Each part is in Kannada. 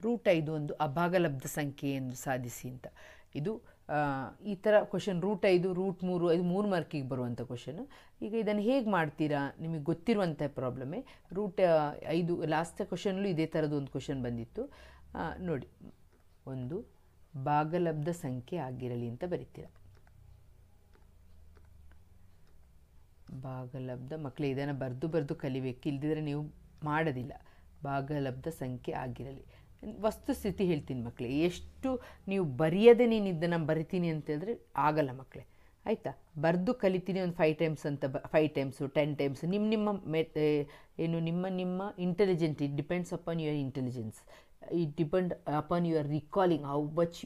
√5 ಒಂದು ಅಭಾಗಲಬ್ಧ ಸಂಖ್ಯೆ ಎಂದು ಸಾಧಿಸಿ ಅಂತ. ಇದು ಈ ಥರ ಕ್ವಶನ್ √5 √3 ಇದು 3 ಮಾರ್ಕಿಗೆ ಬರುವಂಥ ಕ್ವಶನು. ಈಗ ಇದನ್ನು ಹೇಗೆ ಮಾಡ್ತೀರಾ, ನಿಮಗೆ ಗೊತ್ತಿರುವಂಥ ಪ್ರಾಬ್ಲಮೇ. √5 ಲಾಸ್ಟ್ ಕ್ವಶನಲ್ಲೂ ಇದೇ ಥರದ್ದು ಒಂದು ಕ್ವಶನ್ ಬಂದಿತ್ತು ನೋಡಿ. ಒಂದು ಭಾಗಲಬ್ಧ ಸಂಖ್ಯೆ ಆಗಿರಲಿ ಅಂತ ಬರೀತೀರ. ಭಾಗಲಬ್ಧ ಮಕ್ಕಳೇ ಇದನ್ನು ಬರೆದು ಕಲಿಬೇಕು, ಇಲ್ದಿದ್ರೆ ನೀವು ಮಾಡೋದಿಲ್ಲ. ಭಾಗಲಬ್ಧ ಸಂಖ್ಯೆ ಆಗಿರಲಿ. ವಸ್ತುಸ್ಥಿತಿ ಹೇಳ್ತೀನಿ ಮಕ್ಕಳೇ, ಎಷ್ಟು ನೀವು ಬರೆಯದೆ ನೀನು ಇದನ್ನು ಬರಿತೀನಿ ಅಂತ ಹೇಳಿದ್ರೆ ಆಗಲ್ಲ ಮಕ್ಕಳೇ, ಆಯಿತಾ. ಬರೆದು ಕಲಿತೀನಿ ಒಂದು 5 ಟೈಮ್ಸ್ ಅಂತ 5 ಟೈಮ್ಸು 10 ಟೈಮ್ಸ್ ನಿಮ್ಮ intelligent. It depends upon your intelligence, it depend upon your recalling, how much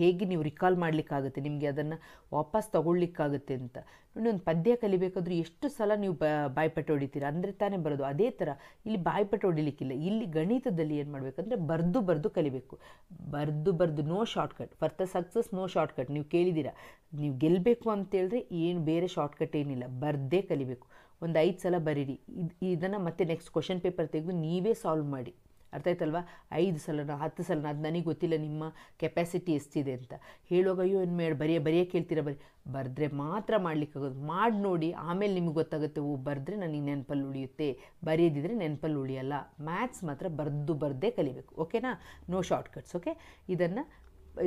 ಹೇಗೆ ನೀವು ರಿಕಾಲ್ ಮಾಡಲಿಕ್ಕಾಗುತ್ತೆ, ನಿಮಗೆ ಅದನ್ನು ವಾಪಸ್ ತಗೊಳ್ಳಿಕ್ಕಾಗುತ್ತೆ ಅಂತ. ನೋಡಿ, ಒಂದು ಪದ್ಯ ಕಲಿಬೇಕಾದ್ರೂ ಎಷ್ಟು ಸಲ ನೀವು ಬಾಯ್ಪಟ್ಟು ಹೊಡಿತೀರ ಅಂದರೆ ತಾನೇ ಬರೋದು. ಅದೇ ಥರ ಇಲ್ಲಿ ಬಾಯ್ಪಟ್ಟು ಹೊಡಿಲಿಕ್ಕಿಲ್ಲ. ಇಲ್ಲಿ ಗಣಿತದಲ್ಲಿ ಏನು ಮಾಡಬೇಕಂದ್ರೆ ಬರೆದು ಕಲಿಬೇಕು. ಬರೆದು no shortcut for the success, no shortcut. ನೀವು ಕೇಳಿದ್ದೀರಾ, ನೀವು ಗೆಲ್ಲಬೇಕು ಅಂತೇಳಿದ್ರೆ ಏನು ಬೇರೆ ಶಾರ್ಟ್ಕಟ್ ಏನಿಲ್ಲ, ಬರದೇ ಕಲಿಬೇಕು. ಒಂದು 5 ಸಲ ಬರೀರಿ. ಇದನ್ನು ಮತ್ತೆ ನೆಕ್ಸ್ಟ್ ಕ್ವಶನ್ ಪೇಪರ್ ತೆಗೆದು ನೀವೇ ಸಾಲ್ವ್ ಮಾಡಿ. ಅರ್ಥ ಆಯ್ತಲ್ವಾ? 5 ಸಲನ 10 ಸಲನ ಅದು ನನಗೆ ಗೊತ್ತಿಲ್ಲ ನಿಮ್ಮ ಕೆಪಾಸಿಟಿ ಎಷ್ಟಿದೆ ಅಂತ ಹೇಳುವಾಗ ಅಯ್ಯೋ ಏನು ಬರೆಯೋಕೆ ಹೇಳ್ತೀರಾ, ಬರೆದ್ರೆ ಮಾತ್ರ ಮಾಡಲಿಕ್ಕಾಗೋದು. ಮಾಡಿ ನೋಡಿ, ಆಮೇಲೆ ನಿಮಗೆ ಗೊತ್ತಾಗುತ್ತೆ, ಬರೆದ್ರೆ ನನಗೆ ನೆನಪಲ್ಲಿ ಉಳಿಯುತ್ತೆ, ಬರೆಯೋದಿದ್ರೆ ನೆನಪಲ್ಲಿ ಉಳಿಯಲ್ಲ. ಮ್ಯಾಥ್ಸ್ ಮಾತ್ರ ಬರೆದೇ ಕಲಿಬೇಕು, ಓಕೆನಾ? No shortcuts, okay.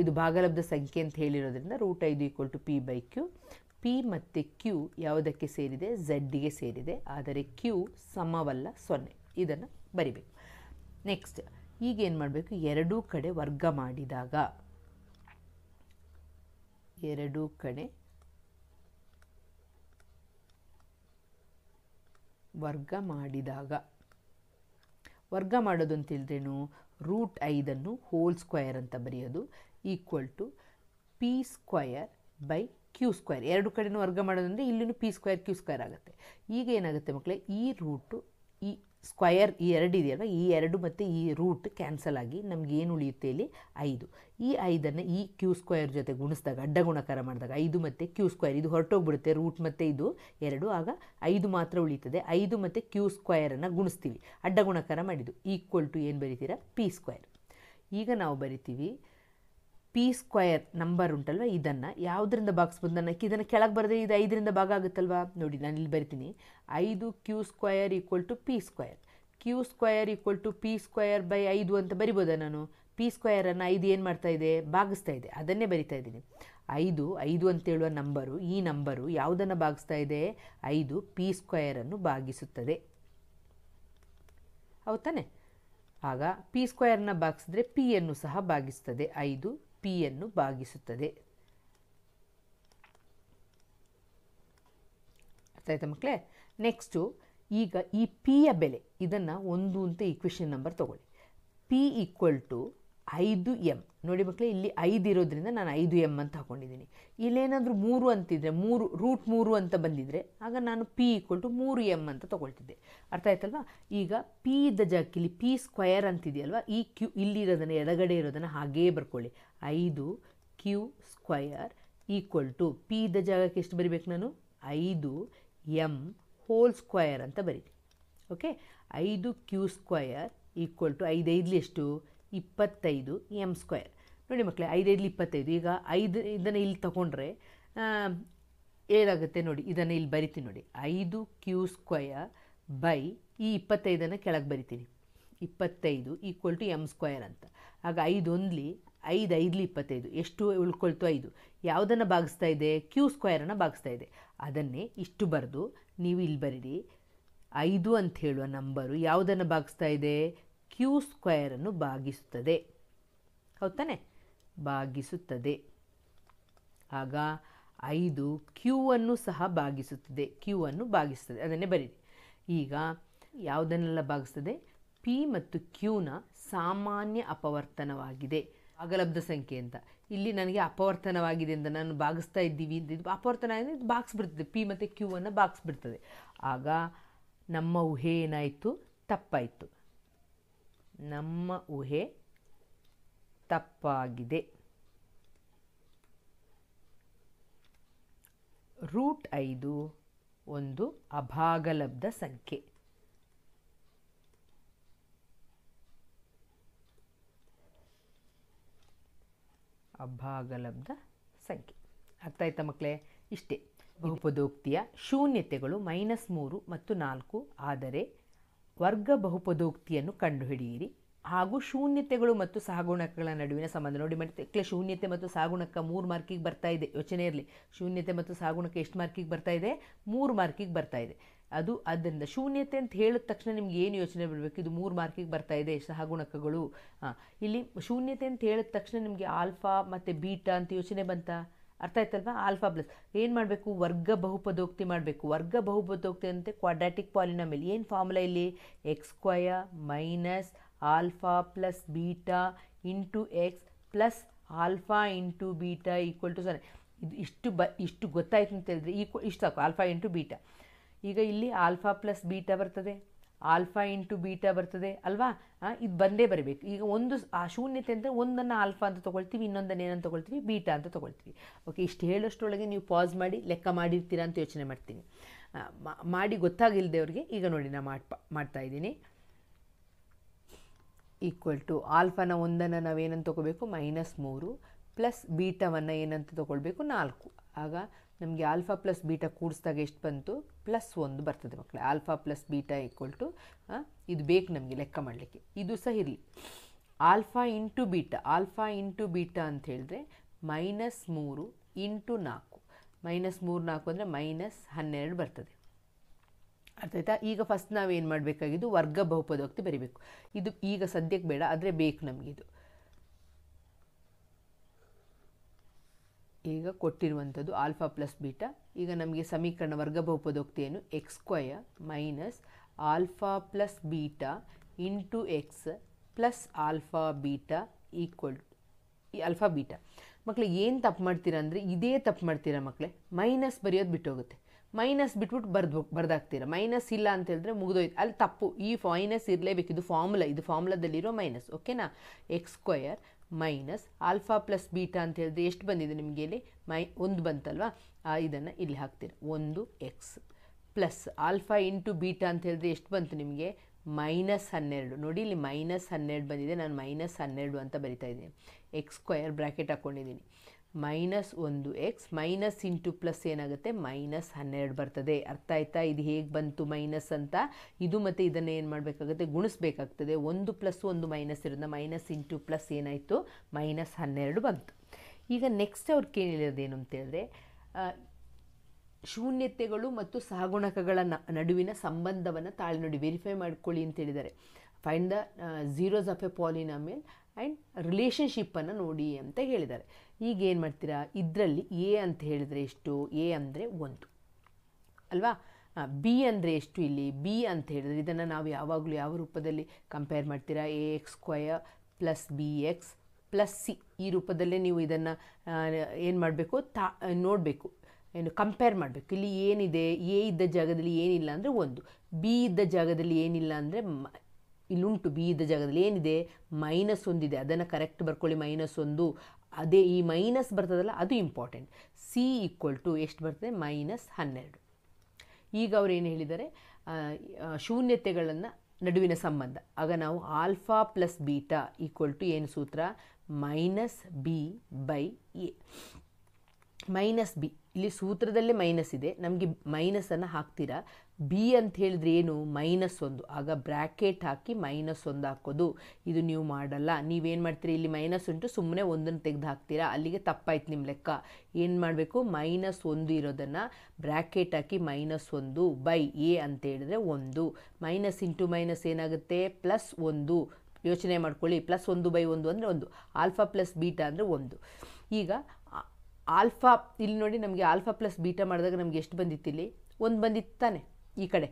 ಇದು ಭಾಗಲಬ್ಧ ಸಂಖ್ಯೆ ಅಂತ ಹೇಳಿರೋದ್ರಿಂದ √5 = p/q. ಪಿ ಮತ್ತು ಕ್ಯೂ ಯಾವುದಕ್ಕೆ ಸೇರಿದೆ? ಝಡ್ಗೆ ಸೇರಿದೆ. ಆದರೆ ಕ್ಯೂ ಸಮವಲ್ಲ 0. ಇದನ್ನು ಬರಿಬೇಕು. ನೆಕ್ಸ್ಟ್ ಈಗೇನು ಮಾಡಬೇಕು? ಎರಡೂ ಕಡೆ ವರ್ಗ ಮಾಡಿದಾಗ ವರ್ಗ ಮಾಡೋದು ಅಂತ ಹೇಳಿದ್ರೇನು? √5 ಹೋಲ್ ಸ್ಕ್ವಯರ್ ಅಂತ ಬರೆಯೋದು = p²/q². ಎರಡು ಕಡೆನೂ ವರ್ಗ ಮಾಡೋದಂದರೆ ಇಲ್ಲಿನೂ p² q² ಆಗುತ್ತೆ. ಈಗ ಏನಾಗುತ್ತೆ ಮಕ್ಕಳೇ, ಈ ರೂಟು ಈ ಸ್ಕ್ವಯರ್ ಈ 2 ಇದೆಯಲ್ವ, ಈ 2 ಮತ್ತು ಈ ರೂಟ್ ಕ್ಯಾನ್ಸಲ್ ಆಗಿ ನಮ್ಗೆ ಏನು ಉಳಿಯುತ್ತೆ? ಇಲ್ಲಿ 5. ಈ 5ಅನ್ನು ಈ q² ಜೊತೆ ಗುಣಿಸಿದಾಗ, ಅಡ್ಡ ಗುಣಕಾರ ಮಾಡಿದಾಗ 5 ಮತ್ತು q², ಇದು ಹೊರಟೋಗ್ಬಿಡುತ್ತೆ, ರೂಟ್ ಮತ್ತು ಇದು 2, ಆಗ 5 ಮಾತ್ರ ಉಳಿತದೆ. 5 ಮತ್ತು q² ಗುಣಿಸ್ತೀವಿ, ಅಡ್ಡ ಗುಣಕಾರ ಮಾಡಿದ್ದು = ಏನು ಬರಿತೀರಾ? p². ಈಗ ನಾವು ಬರಿತೀವಿ p² ನಂಬರ್ ಉಂಟಲ್ವ, ಇದನ್ನು ಯಾವುದರಿಂದ ಭಾಗಿಸ್ಬೋದು? ಇದನ್ನು ಕೆಳಗೆ ಬರೆದ್ರೆ ಇದು 5ರಿಂದ ಭಾಗ ಆಗುತ್ತಲ್ವ. ನೋಡಿ, ನಾನು ಇಲ್ಲಿ ಬರಿತೀನಿ 5 q² = p². q² = p²/5 ಅಂತ ಬರಿಬೋದಾ ನಾನು? p²ಅನ್ನು 5 ಏನು ಮಾಡ್ತಾ ಇದೆ? ಭಾಗಿಸ್ತಾ ಇದೆ, ಅದನ್ನೇ ಬರಿತಾ ಇದ್ದೀನಿ. 5 ಅಂತ ಹೇಳುವ ನಂಬರು, ಈ ನಂಬರು ಯಾವುದನ್ನು ಭಾಗಿಸ್ತಾ ಇದೆ? 5 p² ಭಾಗಿಸುತ್ತದೆ, ಹೌದಾನೆ? ಆಗ p² ಭಾಗಿಸಿದ್ರೆ p ಸಹ ಭಾಗಿಸ್ತದೆ. 5 p ಭಾಗಿಸುತ್ತದೆ. ಅರ್ಥ ಆಯ್ತಾ ಮಕ್ಕಳೇ? ನೆಕ್ಸ್ಟು ಈಗ ಈ ಪಿಯ ಬೆಲೆ, ಇದನ್ನು 1 ಅಂತ ಈಕ್ವೇಷನ್ ನಂಬರ್ ತೊಗೊಳ್ಳಿ. p = 5m. ನೋಡಿ ಮಕ್ಕಳೇ, ಇಲ್ಲಿ 5 ಇರೋದ್ರಿಂದ ನಾನು 5m ಅಂತ ಹಾಕ್ಕೊಂಡಿದ್ದೀನಿ. ಇಲ್ಲೇನಾದರೂ 3 ಅಂತಿದ್ರೆ, √3 ಅಂತ ಬಂದಿದ್ದರೆ ಆಗ ನಾನು p = 3m ಅಂತ ತೊಗೊಳ್ತಿದ್ದೆ. ಅರ್ಥ ಆಯ್ತಲ್ವಾ? ಈಗ p ಇದ್ದ ಜಾಗಕ್ಕೆ ಇಲ್ಲಿ p² ಅಂತಿದೆಯಲ್ವ, ಈ ಕ್ಯೂ ಇಲ್ಲಿರೋದನ್ನು ಎಡಗಡೆ ಇರೋದನ್ನು ಹಾಗೇ ಬರ್ಕೊಳ್ಳಿ. 5 q² = p ಇದ್ದ ಜಾಗಕ್ಕೆ ಎಷ್ಟು ಬರಿಬೇಕು ನಾನು? 5m ಹೋಲ್ ಸ್ಕ್ವಯರ್ ಅಂತ ಬರೀತೀನಿ, ಓಕೆ. 5 q² = 5 5 ಎಷ್ಟು? 25 m². ನೋಡಿ ಮಕ್ಕಳೇ, 5 5 25. ಈಗ 5 ಇದನ್ನು ಇಲ್ಲಿ ತಗೊಂಡ್ರೆ ಏನಾಗುತ್ತೆ ನೋಡಿ, ಇದನ್ನು ಇಲ್ಲಿ ಬರಿತೀನಿ ನೋಡಿ. 5 q² ಈ 25 ಕೆಳಗೆ ಬರಿತೀನಿ. 25 = m² ಅಂತ. ಆಗ 5 1 5 5 25 ಎಷ್ಟು ಉಳ್ಕೊಳ್ತು? 5. ಯಾವುದನ್ನು ಭಾಗಿಸ್ತಾ ಇದೆ? q² ಭಾಗಿಸ್ತಾ ಇದೆ. ಅದನ್ನೇ ಇಷ್ಟು ಬರೆದು ನೀವು ಇಲ್ಲಿ ಬರೀರಿ. 5 ಅಂತ ಹೇಳುವ ನಂಬರು ಯಾವುದನ್ನು ಭಾಗಿಸ್ತಾ ಇದೆ? q² ಭಾಗಿಸುತ್ತದೆ, ಹೌದಾನೆ? ಭಾಗಿಸುತ್ತದೆ. ಆಗ 5 q ಸಹ ಭಾಗಿಸುತ್ತದೆ, q ಭಾಗಿಸ್ತದೆ, ಅದನ್ನೇ ಬರೀರಿ. ಈಗ ಯಾವುದನ್ನೆಲ್ಲ ಭಾಗಿಸ್ತದೆ? p ಮತ್ತು qನ ಸಾಮಾನ್ಯ ಅಪವರ್ತನವಾಗಿದೆ. ಭಾಗಲಬ್ಧ ಸಂಖ್ಯೆ ಅಂತ ಇಲ್ಲಿ ನನಗೆ ಅಪವರ್ತನವಾಗಿದೆ ಅಂತ ನಾನು ಭಾಗಿಸ್ತಾ ಇದ್ದೀವಿ ಅಂತ, ಇದು ಅಪವರ್ತನ ಅಂದರೆ ಇದು ಭಾಗಿಸ್ಬಿಡ್ತದೆ, p ಮತ್ತು q ಭಾಗಿಸ್ಬಿಡ್ತದೆ. ಆಗ ನಮ್ಮ ಊಹೆ ಏನಾಯಿತು? ತಪ್ಪಾಯಿತು. ನಮ್ಮ ಊಹೆ ತಪ್ಪಾಗಿದೆ. √5 ಒಂದು ಅಭಾಗಲಬ್ಧ ಸಂಖ್ಯೆ. ಅಭಾಗಲಬ್ಧ ಸಂಖ್ಯೆ. ಅರ್ಥ ಆಯ್ತಾ ಮಕ್ಕಳೇ? ಇಷ್ಟೇ ಬಹುಪದೋಕ್ತಿಯ ಶೂನ್ಯತೆಗಳು -3 ಮತ್ತು 4 ಆದರೆ ವರ್ಗ ಬಹುಪದೋಕ್ತಿಯನ್ನು ಕಂಡುಹಿಡಿಯಿರಿ ಹಾಗೂ ಶೂನ್ಯತೆಗಳು ಮತ್ತು ಸಹಗುಣಕಗಳ ನಡುವಿನ ಸಂಬಂಧ ನೋಡಿ. ಮಕ್ಕಳೇ, ಶೂನ್ಯತೆ ಮತ್ತು ಸಹಗುಣಕ 3 ಮಾರ್ಕಿಗೆ ಬರ್ತಾ ಇದೆ. ಯೋಚನೆ ಇರಲಿ, ಶೂನ್ಯತೆ ಮತ್ತು ಸಹಗುಣಕ ಎಷ್ಟು ಮಾರ್ಕಿಗೆ ಬರ್ತಾ ಇದೆ? 3 ಮಾರ್ಕಿಗೆ ಬರ್ತಾ ಇದೆ. ಆದ್ದರಿಂದ ಶೂನ್ಯತೆ ಅಂತ ಹೇಳಿದ ತಕ್ಷಣ ನಿಮ್ಗೆ ಏನು ಯೋಚನೆ ಬರಬೇಕು? ಇದು 3 ಮಾರ್ಕಿಗೆ ಬರ್ತಾ ಇದೆ ಸಹಗುಣಕಗಳು. ಇಲ್ಲಿ ಶೂನ್ಯತೆ ಅಂತ ಹೇಳಿದ ತಕ್ಷಣ ನಿಮಗೆ ಆಲ್ಫಾ ಮತ್ತು ಬೀಟಾ ಅಂತ ಯೋಚನೆ ಬಂತಾ? ಅರ್ಥ ಆಯ್ತಲ್ವಾ? ಆಲ್ಫಾ ಪ್ಲಸ್ ಏನು ಮಾಡಬೇಕು? ವರ್ಗ ಬಹುಪದೋಕ್ತಿ ಮಾಡಬೇಕು. ವರ್ಗ ಬಹುಪದೋಕ್ತಿ ಅಂತೆ ಕ್ವಾಡ್ರಾಟಿಕ್ ಪಾಲಿನಾಮಿಯಲ್. ಏನು ಫಾರ್ಮುಲಾ ಇಲ್ಲಿ? x² minus alpha plus beta into X plus alpha into beta equal to 0. ಇಷ್ಟು ಗೊತ್ತಾಯ್ತು ಅಂತ ಹೇಳಿದ್ರೆ ಇಷ್ಟು ಸಾಕು. Alpha into beta. ಈಗ ಇಲ್ಲಿ ಆಲ್ಫಾ ಪ್ಲಸ್ ಬೀಟಾ ಬರ್ತದೆ, ಆಲ್ಫಾ ಇಂಟು ಬೀಟಾ ಬರ್ತದೆ ಅಲ್ವಾ? ಇದು ಬಂದೇ ಬರಬೇಕು. ಈಗ ಒಂದು ಆ ಶೂನ್ಯತೆ ಅಂದರೆ ಒಂದನ್ನು ಆಲ್ಫಾ ಅಂತ ತೊಗೊಳ್ತೀವಿ, ಇನ್ನೊಂದನ್ನು ಏನಂತ ತೊಗೊಳ್ತೀವಿ? ಬೀಟಾ ಅಂತ ತೊಗೊಳ್ತೀವಿ. ಓಕೆ, ಇಷ್ಟು ಹೇಳೋಷ್ಟರೊಳಗೆ ನೀವು ಪಾಸ್ ಮಾಡಿ ಲೆಕ್ಕ ಮಾಡಿರ್ತೀರಾ ಅಂತ ಯೋಚನೆ ಮಾಡ್ತೀನಿ. ಮಾಡಿ ಗೊತ್ತಾಗಿಲ್ಲದೆ ಅವ್ರಿಗೆ ಈಗ ನೋಡಿ ನಾನು ಮಾಡ್ತಾ ಇದ್ದೀನಿ. ಈಕ್ವಲ್ ಟು ಆಲ್ಫಾನ ಒಂದನ್ನು ನಾವೇನಂತ ತೊಗೋಬೇಕು? -3 ಪ್ಲಸ್ ಬೀಟಾವನ್ನು ಏನಂತ ತೊಗೊಳ್ಬೇಕು? 4. ಆಗ ನಮಗೆ ಆಲ್ಫಾ ಪ್ಲಸ್ ಬೀಟಾ ಕೂಡಿಸಿದಾಗ ಎಷ್ಟು ಬಂತು? +1 ಬರ್ತದೆ ಮಕ್ಕಳೇ. Alpha plus beta equal to ಇದು ಬೇಕು ನಮಗೆ ಲೆಕ್ಕ ಮಾಡಲಿಕ್ಕೆ. ಇದು ಸಹ ಇರಲಿ. ಆಲ್ಫಾ ಇಂಟು ಬೀಟಾ ಅಂತ ಹೇಳಿದ್ರೆ -3 ಇಂಟು 4. -3 4 ಅಂದರೆ -12 ಬರ್ತದೆ. ಅರ್ಥ ಆಯ್ತಾ? ಈಗ ಫಸ್ಟ್ ನಾವೇನು ಮಾಡಬೇಕಾಗಿದ್ದು? ವರ್ಗ ಬಹುಪದೋಕ್ತಿ ಬರೀಬೇಕು. ಇದು ಈಗ ಸದ್ಯಕ್ಕೆ ಬೇಡ, ಆದರೆ ಬೇಕು ನಮಗಿದು. ಈಗ ಕೊಟ್ಟಿರುವಂಥದ್ದು ಆಲ್ಫಾ ಪ್ಲಸ್ ಬೀಟಾ. ಈಗ ನಮಗೆ ಸಮೀಕರಣ ವರ್ಗ ಬಹುಪದೋಕ್ತಿ ಏನು? x² minus alpha plus beta into X plus alpha beta equal ಈ ಆಲ್ಫಾ ಬೀಟಾ. ಮಕ್ಕಳು ಏನು ತಪ್ಪು ಮಾಡ್ತೀರಾ ಅಂದರೆ ಇದೇ ತಪ್ಪು ಮಾಡ್ತೀರಾ ಮಕ್ಕಳೇ. ಮೈನಸ್ ಬರೆಯೋದು ಬಿಟ್ಟೋಗುತ್ತೆ. ಮೈನಸ್ ಬಿಟ್ಬಿಟ್ಟು ಬರ್ದಾಕ್ತೀರಾ. ಮೈನಸ್ ಇಲ್ಲ ಅಂತ ಹೇಳಿದ್ರೆ ಮುಗಿದೋಯ್ತು. ಅಲ್ಲಿ ತಪ್ಪು. ಈ ಮೈನಸ್ ಇರಲೇಬೇಕು. ಇದು ಫಾರ್ಮುಲಾದಲ್ಲಿರೋ ಮೈನಸ್. ಓಕೆನಾ? x² minus alpha plus beta ಅಂತ ಹೇಳಿದ್ರೆ ಎಷ್ಟು ಬಂದಿದೆ ನಿಮಗೆ? ಇಲ್ಲಿ 1 ಬಂತಲ್ವಾ? ಇದನ್ನು ಇಲ್ಲಿ ಹಾಕ್ತೀರ. 1x plus alpha into beta ಅಂತ ಹೇಳಿದ್ರೆ ಎಷ್ಟು ಬಂತು ನಿಮಗೆ? -12. ನೋಡಿ ಇಲ್ಲಿ -12 ಬಂದಿದೆ. ನಾನು -12 ಅಂತ ಬರಿತಾ ಇದ್ದೀನಿ. x² ಬ್ರ್ಯಾಕೆಟ್ ಹಾಕ್ಕೊಂಡಿದ್ದೀನಿ. -1x ಮೈನಸ್ ಇಂಟು ಪ್ಲಸ್ ಏನಾಗುತ್ತೆ? -12 ಬರ್ತದೆ. ಅರ್ಥ ಆಯ್ತಾ? ಇದು ಹೇಗೆ ಬಂತು ಮೈನಸ್ ಅಂತ? ಇದು ಮತ್ತು ಇದನ್ನು ಏನು ಮಾಡಬೇಕಾಗುತ್ತೆ? ಗುಣಿಸ್ಬೇಕಾಗ್ತದೆ. 1 + 1 ಮೈನಸ್ ಇರೋದನ್ನ ಮೈನಸ್ ಇಂಟು ಪ್ಲಸ್ ಏನಾಯಿತು? -12 ಬಂತು. ಈಗ ನೆಕ್ಸ್ಟ್ ಅವ್ರು ಕೇಳಿರೋದೇನು ಅಂತ ಹೇಳಿದ್ರೆ ಶೂನ್ಯತೆಗಳು ಮತ್ತು ಸಹಗುಣಕಗಳ ನಡುವಿನ ಸಂಬಂಧವನ್ನು ತಾಳೆ ನೋಡಿ ವೆರಿಫೈ ಮಾಡ್ಕೊಳ್ಳಿ ಅಂತ ಹೇಳಿದ್ದಾರೆ. Find the zeros of a polynomial and ರಿಲೇಷನ್ಶಿಪ್ಪನ್ನು ನೋಡಿ ಅಂತ ಹೇಳಿದ್ದಾರೆ. ಈಗ ಏನು ಮಾಡ್ತೀರಾ? ಇದರಲ್ಲಿ ಎ ಅಂತ ಹೇಳಿದರೆ ಎಷ್ಟು? ಎ ಅಂದರೆ 1 ಅಲ್ವಾ? ಬಿ ಅಂದರೆ ಎಷ್ಟು? ಇಲ್ಲಿ ಬಿ ಅಂತ ಹೇಳಿದ್ರೆ ಇದನ್ನು ನಾವು ಯಾವಾಗಲೂ ಯಾವ ರೂಪದಲ್ಲಿ ಕಂಪೇರ್ ಮಾಡ್ತೀರಾ? ax² plus bx plus C. ಈ ರೂಪದಲ್ಲೇ ನೀವು ಇದನ್ನು ಏನು ಮಾಡಬೇಕು? ನೋಡಬೇಕು, ಏನು ಕಂಪೇರ್ ಮಾಡಬೇಕು. ಇಲ್ಲಿ ಏನಿದೆ? ಎ ಇದ್ದ ಜಾಗದಲ್ಲಿ ಏನಿಲ್ಲ ಅಂದರೆ 1, ಬಿ ಇದ್ದ ಜಾಗದಲ್ಲಿ ಏನಿಲ್ಲ ಅಂದರೆ ಇಲ್ಲುಂಟು. ಬಿ ಇದ್ದ ಜಾಗದಲ್ಲಿ ಏನಿದೆ? -1 ಇದೆ. ಅದನ್ನು ಕರೆಕ್ಟ್ ಬರ್ಕೊಳ್ಳಿ. -1 ಅದೇ ಈ ಮೈನಸ್ ಬರ್ತದಲ್ಲ ಅದು ಇಂಪಾರ್ಟೆಂಟ್. ಸಿ ಈಕ್ವಲ್ ಟು ಎಷ್ಟು ಬರ್ತದೆ? -12. ಈಗ ಅವ್ರು ಏನು ಹೇಳಿದ್ದಾರೆ? ಶೂನ್ಯತೆಗಳನ್ನು ನಡುವಿನ ಸಂಬಂಧ. ಆಗ ನಾವು alpha plus beta equal to ಏನು ಸೂತ್ರ? -b/a. -b ಇಲ್ಲಿ ಸೂತ್ರದಲ್ಲೇ ಮೈನಸ್ ಇದೆ. ನಮಗೆ ಮೈನಸನ್ನು ಹಾಕ್ತೀರಾ. ಬಿ ಅಂತ ಹೇಳಿದ್ರೆ ಏನು? -1. ಆಗ ಬ್ರ್ಯಾಕೆಟ್ ಹಾಕಿ -1 ಹಾಕೋದು. ಇದು ನೀವು ಮಾಡಲ್ಲ. ನೀವೇನು ಮಾಡ್ತೀರಿ? ಇಲ್ಲಿ ಮೈನಸ್ ಉಂಟು, ಸುಮ್ಮನೆ 1 ತೆಗೆದು ಹಾಕ್ತೀರಾ. ಅಲ್ಲಿಗೆ ತಪ್ಪಾಯ್ತು ನಿಮ್ಮ ಲೆಕ್ಕ. ಏನು ಮಾಡಬೇಕು? -1 ಇರೋದನ್ನು ಬ್ರ್ಯಾಕೆಟ್ ಹಾಕಿ -1/a ಅಂತ ಹೇಳಿದ್ರೆ 1. ಮೈನಸ್ ಇಂಟು ಮೈನಸ್ ಏನಾಗುತ್ತೆ? +1. ಯೋಚನೆ ಮಾಡ್ಕೊಳ್ಳಿ. +1/1 ಅಂದರೆ 1. ಆಲ್ಫಾ ಪ್ಲಸ್ ಬೀಟಾ ಅಂದರೆ 1. ಈಗ ಆಲ್ಫಾ ಇಲ್ಲಿ ನೋಡಿ, ನಮಗೆ ಆಲ್ಫಾ ಪ್ಲಸ್ ಬೀಟಾ ಮಾಡಿದಾಗ ನಮಗೆ ಎಷ್ಟು ಬಂದಿತ್ತು? ಇಲ್ಲಿ 1 ಬಂದಿತ್ತು ತಾನೆ. ಈ ಕಡೆ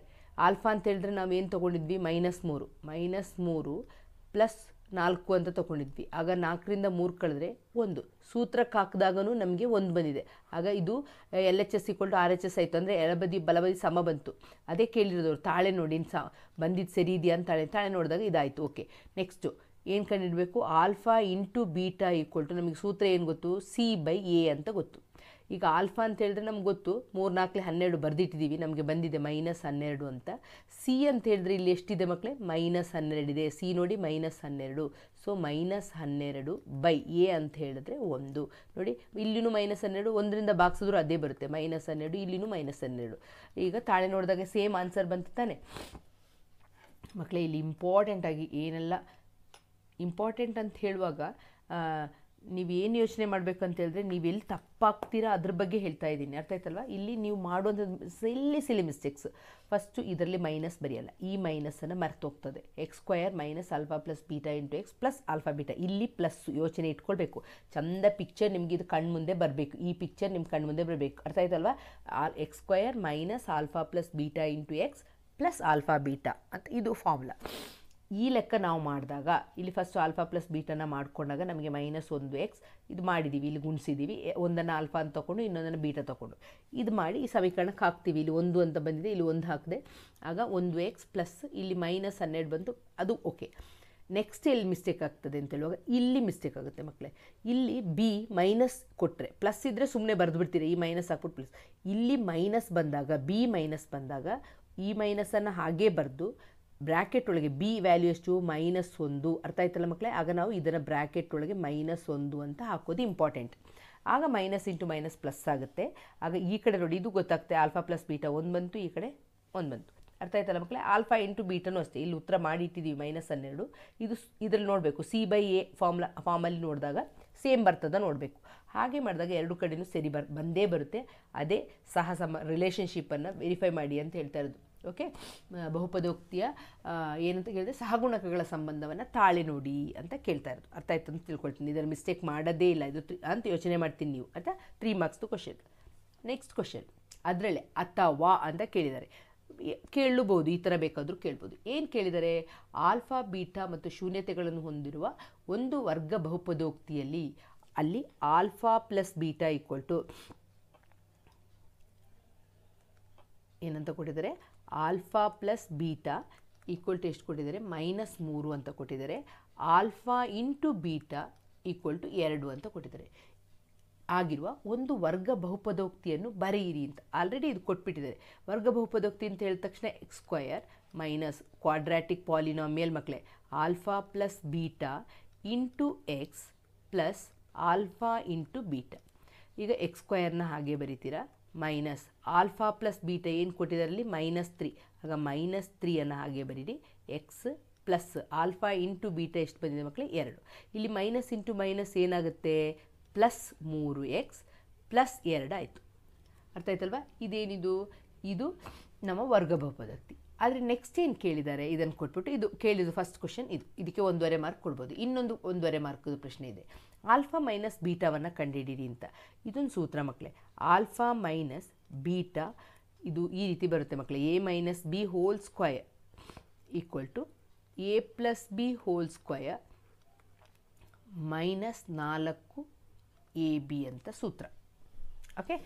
ಆಲ್ಫಾ ಅಂತ ಹೇಳಿದ್ರೆ ನಾವು ಏನು ತೊಗೊಂಡಿದ್ವಿ? -3 ಪ್ಲಸ್ 4 ಅಂತ ತೊಗೊಂಡಿದ್ವಿ. ಆಗ 4ರಿಂದ 3 ಕಳೆದ್ರೆ 1. ಸೂತ್ರಕ್ಕೆ ಹಾಕಿದಾಗೂ ನಮಗೆ 1 ಬಂದಿದೆ. ಆಗ ಇದು LHS = RHS ಆಯಿತು. ಅಂದರೆ ಎಡಬದಿ ಬಲಬದಿ ಸಮ ಬಂತು. ಅದೇ ಕೇಳಿರೋದವ್ರು ತಾಳೆ ನೋಡಿ ಬಂದಿದ್ದು ಸರಿ ಇದೆಯಾ ಅಂತ ತಾಳೆ ನೋಡಿದಾಗ ಇದಾಯಿತು. ಓಕೆ, ನೆಕ್ಸ್ಟು ಏನು ಕಂಡುಹಿಡಬೇಕು? Alpha into beta equal to ನಮಗೆ ಸೂತ್ರ ಏನು ಗೊತ್ತು? c/a ಅಂತ ಗೊತ್ತು. ಈಗ ಆಲ್ಫಾ ಅಂತ ಹೇಳಿದ್ರೆ ನಮ್ಗೆ ಗೊತ್ತು 3 4 12 ಬರೆದಿಟ್ಟಿದ್ದೀವಿ. ನಮಗೆ ಬಂದಿದೆ -12 ಅಂತ. ಸಿ ಅಂತ ಹೇಳಿದ್ರೆ ಇಲ್ಲಿ ಎಷ್ಟಿದೆ ಮಕ್ಕಳೇ? -12 ಇದೆ. ಸಿ ನೋಡಿ -12. ಸೊ ಸೊ -12 ಬೈ ಎ ಅಂತ ಹೇಳಿದ್ರೆ 1. ನೋಡಿ ಇಲ್ಲಿನೂ -12, 1ರಿಂದ ಬಾಗಿಸಿದ್ರು ಅದೇ ಬರುತ್ತೆ, -12, ಇಲ್ಲಿನೂ -12. ಈಗ ತಾಳೆ ನೋಡಿದಾಗ ಸೇಮ್ ಆನ್ಸರ್ ಬಂತು ತಾನೆ ಮಕ್ಕಳೇ. ಇಲ್ಲಿ ಇಂಪಾರ್ಟೆಂಟಾಗಿ ಏನೆಲ್ಲ ಇಂಪಾರ್ಟೆಂಟ್ ಅಂತ ಹೇಳುವಾಗ ನೀವೇನು ಯೋಚನೆ ಮಾಡಬೇಕು ಅಂತ ಹೇಳಿದ್ರೆ, ನೀವೆಲ್ಲಿ ತಪ್ಪಾಗ್ತೀರಾ ಅದ್ರ ಬಗ್ಗೆ ಹೇಳ್ತಾ ಇದ್ದೀನಿ, ಅರ್ಥ ಆಯ್ತಲ್ವ. ಇಲ್ಲಿ ನೀವು ಮಾಡುವಂಥದ್ದು ಸಿಲಿ ಮಿಸ್ಟೇಕ್ಸ್. ಫಸ್ಟು ಇದರಲ್ಲಿ ಮೈನಸ್ ಬರೆಯಲ್ಲ, ಈ ಮೈನಸನ್ನು ಮರ್ತೋಗ್ತದೆ. x² - alpha plus beta into X plus alpha beta, ಇಲ್ಲಿ ಪ್ಲಸ್ ಯೋಚನೆ ಇಟ್ಕೊಳ್ಬೇಕು. ಚಂದ ಪಿಕ್ಚರ್ ನಿಮ್ಗೆ ಇದು ಕಣ್ಣು ಮುಂದೆ ಬರಬೇಕು, ಈ ಪಿಕ್ಚರ್ ನಿಮ್ಮ ಕಣ್ಣು ಮುಂದೆ ಬರಬೇಕು, ಅರ್ಥ ಆಯ್ತಲ್ವ. x² - alpha plus beta into X plus alpha beta ಅಂತ ಇದು ಫಾರ್ಮುಲಾ. ಈ ಲೆಕ್ಕ ನಾವು ಮಾಡಿದಾಗ ಇಲ್ಲಿ ಫಸ್ಟ್ ಆಲ್ಫಾ ಪ್ಲಸ್ ಬೀಟಾನ ಮಾಡ್ಕೊಂಡಾಗ ನಮಗೆ -1x ಇದು ಮಾಡಿದ್ದೀವಿ, ಇಲ್ಲಿ ಗುಣಿಸಿದ್ದೀವಿ, ಒಂದನ್ನು ಆಲ್ಫಾ ಅಂತ ತೊಗೊಂಡು ಇನ್ನೊಂದನ್ನು ಬೀಟಾ ತೊಗೊಂಡು ಇದು ಮಾಡಿ ಈ ಸಮೀಕರಣಕ್ಕೆ ಹಾಕ್ತೀವಿ. ಇಲ್ಲಿ 1 ಅಂತ ಬಂದಿದೆ, ಇಲ್ಲಿ 1 ಹಾಕಿದೆ, ಆಗ 1x ಪ್ಲಸ್ ಇಲ್ಲಿ -12 ಬಂತು, ಅದು ಓಕೆ. ನೆಕ್ಸ್ಟ್ ಎಲ್ಲಿ ಮಿಸ್ಟೇಕ್ ಆಗ್ತದೆ ಅಂತ ಹೇಳುವಾಗ ಇಲ್ಲಿ ಮಿಸ್ಟೇಕ್ ಆಗುತ್ತೆ ಮಕ್ಕಳೇ. ಇಲ್ಲಿ ಬಿ ಮೈನಸ್ ಕೊಟ್ಟರೆ, ಪ್ಲಸ್ ಇದ್ದರೆ ಸುಮ್ಮನೆ ಬರೆದು ಬಿಡ್ತೀರಿ, ಈ ಮೈನಸ್ ಹಾಕ್ಬಿಟ್ಟು ಪ್ಲಸ್. ಇಲ್ಲಿ ಮೈನಸ್ ಬಂದಾಗ, ಬಿ ಮೈನಸ್ ಬಂದಾಗ ಈ ಮೈನಸನ್ನು ಹಾಗೇ ಬರೆದು ಬ್ರ್ಯಾಕೆಟ್ ಒಳಗೆ ಬಿ ವ್ಯಾಲ್ಯೂ ಎಷ್ಟು -1, ಅರ್ಥ ಆಯ್ತಲ್ಲ ಮಕ್ಕಳೇ. ಆಗ ನಾವು ಇದನ್ನು ಬ್ರ್ಯಾಕೆಟ್ ಒಳಗೆ -1 ಅಂತ ಹಾಕೋದು ಇಂಪಾರ್ಟೆಂಟ್. ಆಗ ಮೈನಸ್ ಇಂಟು ಮೈನಸ್ ಪ್ಲಸ್ ಆಗುತ್ತೆ. ಆಗ ಈ ಕಡೆ ನೋಡಿ ಇದು ಗೊತ್ತಾಗುತ್ತೆ, ಆಲ್ಫಾ ಪ್ಲಸ್ ಬೀಟಾ 1 ಬಂತು, ಈ ಕಡೆ 1 ಬಂತು, ಅರ್ಥ ಆಯ್ತಲ್ಲ ಮಕ್ಕಳೇ. ಆಲ್ಫಾ ಇಂಟು ಬೀಟನೂ ಅಷ್ಟೇ, ಇಲ್ಲಿ ಉತ್ತರ ಮಾಡಿ ಇಟ್ಟಿದ್ದೀವಿ -12. ಇದು ಇದರಲ್ಲಿ ನೋಡಬೇಕು, C/A ಫಾರ್ಮಲ್ಲಿ ನೋಡಿದಾಗ ಸೇಮ್ ಬರ್ತದ ನೋಡಬೇಕು. ಹಾಗೆ ಮಾಡಿದಾಗ ಎರಡು ಕಡೆಯೂ ಸರಿ ಬಂದೇ ಬರುತ್ತೆ. ಅದೇ ರಿಲೇಷನ್ಶಿಪ್ಪನ್ನು ವೆರಿಫೈ ಮಾಡಿ ಅಂತ ಹೇಳ್ತಾ ಇರೋದು. ಓಕೆ, ಬಹುಪದೋಕ್ತಿಯ ಏನಂತ ಹೇಳಿದ್ರೆ ಸಹಗುಣಕಗಳ ಸಂಬಂಧವನ್ನು ತಾಳೆ ನೋಡಿ ಅಂತ ಕೇಳ್ತಾ ಇರೋದು, ಅರ್ಥ ಆಯ್ತು ಅಂತ ತಿಳ್ಕೊಳ್ತೀನಿ. ಇದರ ಮಿಸ್ಟೇಕ್ ಮಾಡೋದೇ ಇಲ್ಲ ಇದು ಅಂತ ಯೋಚನೆ ಮಾಡ್ತೀನಿ ನೀವು, ಆಯಿತಾ. 3 ಮಾರ್ಕ್ಸ್ದು ಕ್ವಶನ್. ನೆಕ್ಸ್ಟ್ ಕ್ವಶನ್ ಅದರಲ್ಲೇ ಅಥವಾ ಅಂತ ಕೇಳಿದ್ದಾರೆ, ಕೇಳಬಹುದು, ಈ ಥರ ಬೇಕಾದರೂ ಕೇಳ್ಬೋದು. ಏನು ಕೇಳಿದರೆ, ಆಲ್ಫಾ ಬೀಟಾ ಮತ್ತು ಶೂನ್ಯತೆಗಳನ್ನು ಹೊಂದಿರುವ ಒಂದು ವರ್ಗ ಬಹುಪದೋಕ್ತಿಯಲ್ಲಿ ಅಲ್ಲಿ alpha plus beta equal to ಏನಂತ ಕೊಟ್ಟಿದ್ದಾರೆ, alpha plus beta equal to ಎಷ್ಟು ಕೊಟ್ಟಿದ್ದಾರೆ, -3 ಅಂತ ಕೊಟ್ಟಿದ್ದಾರೆ. Alpha into beta equal to 2 ಅಂತ ಕೊಟ್ಟಿದ್ದಾರೆ. ಆಗಿರುವ ಒಂದು ವರ್ಗ ಬಹುಪದೋಕ್ತಿಯನ್ನು ಬರೆಯಿರಿ ಅಂತ ಆಲ್ರೆಡಿ ಇದು ಕೊಟ್ಬಿಟ್ಟಿದ್ದಾರೆ. ವರ್ಗ ಬಹುಪದೋಕ್ತಿ ಅಂತ ಹೇಳಿದ ತಕ್ಷಣ x² ಮೈನಸ್ ಕ್ವಾಡ್ರಾಟಿಕ್ ಪಾಲಿನಾಮಿಯಲ್ ಮಕ್ಕಳೇ alpha plus beta into X plus alpha into beta. ಈಗ x² ಹಾಗೆ ಬರೀತೀರಾ, ಮೈನಸ್ ಆಲ್ಫಾ ಪ್ಲಸ್ ಬೀಟಾ ಏನು ಕೊಟ್ಟಿದ್ದಾರಲ್ಲಿ -3, ಆಗ -3 ಹಾಗೆ ಬರೀರಿ. X plus alpha into beta ಎಷ್ಟು ಬಂದಿದೆ ಮಕ್ಕಳೇ 2. ಇಲ್ಲಿ ಮೈನಸ್ ಇಂಟು ಮೈನಸ್ ಏನಾಗುತ್ತೆ, +3x ಪ್ಲಸ್ 2 ಆಯಿತು, ಅರ್ಥ ಆಯ್ತಲ್ವಾ. ಇದೇನಿದು, ಇದು ನಮ್ಮ ವರ್ಗ ಬಹುಪದೋಕ್ತಿ. ಆದರೆ ನೆಕ್ಸ್ಟ್ ಏನು ಕೇಳಿದ್ದಾರೆ ಇದನ್ನು ಕೊಟ್ಬಿಟ್ಟು, ಇದು ಕೇಳಿದ್ದು ಫಸ್ಟ್ ಕ್ವಶನ್, ಇದಕ್ಕೆ 1.5 ಮಾರ್ಕ್ ಕೊಡ್ಬೋದು. ಇನ್ನೊಂದು 1.5 ಮಾರ್ಕ್ದು ಪ್ರಶ್ನೆ ಇದೆ, ಆಲ್ಫಾ ಮೈನಸ್ ಬೀಟಾವನ್ನು ಕಂಡುಹಿಡೀರಿ ಅಂತ. ಇದೊಂದು ಸೂತ್ರ ಮಕ್ಕಳೇ, ಆಲ್ಫಾ ಮೈನಸ್ ಬೀಟಾ ಇದು ಈ ರೀತಿ ಬರುತ್ತೆ ಮಕ್ಕಳೇ, a minus B whole square equal to a plus B whole square minus 4ab ಅಂತ ಸೂತ್ರ. ಓಕೆ,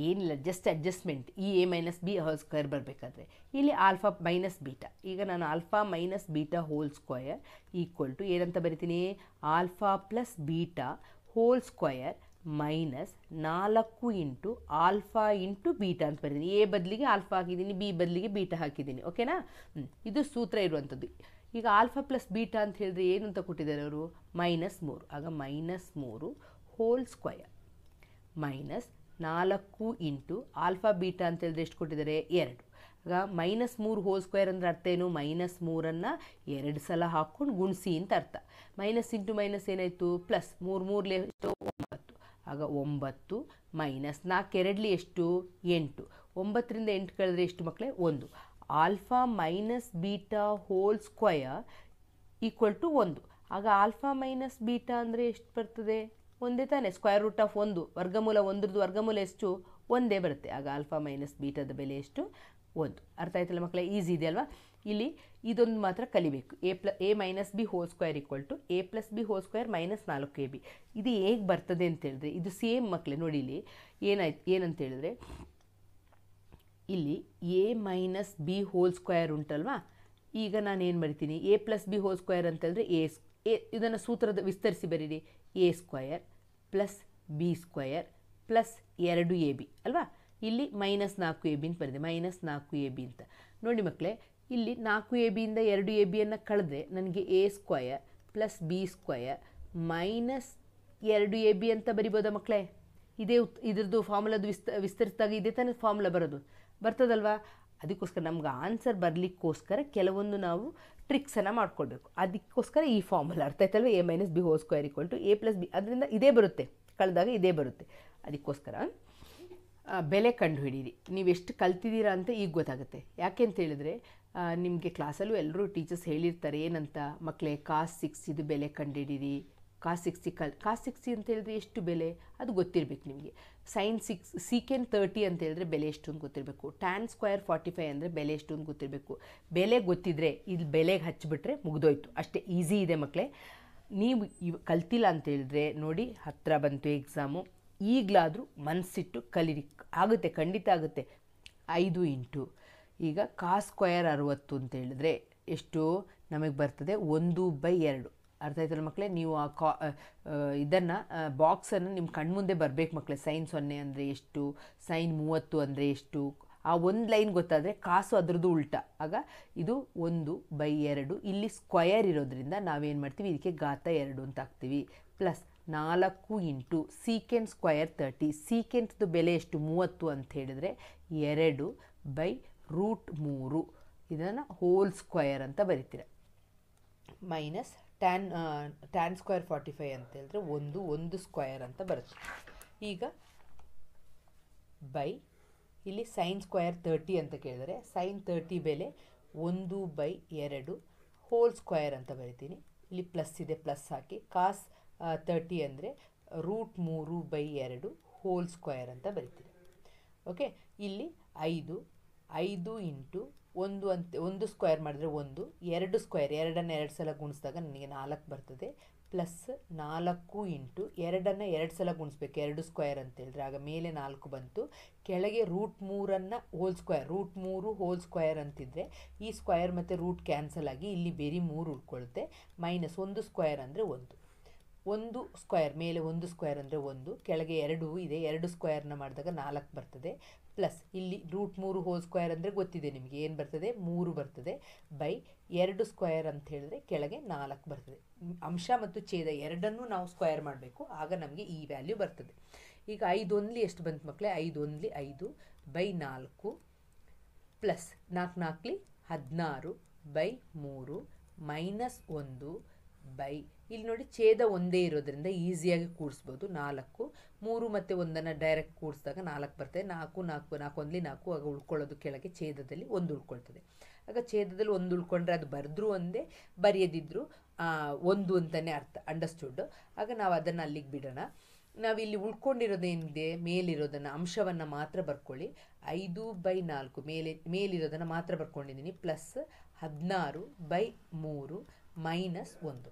ಏನಿಲ್ಲ, ಜಸ್ಟ್ ಅಡ್ಜಸ್ಟ್ಮೆಂಟ್. ಈ a minus B whole square ಬರಬೇಕಾದ್ರೆ ಇಲ್ಲಿ ಆಲ್ಫಾ ಮೈನಸ್ ಬೀಟಾ, ಈಗ ನಾನು alpha minus beta whole square equal to ಏನಂತ ಬರಿತೀನಿ, alpha plus beta whole square minus 4 into alpha into beta ಅಂತ ಬರೀತೀನಿ. ಎ ಬದಲಿಗೆ ಆಲ್ಫಾ ಹಾಕಿದ್ದೀನಿ, ಬಿ ಬದಲಿಗೆ ಬೀಟಾ ಹಾಕಿದ್ದೀನಿ, ಓಕೆನಾ. ಇದು ಸೂತ್ರ ಇರುವಂಥದ್ದು. ಈಗ ಆಲ್ಫಾ ಪ್ಲಸ್ ಬೀಟಾ ಅಂತ ಹೇಳಿದ್ರೆ ಏನು ಅಂತ ಕೊಟ್ಟಿದ್ದಾರೆ ಅವರು, -3, ಆಗ -3 hole square minus 4 into alpha beta ಅಂತ ಹೇಳಿದ್ರೆ ಎಷ್ಟು ಕೊಟ್ಟಿದ್ದಾರೆ 2. ಆಗ -3 ಹೋಲ್ ಸ್ಕ್ವೇರ್ ಅಂದರೆ ಅರ್ಥ ಏನು, -3ಅನ್ನು 2 ಸಲ ಹಾಕ್ಕೊಂಡು ಗುಣಿಸಿ ಅಂತ ಅರ್ಥ. ಮೈನಸ್ ಇಂಟು ಮೈನಸ್ ಏನಾಯಿತು, ಪ್ಲಸ್ 3 ಎಷ್ಟು 9, ಆಗ 9 ಮೈನಸ್ 4 2 ಎಷ್ಟು 8, 9ರಿಂದ 8 ಕಳೆದ್ರೆ ಎಷ್ಟು ಮಕ್ಕಳೇ 1. Alpha minus beta whole square equal to 1. ಆಗ ಆಲ್ಫಾ ಮೈನಸ್ ಬೀಟಾ ಅಂದರೆ ಎಷ್ಟು ಬರ್ತದೆ, ಒಂದೇ ತಾನೆ, √1, ವರ್ಗಮೂಲ 1ರದ್ದು ವರ್ಗಮೂಲ ಎಷ್ಟು, ಒಂದೇ ಬರುತ್ತೆ. ಆಗ ಆಲ್ಫಾ ಮೈನಸ್ ಬೀಟಾದ ಬೆಲೆ ಎಷ್ಟು, 1. ಅರ್ಥ ಆಯ್ತಲ್ಲ ಮಕ್ಕಳೇ, ಈಸಿ ಇದೆ ಅಲ್ವಾ. ಇಲ್ಲಿ ಇದೊಂದು ಮಾತ್ರ ಕಲಿಬೇಕು, a minus B whole square equal to a plus B whole square minus 4ab. ಇದು ಹೇಗೆ ಬರ್ತದೆ ಅಂತ ಹೇಳಿದ್ರೆ, ಇದು ಸೇಮ್ ಮಕ್ಕಳೇ ನೋಡಿ, ಇಲ್ಲಿ ಏನಂತ ಹೇಳಿದ್ರೆ, ಇಲ್ಲಿ a minus B whole square ಉಂಟಲ್ವಾ, ಈಗ ನಾನು ಏನು ಬರಿತೀನಿ, a plus B whole square ಅಂತ ಹೇಳಿದ್ರೆ ಇದನ್ನು ಸೂತ್ರದ ವಿಸ್ತರಿಸಿ ಬರೀರಿ, a² plus B square plus 2ab ಅಲ್ವಾ. ಇಲ್ಲಿ -4ab ಅಂತ ಬರಿದೆ, -4ab ಅಂತ ನೋಡಿ ಮಕ್ಕಳೇ. ಇಲ್ಲಿ 4ab ಇಂದ 2ab ಕಳೆದ್ರೆ ನನಗೆ a² plus B square minus 2ab ಅಂತ ಬರಿಬೋದಾ ಮಕ್ಕಳೇ? ಇದೇ ಇದ್ರದ್ದು ಫಾರ್ಮುಲಾದು ವಿಸ್ತರಿಸಿದಾಗ ಇದೇ ತಾನೇ ಫಾರ್ಮುಲಾ ಬರ್ತದಲ್ವಾ? ಅದಕ್ಕೋಸ್ಕರ ನಮ್ಗೆ ಆನ್ಸರ್ ಬರಲಿಕ್ಕೋಸ್ಕರ ಕೆಲವೊಂದು ನಾವು ಟ್ರಿಕ್ಸನ್ನು ಮಾಡ್ಕೊಳ್ಬೇಕು. ಅದಕ್ಕೋಸ್ಕರ ಈ ಫಾರ್ಮುಲಾ ಅರ್ಥ ಆಯ್ತಲ್ವ? a minus B whole square equal to a plus B. ಅದರಿಂದ ಇದೇ ಬರುತ್ತೆ, ಕಳೆದಾಗ ಇದೇ ಬರುತ್ತೆ. ಅದಕ್ಕೋಸ್ಕರ ಬೆಲೆ ಕಂಡುಹಿಡೀರಿ. ನೀವು ಎಷ್ಟು ಕಲ್ತಿದ್ದೀರಾ ಅಂತ ಈಗ ಗೊತ್ತಾಗುತ್ತೆ. ಯಾಕೆ ಅಂತ ಹೇಳಿದ್ರೆ ನಿಮಗೆ ಕ್ಲಾಸಲ್ಲೂ ಎಲ್ಲರೂ ಟೀಚರ್ಸ್ ಹೇಳಿರ್ತಾರೆ ಏನಂತ, ಮಕ್ಕಳೇ ಕಾಸ್ 6 ಇದು ಬೆಲೆ ಕಂಡುಹಿಡೀರಿ. ಕಾಸ್ 60 ಅಂತ ಹೇಳಿದ್ರೆ ಎಷ್ಟು ಬೆಲೆ ಅದು ಗೊತ್ತಿರಬೇಕು ನಿಮಗೆ. ಸೈನ್ 6 ಸೀಕೆಂಡ್ 30 ಅಂತ ಹೇಳಿದ್ರೆ ಬೆಲೆ ಎಷ್ಟು ಅಂತ ಗೊತ್ತಿರಬೇಕು. ಟ್ಯಾನ್ ಸ್ಕ್ವೇರ್ 45 ಅಂದರೆ ಬೆಲೆ ಎಷ್ಟು ಅಂತ ಗೊತ್ತಿರಬೇಕು. ಬೆಲೆ ಗೊತ್ತಿದ್ರೆ ಇಲ್ಲಿ ಬೆಲೆಗೆ ಹಚ್ಚಿಬಿಟ್ರೆ ಮುಗಿದೋಯ್ತು, ಅಷ್ಟೇ. ಈಸಿ ಇದೆ ಮಕ್ಕಳೇ. ನೀವು ಕಲ್ತಿಲ್ಲ ಅಂತ ಹೇಳಿದ್ರೆ ನೋಡಿ, ಹತ್ತಿರ ಬಂತು ಎಕ್ಸಾಮು, ಈಗಲಾದರೂ ಮನಸ್ಸಿಟ್ಟು ಕಲೀರಿ. ಆಗುತ್ತೆ, ಖಂಡಿತ ಆಗುತ್ತೆ. 5 ಇಂಟು ಈಗ ಕಾಸ್ ಸ್ಕ್ವಯರ್ 60 ಅಂತ ಹೇಳಿದ್ರೆ ಎಷ್ಟು ನಮಗೆ ಬರ್ತದೆ? 1/2. ಅರ್ಥ ಆಯ್ತಲ್ಲ ಮಕ್ಕಳೇ? ನೀವು ಆ ಇದನ್ನು ಬಾಕ್ಸನ್ನು ನಿಮ್ಮ ಕಣ್ಮುಂದೆ ಬರಬೇಕು ಮಕ್ಕಳೇ. ಸೈನ್ 0 ಅಂದರೆ ಎಷ್ಟು, ಸೈನ್ 30 ಅಂದರೆ ಎಷ್ಟು, ಆ ಒಂದು ಲೈನ್ ಗೊತ್ತಾದರೆ ಕಾಸು ಅದರದ್ದು ಉಲ್ಟಾ. ಆಗ ಇದು 1/2. ಇಲ್ಲಿ ಸ್ಕ್ವಯರ್ ಇರೋದ್ರಿಂದ ನಾವೇನು ಮಾಡ್ತೀವಿ, ಇದಕ್ಕೆ ಘಾತ 2 ಅಂತ ಹಾಕ್ತೀವಿ. Plus 4 into secant square 30. ಸೀಕೆಂಡ್ದು ಬೆಲೆ ಎಷ್ಟು? 30 ಅಂತ ಹೇಳಿದರೆ 2/√3. ಇದನ್ನು ಹೋಲ್ ಸ್ಕ್ವಯರ್ ಅಂತ ಬರಿತೀರ. ಮೈನಸ್ ಟ್ಯಾನ್ ಸ್ಕ್ವೇರ್ 45 ಅಂತ ಹೇಳಿದ್ರೆ 1 ಸ್ಕ್ವಯರ್ ಅಂತ ಬರುತ್ತೆ. ಈಗ ಬೈ ಇಲ್ಲಿ ಸೈನ್ ಸ್ಕ್ವಯರ್ 30 ಅಂತ ಕೇಳಿದರೆ ಸೈನ್ 30 ಬೆಲೆ 1/2 ಹೋಲ್ ಸ್ಕ್ವಯರ್ ಅಂತ ಬರಿತೀನಿ. ಇಲ್ಲಿ ಪ್ಲಸ್ ಇದೆ, ಪ್ಲಸ್ ಹಾಕಿ. ಕಾಸ್ 30 ಅಂದರೆ √3/2 ಹೋಲ್ ಸ್ಕ್ವಯರ್ ಅಂತ ಬರಿತೀನಿ. ಓಕೆ, ಇಲ್ಲಿ 5 ಇಂಟು 1 ಸ್ಕ್ವೇರ್ ಮಾಡಿದ್ರೆ 1, 2 ಸ್ಕ್ವೇರ್, 2ಅನ್ನು 2 ಸಲ ಗುಣಿಸಿದಾಗ ನನಗೆ 4 ಬರ್ತದೆ. ಪ್ಲಸ್ 4 ಇಂಟು 2ಅನ್ನು 2 ಸಲ ಗುಣಿಸ್ಬೇಕು, 2 ಸ್ಕ್ವೇರ್ ಅಂತ ಹೇಳಿದ್ರೆ ಆಗ ಮೇಲೆ 4 ಬಂತು. ಕೆಳಗೆ √3 √3 ಹೋಲ್ ಸ್ಕ್ವೇರ್ ಅಂತಿದ್ರೆ ಈ ಸ್ಕ್ವೇರ್ ಮತ್ತು ರೂಟ್ ಕ್ಯಾನ್ಸಲ್ ಆಗಿ ಇಲ್ಲಿ ಬೇರೆ 3 ಉಳ್ಕೊಳ್ಳುತ್ತೆ. ಮೈನಸ್ 1 ಸ್ಕ್ವೇರ್ ಅಂದರೆ 1 ಸ್ಕ್ವೇರ್, ಮೇಲೆ 1 ಸ್ಕ್ವೇರ್ ಅಂದರೆ 1, ಕೆಳಗೆ 2 ಇದೆ, 2 ಸ್ಕ್ವೇರ್ನ ಮಾಡಿದಾಗ 4 ಬರ್ತದೆ. ಪ್ಲಸ್ ಇಲ್ಲಿ √3 ಹೋಲ್ ಸ್ಕ್ವೇರ್ ಅಂದರೆ ಗೊತ್ತಿದೆ ನಿಮಗೆ ಏನು ಬರ್ತದೆ? 3 ಬರ್ತದೆ. ಬೈ 2 ಸ್ಕ್ವೇರ್ ಅಂತ ಹೇಳಿದ್ರೆ ಕೆಳಗೆ 4 ಬರ್ತದೆ. ಅಂಶ ಮತ್ತು ಛೇದ ಎರಡನ್ನೂ ನಾವು ಸ್ಕ್ವೇರ್ ಮಾಡಬೇಕು, ಆಗ ನಮಗೆ ಈ ವ್ಯಾಲ್ಯೂ ಬರ್ತದೆ. ಈಗ 5 ಒಂದ್ಲಿ ಎಷ್ಟು ಬಂತು ಮಕ್ಕಳೇ? 5 ಒಂದ್ಲಿ 5/4 ಪ್ಲಸ್ 4 16/3 ಮೈನಸ್ 1 ಬೈ, ಇಲ್ಲಿ ನೋಡಿ ಛೇದ ಒಂದೇ ಇರೋದ್ರಿಂದ ಈಸಿಯಾಗಿ ಕೂಡಿಸ್ಬೋದು. 4 3 ಮತ್ತು 1ಅನ್ನು ಡೈರೆಕ್ಟ್ ಕೂಡಿಸಿದಾಗ 4 ಬರ್ತದೆ. 4 ಒಂದ್ಲಿ 4, ಆಗ ಉಳ್ಕೊಳ್ಳೋದು ಕೆಳಗೆ ಛೇದದಲ್ಲಿ 1 ಉಳ್ಕೊಳ್ತದೆ. ಆಗ ಛೇದದಲ್ಲಿ 1 ಉಳ್ಕೊಂಡ್ರೆ ಅದು ಬರೆದ್ರೂ ಒಂದೇ, ಬರೆಯದಿದ್ದರೂ 1 ಅಂತಲೇ ಅರ್ಥ. ಅಂಡರ್ಸ್ಟುಡ್? ಆಗ ನಾವು ಅದನ್ನು ಅಲ್ಲಿಗೆ ಬಿಡೋಣ. ನಾವಿಲ್ಲಿ ಉಳ್ಕೊಂಡಿರೋದೇನಿದೆ ಮೇಲಿರೋದನ್ನು ಅಂಶವನ್ನು ಮಾತ್ರ ಬರ್ಕೊಳ್ಳಿ. 5/4 ಮೇಲಿರೋದನ್ನು ಮಾತ್ರ ಬರ್ಕೊಂಡಿದ್ದೀನಿ. Plus 16/3 minus 1.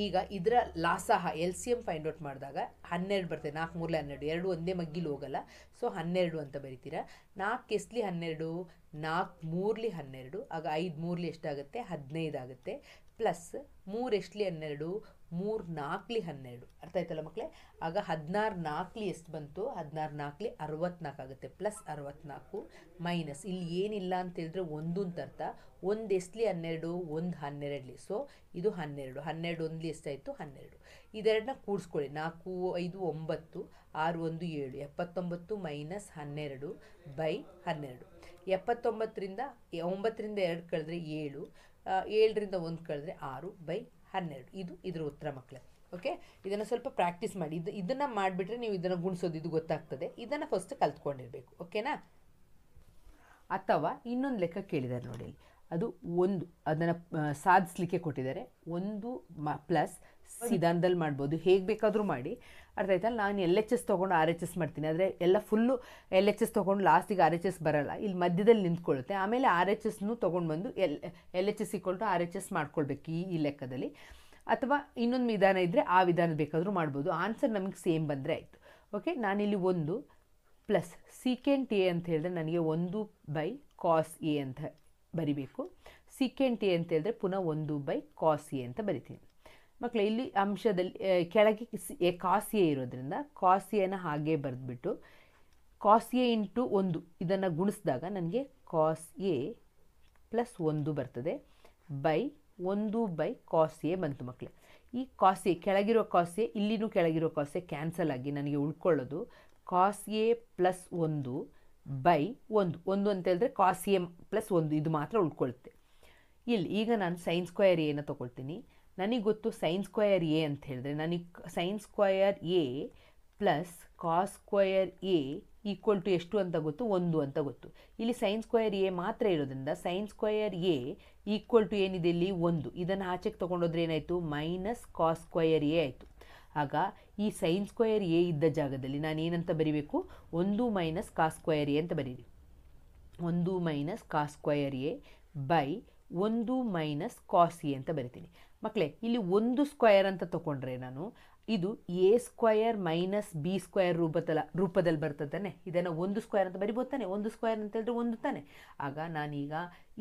ಈಗ ಇದರ ಲಾಸಹ LCM ಫೈಂಡ್ ಔಟ್ ಮಾಡಿದಾಗ 12 ಬರ್ತದೆ. 4 3 12, 2 ಒಂದೇ ಮಗ್ಗಿಲು ಹೋಗಲ್ಲ, ಸೊ 12 ಅಂತ ಬರಿತೀರಾ. 4 ಎಸ್ಲಿ 12, 4 3ಲಿ 12, ಆಗ 5 3ಲಿ ಎಷ್ಟಾಗುತ್ತೆ? 15 ಆಗುತ್ತೆ. ಪ್ಲಸ್ 3 ಎಸ್ಲಿ 12, 3 4ಲಿ 12. ಅರ್ಥ ಆಯ್ತಲ್ಲ ಮಕ್ಕಳೇ? ಆಗ 16 4ಲಿ ಎಷ್ಟು ಬಂತು? 16 4ಲಿ 64 ಆಗುತ್ತೆ. ಪ್ಲಸ್ 64 ಮೈನಸ್ ಇಲ್ಲಿ ಏನಿಲ್ಲ ಅಂತ ಹೇಳಿದ್ರೆ 1 ಅಂತ ಅರ್ಥ. 1 ಎಸ್ಲಿ 12, 1 12ಲಿ, ಸೊ ಇದು 12. 12 ಒಂದ್ಲಿ ಎಷ್ಟಾಯಿತು? 12. ಇದೆರಡನ್ನ ಕೂಡಿಸ್ಕೊಳ್ಳಿ. 4 5 9, 6 1 7, 79 ಮೈನಸ್ 12/12. 79ರಿಂದ 9ರಿಂದ 2 ಕಳೆದ್ರೆ 7, 7ರಿಂದ 1 ಕಳೆದ್ರೆ 6/12. ಇದು ಇದರ ಉತ್ತರ ಮಕ್ಕಳೇ. ಓಕೆ, ಇದನ್ನು ಸ್ವಲ್ಪ ಪ್ರಾಕ್ಟೀಸ್ ಮಾಡಿ. ಇದನ್ನು ಮಾಡಿಬಿಟ್ರೆ ನೀವು ಇದನ್ನು ಗುಣಿಸೋದು ಇದು ಗೊತ್ತಾಗ್ತದೆ. ಇದನ್ನು ಫಸ್ಟ್ ಕಲ್ತ್ಕೊಂಡಿರಬೇಕು. ಓಕೆನಾ? ಅಥವಾ ಇನ್ನೊಂದು ಲೆಕ್ಕ ಕೇಳಿದ್ದಾರೆ ನೋಡಿ, ಅದು 1 ಅದನ್ನು ಸಾಧಿಸಲಿಕ್ಕೆ ಕೊಟ್ಟಿದ್ದಾರೆ. 1 ಪ್ಲಸ್ ವಿಧಾನದಲ್ಲಿ ಮಾಡ್ಬೋದು, ಹೇಗೆ ಬೇಕಾದರೂ ಮಾಡಿ. ಅರ್ಥ ಆಯ್ತಲ್ಲ? ನಾನು LHS ತೊಗೊಂಡು RHS ಮಾಡ್ತೀನಿ, ಆದರೆ ಎಲ್ಲ ಫುಲ್ಲು LHS ತೊಗೊಂಡು ಲಾಸ್ಟಿಗೆ RHS ಬರೋಲ್ಲ, ಇಲ್ಲಿ ಮಧ್ಯದಲ್ಲಿ ನಿಂತ್ಕೊಳ್ಳುತ್ತೆ. ಆಮೇಲೆ RHSನೂ ತೊಗೊಂಡು ಬಂದು LHS = RHS ಮಾಡ್ಕೊಳ್ಬೇಕು ಈ ಲೆಕ್ಕದಲ್ಲಿ. ಅಥವಾ ಇನ್ನೊಂದು ವಿಧಾನ ಇದ್ದರೆ ಆ ವಿಧಾನ ಬೇಕಾದರೂ ಮಾಡ್ಬೋದು. ಆನ್ಸರ್ ನಮಗೆ ಸೇಮ್ ಬಂದರೆ ಆಯಿತು. ಓಕೆ, ನಾನಿಲ್ಲಿ 1 ಪ್ಲಸ್ ಸೀಕೆಂಟ್ A ಅಂತ ಹೇಳಿದ್ರೆ ನನಗೆ 1/cos A ಅಂತ ಬರಿಬೇಕು. ಸೀಕೆಂಟ್ A ಅಂತ ಹೇಳಿದ್ರೆ ಪುನಃ 1/cos A ಅಂತ ಬರಿತೀನಿ. ಮಕ್ಕಳು ಇಲ್ಲಿ ಅಂಶದಲ್ಲಿ ಕೆಳಗೆ ಕಾಸ್ ಎ ಇರೋದ್ರಿಂದ ಕಾಸ್ ಎನ ಹಾಗೆ ಬರೆದ್ಬಿಟ್ಟು ಕಾಸ್ ಎ ಇಂಟು 1 ಇದನ್ನು ಗುಣಿಸಿದಾಗ ನನಗೆ ಕಾಸ್ ಎ ಪ್ಲಸ್ 1 ಬರ್ತದೆ. ಬೈ 1 ಬೈ ಕಾಸ್ ಎ ಬಂತು ಮಕ್ಕಳೇ. ಈ ಕಾಸ್ ಎ ಕೆಳಗಿರೋ ಕಾಸ್ ಎ ಇಲ್ಲಿನೂ ಕೆಳಗಿರೋ ಕಾಸ್ ಎ ಕ್ಯಾನ್ಸಲ್ ಆಗಿ ನನಗೆ ಉಳ್ಕೊಳ್ಳೋದು ಕಾಸ್ ಎ ಪ್ಲಸ್ 1 ಬೈ 1 ಅಂತ ಹೇಳಿದ್ರೆ ಕಾಸ್ ಎ ಪ್ಲಸ್ 1 ಇದು ಮಾತ್ರ ಉಳ್ಕೊಳುತ್ತೆ. ಇಲ್ಲಿ ಈಗ ನಾನು ಸೈನ್ ಸ್ಕ್ವಯರ್ ಎನ ತೊಗೊಳ್ತೀನಿ. ನನಗೆ ಗೊತ್ತು ಸೈನ್ ಸ್ಕ್ವಯರ್ ಎ ಅಂತ ಹೇಳಿದ್ರೆ ನನಗೆ sine square A plus cos square A equal to ಎಷ್ಟು ಅಂತ ಗೊತ್ತು, 1 ಅಂತ ಗೊತ್ತು. ಇಲ್ಲಿ ಸೈನ್ ಸ್ಕ್ವಯರ್ ಎ ಮಾತ್ರ ಇರೋದ್ರಿಂದ sine square A equal to ಏನಿದೆ ಇಲ್ಲಿ 1. ಇದನ್ನು ಆಚೆಗೆ ತೊಗೊಂಡೋದ್ರೆ ಏನಾಯಿತು, ಮೈನಸ್ ಕಾಸ್ ಸ್ಕ್ವಯರ್ ಎ ಆಯಿತು. ಆಗ ಈ ಸೈನ್ ಸ್ಕ್ವಯರ್ ಎ ಇದ್ದ ಜಾಗದಲ್ಲಿ ನಾನು ಏನಂತ ಬರೀಬೇಕು, 1 ಮೈನಸ್ ಕಾಸ್ ಸ್ಕ್ವಯರ್ ಎ ಅಂತ ಬರೀರಿ. 1 minus cos square A by 1 minus cos A ಅಂತ ಬರಿತೀನಿ. ಮಕ್ಕಳೇ ಇಲ್ಲಿ 1 ಸ್ಕ್ವಯರ್ ಅಂತ ತೊಗೊಂಡ್ರೆ ನಾನು ಇದು A square minus B square ರೂಪದಲ್ಲಿ ಬರ್ತದೆ. ಇದನ್ನು 1 ಸ್ಕ್ವಯರ್ ಅಂತ ಬರಿಬೋದು ತಾನೆ. 1 ಸ್ಕ್ವಯರ್ ಅಂತ ಹೇಳಿದ್ರೆ 1 ತಾನೆ. ಆಗ ನಾನೀಗ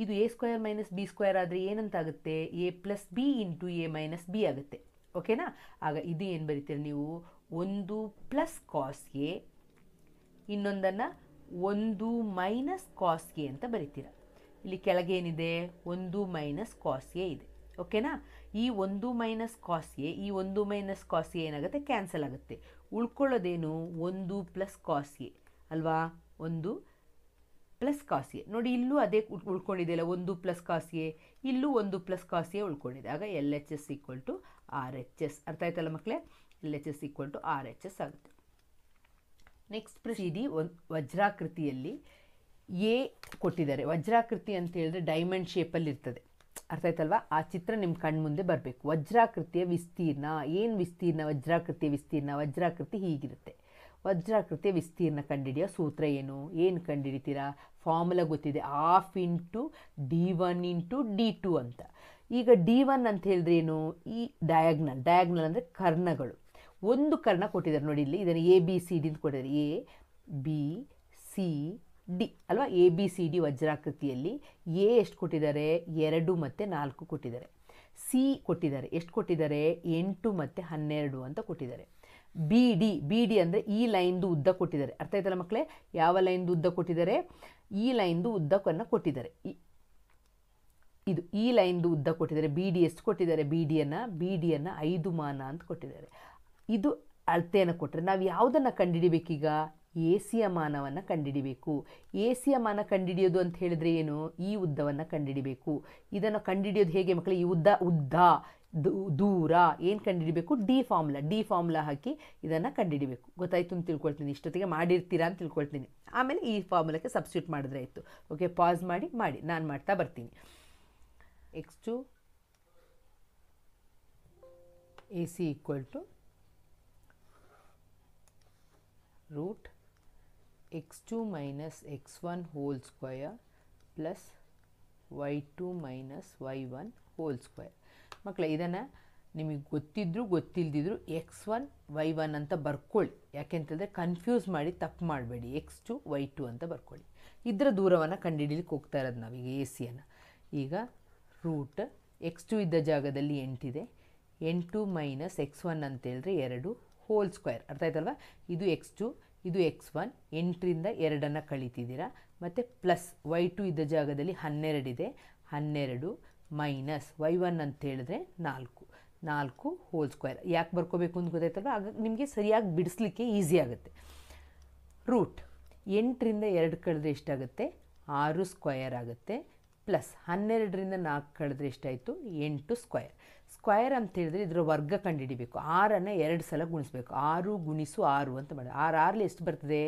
ಇದು A square minus B square ಆದರೆ ಏನಂತಾಗುತ್ತೆ, A plus B into A minus B ಆಗುತ್ತೆ. ಓಕೆನಾ. ಆಗ ಇದು ಏನು ಬರೀತೀರ ನೀವು, 1 ಪ್ಲಸ್ ಕಾಸ್ ಎ, ಇನ್ನೊಂದನ್ನು 1 ಮೈನಸ್ ಕಾಸ್ ಎ ಅಂತ ಬರಿತೀರ. ಇಲ್ಲಿ ಕೆಳಗೆ ಏನಿದೆ, 1 ಮೈನಸ್ ಕಾಸ್ ಎ ಇದೆ. ಓಕೆನಾ. ಈ 1 ಮೈನಸ್ ಕಾಸ್ ಎ, ಈ 1 ಮೈನಸ್ ಕಾಸ್ ಎ ಏನಾಗುತ್ತೆ, ಕ್ಯಾನ್ಸಲ್ ಆಗುತ್ತೆ. ಉಳ್ಕೊಳ್ಳೋದೇನು, 1 ಪ್ಲಸ್ ಕಾಸ್ ಎ ಅಲ್ವಾ. 1 ಪ್ಲಸ್ ಕಾಸ್ ಎ ನೋಡಿ, ಇಲ್ಲೂ ಅದೇ ಉಳ್ಕೊಂಡಿದೆಯಲ್ಲ, 1 ಪ್ಲಸ್ ಕಾಸ್ ಎ, ಇಲ್ಲೂ 1 ಪ್ಲಸ್ ಕಾಸ್ ಎ ಉಳ್ಕೊಂಡಿದೆ. ಆಗ L H S equal to R H S. ಅರ್ಥ ಆಯ್ತಲ್ಲ ಮಕ್ಕಳೇ, L H S equal to R H S ಆಗುತ್ತೆ. ನೆಕ್ಸ್ಟ್ ಪ್ರೊಸೀಡಿ ವಜ್ರಾಕೃತಿಯಲ್ಲಿ ಎ ಕೊಟ್ಟಿದ್ದಾರೆ. ವಜ್ರಾಕೃತಿ ಅಂತ ಹೇಳಿದ್ರೆ ಡೈಮಂಡ್ ಶೇಪಲ್ಲಿ ಇರ್ತದೆ. ಅರ್ಥ ಆಯ್ತಲ್ವಾ. ಆ ಚಿತ್ರ ನಿಮ್ಮ ಕಣ್ಣು ಮುಂದೆ ಬರಬೇಕು. ವಜ್ರಾಕೃತಿಯ ವಿಸ್ತೀರ್ಣ ಏನು, ವಿಸ್ತೀರ್ಣ ವಜ್ರಾಕೃತಿಯ ವಿಸ್ತೀರ್ಣ, ವಜ್ರಾಕೃತಿ ಹೀಗಿರುತ್ತೆ. ವಜ್ರಾಕೃತಿಯ ವಿಸ್ತೀರ್ಣ ಕಂಡುಹಿಡಿಯೋ ಸೂತ್ರ ಏನು ಕಂಡುಹಿಡಿತೀರಾ, ಫಾರ್ಮುಲಾ ಗೊತ್ತಿದೆ, half into D1 into D2 ಅಂತ. ಈಗ D1 ಅಂತ ಹೇಳಿದ್ರೆ ಏನು, ಈ ಡಯಾಗ್ನಲ್ ಅಂದರೆ ಕರ್ಣಗಳು. ಒಂದು ಕರ್ಣ ಕೊಟ್ಟಿದ್ದಾರೆ ನೋಡಿ, ಇಲ್ಲಿ ಇದನ್ನು ಎ ಬಿ ಸಿ ಡಿ ಅಂತ ಕೊಟ್ಟಿದ್ದಾರೆ. ಎ ಬಿ ಸಿ ಡಿ ಅಲ್ವಾ. ಎ ಬಿ ಸಿ ಡಿ ವಜ್ರಾಕೃತಿಯಲ್ಲಿ ಎ ಎಷ್ಟು ಕೊಟ್ಟಿದ್ದಾರೆ, 2 ಮತ್ತು 4 ಕೊಟ್ಟಿದ್ದಾರೆ. ಸಿ ಕೊಟ್ಟಿದ್ದಾರೆ, ಎಷ್ಟು ಕೊಟ್ಟಿದ್ದಾರೆ, 8 ಮತ್ತು 12 ಅಂತ ಕೊಟ್ಟಿದ್ದಾರೆ. ಬಿ ಡಿ ಅಂದರೆ ಈ ಲೈನ್ದು ಉದ್ದ ಕೊಟ್ಟಿದ್ದಾರೆ. ಅರ್ಥ ಆಯ್ತಲ್ಲ ಮಕ್ಕಳೇ, ಯಾವ ಲೈನ್ದು ಉದ್ದ ಕೊಟ್ಟಿದ್ದಾರೆ, ಈ ಲೈನ್ದು ಉದ್ದಕ್ಕನ್ನು ಕೊಟ್ಟಿದ್ದಾರೆ. ಇದು ಈ ಲೈನ್ದು ಉದ್ದ ಕೊಟ್ಟಿದ್ದಾರೆ. ಬಿ ಡಿ ಎಷ್ಟು ಕೊಟ್ಟಿದ್ದಾರೆ, ಬಿ ಡಿಯನ್ನು 5 ಮಾನ ಅಂತ ಕೊಟ್ಟಿದ್ದಾರೆ. ಇದು ಅಳತೆಯನ್ನು ಕೊಟ್ಟರೆ ನಾವು ಯಾವುದನ್ನು ಕಂಡುಹಿಡಿಬೇಕೀಗ, ಎ ಸಿಯ ಮಾನವನ್ನು ಕಂಡುಹಿಡಿಬೇಕು. ಎ ಸಿಯ ಮಾನ ಕಂಡುಹಿಡಿಯೋದು ಅಂತ ಹೇಳಿದ್ರೆ ಏನು, ಈ ಉದ್ದವನ್ನು ಕಂಡುಹಿಡಿಬೇಕು. ಇದನ್ನು ಕಂಡುಹಿಡಿಯೋದು ಹೇಗೆ ಮಕ್ಕಳೇ, ಈ ಉದ್ದ ದೂರ ಏನು ಕಂಡುಹಿಡಿಬೇಕು, ಡಿ ಫಾರ್ಮುಲಾ ಹಾಕಿ ಇದನ್ನು ಕಂಡುಹಿಡಿಬೇಕು. ಗೊತ್ತಾಯ್ತು ಅಂತ ತಿಳ್ಕೊಳ್ತೀನಿ. ಇಷ್ಟೊತ್ತಿಗೆ ಮಾಡಿರ್ತೀರಾ ಅಂತ ತಿಳ್ಕೊಳ್ತೀನಿ. ಆಮೇಲೆ ಈ ಫಾರ್ಮುಲಾಕ್ಕೆ ಸಬ್ಸ್ಟಿಟ್ಯೂಟ್ ಮಾಡಿದ್ರೆ ಆಯಿತು. ಓಕೆ, ಪಾಸ್ ಮಾಡಿ ನಾನು ಮಾಡ್ತಾ ಬರ್ತೀನಿ. x2 AC equal to root x2 minus x1 whole square plus y2 minus y1 whole square. ಮಕ್ಕಳೇ ಇದನ್ನು ನಿಮಗೆ ಗೊತ್ತಿದ್ದರೂ ಗೊತ್ತಿಲ್ಲದಿದ್ರು x1 y1 ಅಂತ ಬರ್ಕೊಳ್ಳಿ. ಯಾಕೆಂತಂದರೆ ಕನ್ಫ್ಯೂಸ್ ಮಾಡಿ ತಪ್ಪು ಮಾಡಬೇಡಿ. x2 y2 ಅಂತ ಬರ್ಕೊಳ್ಳಿ. ಇದರ ದೂರವನ್ನು ಕಂಡುಹಿಡಿಲಿಕ್ಕೆ ಹೋಗ್ತಾ ಇರೋದು ನಾವೀಗ ಎ ಸಿಯನ್ನು. ಈಗ ರೂಟ್ x2 ಇದ್ದ ಜಾಗದಲ್ಲಿ 8 ಇದೆ. 8 ಮೈನಸ್ x1 ಅಂತೇಳಿದ್ರೆ 2 ಹೋಲ್ ಸ್ಕ್ವಯರ್. ಅರ್ಥ ಆಯ್ತಲ್ವ. ಇದು x2, ಇದು x1. 8ರಿಂದ 2 ಕಳೀತಿದ್ದೀರಾ. ಮತ್ತು ಪ್ಲಸ್ y2 ಇದ್ದ ಜಾಗದಲ್ಲಿ 12 ಇದೆ. 12 ಮೈನಸ್ y1 ಅಂತೇಳಿದ್ರೆ 4 ಹೋಲ್ ಸ್ಕ್ವಯರ್. ಯಾಕೆ ಬರ್ಕೋಬೇಕು ಅಂತ ಗೊತ್ತಾಯ್ತಲ್ವ. ಆಗ ನಿಮಗೆ ಸರಿಯಾಗಿ ಬಿಡಿಸ್ಲಿಕ್ಕೆ ಈಸಿ ಆಗುತ್ತೆ. ರೂಟ್ 8ರಿಂದ 2 ಕಳೆದ್ರೆ ಎಷ್ಟಾಗುತ್ತೆ, 6 ಸ್ಕ್ವಯರ್ ಆಗುತ್ತೆ. ಪ್ಲಸ್ 12ರಿಂದ 4 ಕಳೆದ್ರೆ ಎಷ್ಟಾಯಿತು, 8 ಸ್ಕ್ವಯರ್. ಸ್ಕ್ವಯರ್ ಅಂತ ಹೇಳಿದ್ರೆ ಇದರ ವರ್ಗ ಕಂಡುಹಿಡಿಬೇಕು. 6ಅನ್ನು 2 ಸಲ ಗುಣಿಸ್ಬೇಕು. 6 ಗುಣಿಸು 6 ಅಂತ ಮಾಡಿ. 6 ಎಷ್ಟು ಬರ್ತದೆ,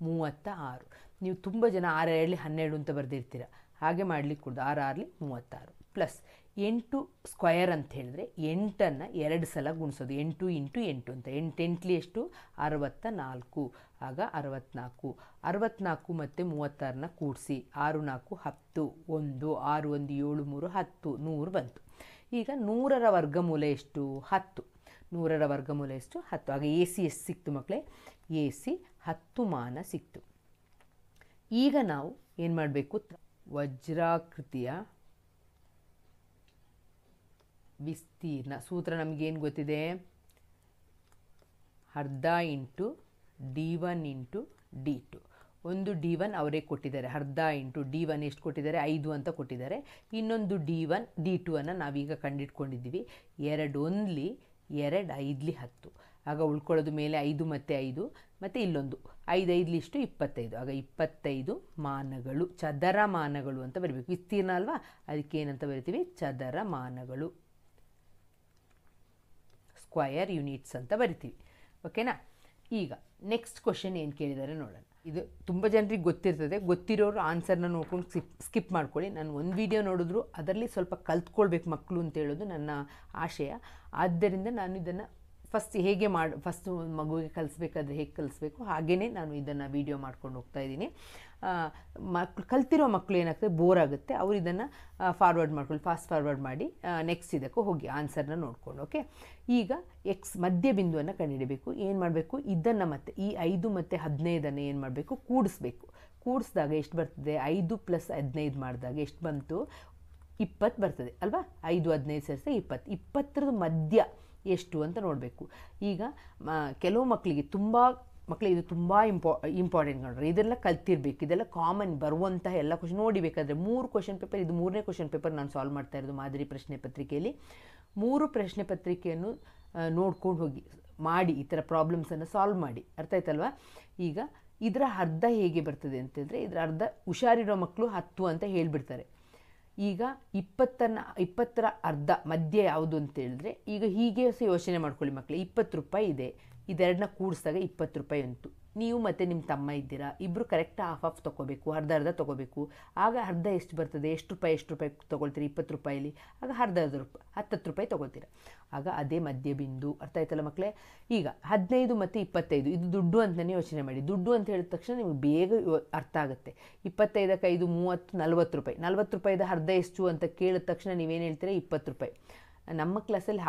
36. ನೀವು ತುಂಬ ಜನ 6 2 12 ಅಂತ ಬರೆದಿರ್ತೀರ. ಹಾಗೆ ಮಾಡಲಿಕ್ಕೆ ಕೊಡೋದು. 6 36 ಪ್ಲಸ್ 8 ಸ್ಕ್ವಯರ್ ಅಂತ ಹೇಳಿದ್ರೆ 8ಅನ್ನು 2 ಸಲ ಗುಣಿಸೋದು. 8 ಇಂಟು 8 ಅಂತ. 8 8 ಎಷ್ಟು, 64. ಆಗ 64. 64 ಮತ್ತು 36ನ ಕೂಡಿಸಿ. 6 4 10, 1 6 1 7 3 10, 100 ಬಂತು. ಈಗ 100ರ ವರ್ಗಮೂಲ ಎಷ್ಟು, 10. 100ರ ವರ್ಗಮೂಲ ಎಷ್ಟು, 10. ಆಗ ಎ ಸಿ ಎಷ್ಟು ಸಿಕ್ತು ಮಕ್ಕಳೇ, ಎ ಸಿ 10 ಮಾನ ಸಿಕ್ತು. ಈಗ ನಾವು ಏನು ಮಾಡಬೇಕು, ವಜ್ರಾಕೃತಿಯ ವಿಸ್ತೀರ್ಣ ಸೂತ್ರ ನಮಗೇನು ಗೊತ್ತಿದೆ, ಅರ್ಧ ಇಂಟು D1 ಇಂಟು D2. ಒಂದು D1 ಅವರೇ ಕೊಟ್ಟಿದ್ದಾರೆ, ಅರ್ಧ ಇಂಟು D1 ಎಷ್ಟು ಕೊಟ್ಟಿದ್ದಾರೆ 5 ಅಂತ ಕೊಟ್ಟಿದ್ದಾರೆ. ಇನ್ನೊಂದು D1 D2 ಅನ್ನು ನಾವೀಗ ಕಂಡಿಟ್ಕೊಂಡಿದ್ದೀವಿ. 2 1 2 5 10. ಆಗ ಉಳ್ಕೊಳ್ಳೋದು ಮೇಲೆ 5 ಮತ್ತು 5 ಮತ್ತು ಇಲ್ಲೊಂದು 5 5 ಇಷ್ಟು 25. ಆಗ 25 ಮಾನಗಳು, ಚದರ ಮಾನಗಳು ಅಂತ ಬರೀಬೇಕು. ವಿಸ್ತೀರ್ಣ ಅಲ್ವಾ, ಅದಕ್ಕೆ ಏನಂತ ಬರಿತೀವಿ, ಚದರ ಮಾನಗಳು, ಸ್ಕ್ವಯರ್ ಯೂನಿಟ್ಸ್ ಅಂತ ಬರಿತೀವಿ. ಓಕೆನಾ. ಈಗ ನೆಕ್ಸ್ಟ್ ಕ್ವಶನ್ ಏನು ಕೇಳಿದ್ದಾರೆ ನೋಡೋಣ. ಇದು ತುಂಬ ಜನರಿಗೆ ಗೊತ್ತಿರ್ತದೆ, ಗೊತ್ತಿರೋರು ಆನ್ಸರ್ನ ನೋಡ್ಕೊಂಡು ಸ್ಕಿಪ್ ಮಾಡ್ಕೊಳ್ಳಿ. ನಾನು ಒಂದು ವಿಡಿಯೋ ನೋಡಿದ್ರು ಅದರಲ್ಲಿ ಸ್ವಲ್ಪ ಕಲ್ತ್ಕೊಳ್ಬೇಕು ಮಕ್ಕಳು ಅಂತ ಹೇಳೋದು ನನ್ನ ಆಶಯ. ಆದ್ದರಿಂದ ನಾನು ಇದನ್ನು ಫಸ್ಟ್ ಮಗುವಿಗೆ ಕಲಿಸ್ಬೇಕಾದ್ರೆ ಹೇಗೆ ಕಲಿಸ್ಬೇಕು ಹಾಗೆಯೇ ನಾನು ಇದನ್ನು ವಿಡಿಯೋ ಮಾಡ್ಕೊಂಡು ಹೋಗ್ತಾ ಇದ್ದೀನಿ. ಕಲ್ತಿರೋ ಮಕ್ಕಳು ಏನಾಗ್ತದೆ, ಬೋರ್ ಆಗುತ್ತೆ, ಅವರು ಇದನ್ನು ಫಾರ್ವರ್ಡ್ ಮಾಡ್ಕೊಳ್ಳಿ, ಫಾಸ್ಟ್ ಫಾರ್ವರ್ಡ್ ಮಾಡಿ ನೆಕ್ಸ್ಟ್ ಇದಕ್ಕೂ ಹೋಗಿ ಆನ್ಸರ್ನ ನೋಡಿಕೊಂಡು. ಓಕೆ. ಈಗ ಎಕ್ಸ್ ಮಧ್ಯ ಬಿಂದುವನ್ನು ಕಂಡುಹಿಡಬೇಕು. ಏನು ಮಾಡಬೇಕು, ಇದನ್ನು ಮತ್ತು ಈ 5 ಮತ್ತು 15 ಏನು ಮಾಡಬೇಕು, ಕೂಡಿಸ್ಬೇಕು. ಕೂಡಿಸಿದಾಗ ಎಷ್ಟು ಬರ್ತದೆ, 5 + 15 ಮಾಡಿದಾಗ ಎಷ್ಟು ಬಂತು, 20 ಬರ್ತದೆ ಅಲ್ವಾ. 5 15 ಸೇರಿಸಿ 20. 20ರ ಮಧ್ಯ ಎಷ್ಟು ಅಂತ ನೋಡಬೇಕು. ಈಗ ಕೆಲವು ಮಕ್ಕಳಿಗೆ ಇದು ತುಂಬ ಇಂಪಾರ್ಟೆಂಟ್ ನೋಡ್ರಿ, ಇದೆಲ್ಲ ಕಲ್ತಿರ್ಬೇಕು, ಇದೆಲ್ಲ ಕಾಮನ್ ಬರುವಂತಹ ಎಲ್ಲ ಕ್ವಶನ್ ನೋಡಿಬೇಕಾದ್ರೆ 3 ಕ್ವಶನ್ ಪೇಪರ್, ಇದು 3ನೇ ಕ್ವಶನ್ ಪೇಪರ್ ನಾನು ಸಾಲ್ವ್ ಮಾಡ್ತಾ ಇರೋದು ಮಾದರಿ ಪ್ರಶ್ನೆ ಪತ್ರಿಕೆಯಲ್ಲಿ. 3 ಪ್ರಶ್ನೆ ಪತ್ರಿಕೆಯನ್ನು ನೋಡ್ಕೊಂಡು ಹೋಗಿ ಮಾಡಿ ಈ ಥರ ಪ್ರಾಬ್ಲಮ್ಸನ್ನು ಸಾಲ್ವ್ ಮಾಡಿ. ಅರ್ಥ ಆಯ್ತಲ್ವಾ. ಈಗ ಇದರ ಅರ್ಧ ಹೇಗೆ ಬರ್ತದೆ ಅಂತಂದರೆ, ಇದರ ಅರ್ಧ ಹುಷಾರಿರೋ ಮಕ್ಕಳು 10 ಅಂತ ಹೇಳಿಬಿಡ್ತಾರೆ. ಈಗ 20ರ ಅರ್ಧ ಮಧ್ಯ ಯಾವುದು ಅಂತ ಹೇಳಿದ್ರೆ, ಈಗ ಹೀಗೆ ಯೋಚನೆ ಮಾಡ್ಕೊಳ್ಳಿ ಮಕ್ಕಳು. 20 ರೂಪಾಯಿ ಇದೆ, ಇದೆರಡನ್ನ ಕೂಡಿಸಿದಾಗ 20 ರೂಪಾಯಿ ಅಂತು. ನೀವು ಮತ್ತು ನಿಮ್ಮ ತಮ್ಮ ಇದ್ದೀರಾ, ಇಬ್ಬರು ಕರೆಕ್ಟ್ ಹಾಫ್ ತೊಗೋಬೇಕು, ಅರ್ಧ ತೊಗೋಬೇಕು. ಆಗ ಅರ್ಧ ಎಷ್ಟು ಬರ್ತದೆ, ಎಷ್ಟು ರೂಪಾಯಿ ತೊಗೊಳ್ತೀರಿ 20 ರೂಪಾಯಿಲಿ, ಆಗ ಅರ್ಧ ರೂಪಾಯಿ 10 ರೂಪಾಯಿ ತೊಗೊಳ್ತೀರ. ಆಗ ಅದೇ ಮಧ್ಯ ಬಿಂದು. ಅರ್ಥ ಆಯ್ತಲ್ಲ ಮಕ್ಕಳೇ. ಈಗ 15 ಮತ್ತು 25 ಇದು ದುಡ್ಡು ಅಂತಲೇ ಯೋಚನೆ ಮಾಡಿ. ದುಡ್ಡು ಅಂತ ಹೇಳಿದ ತಕ್ಷಣ ನಿಮಗೆ ಬೇಗ ಅರ್ಥ ಆಗುತ್ತೆ. 25ಕ್ಕೆ 5 30 40 ರೂಪಾಯಿ. 40 ರೂಪಾಯಿದ ಅರ್ಧ ಎಷ್ಟು ಅಂತ ಕೇಳಿದ ತಕ್ಷಣ ನೀವೇನು ಹೇಳ್ತೀರಾ, 20 ರೂಪಾಯಿ. ನಮ್ಮ ಕ್ಲಾಸಲ್ಲಿ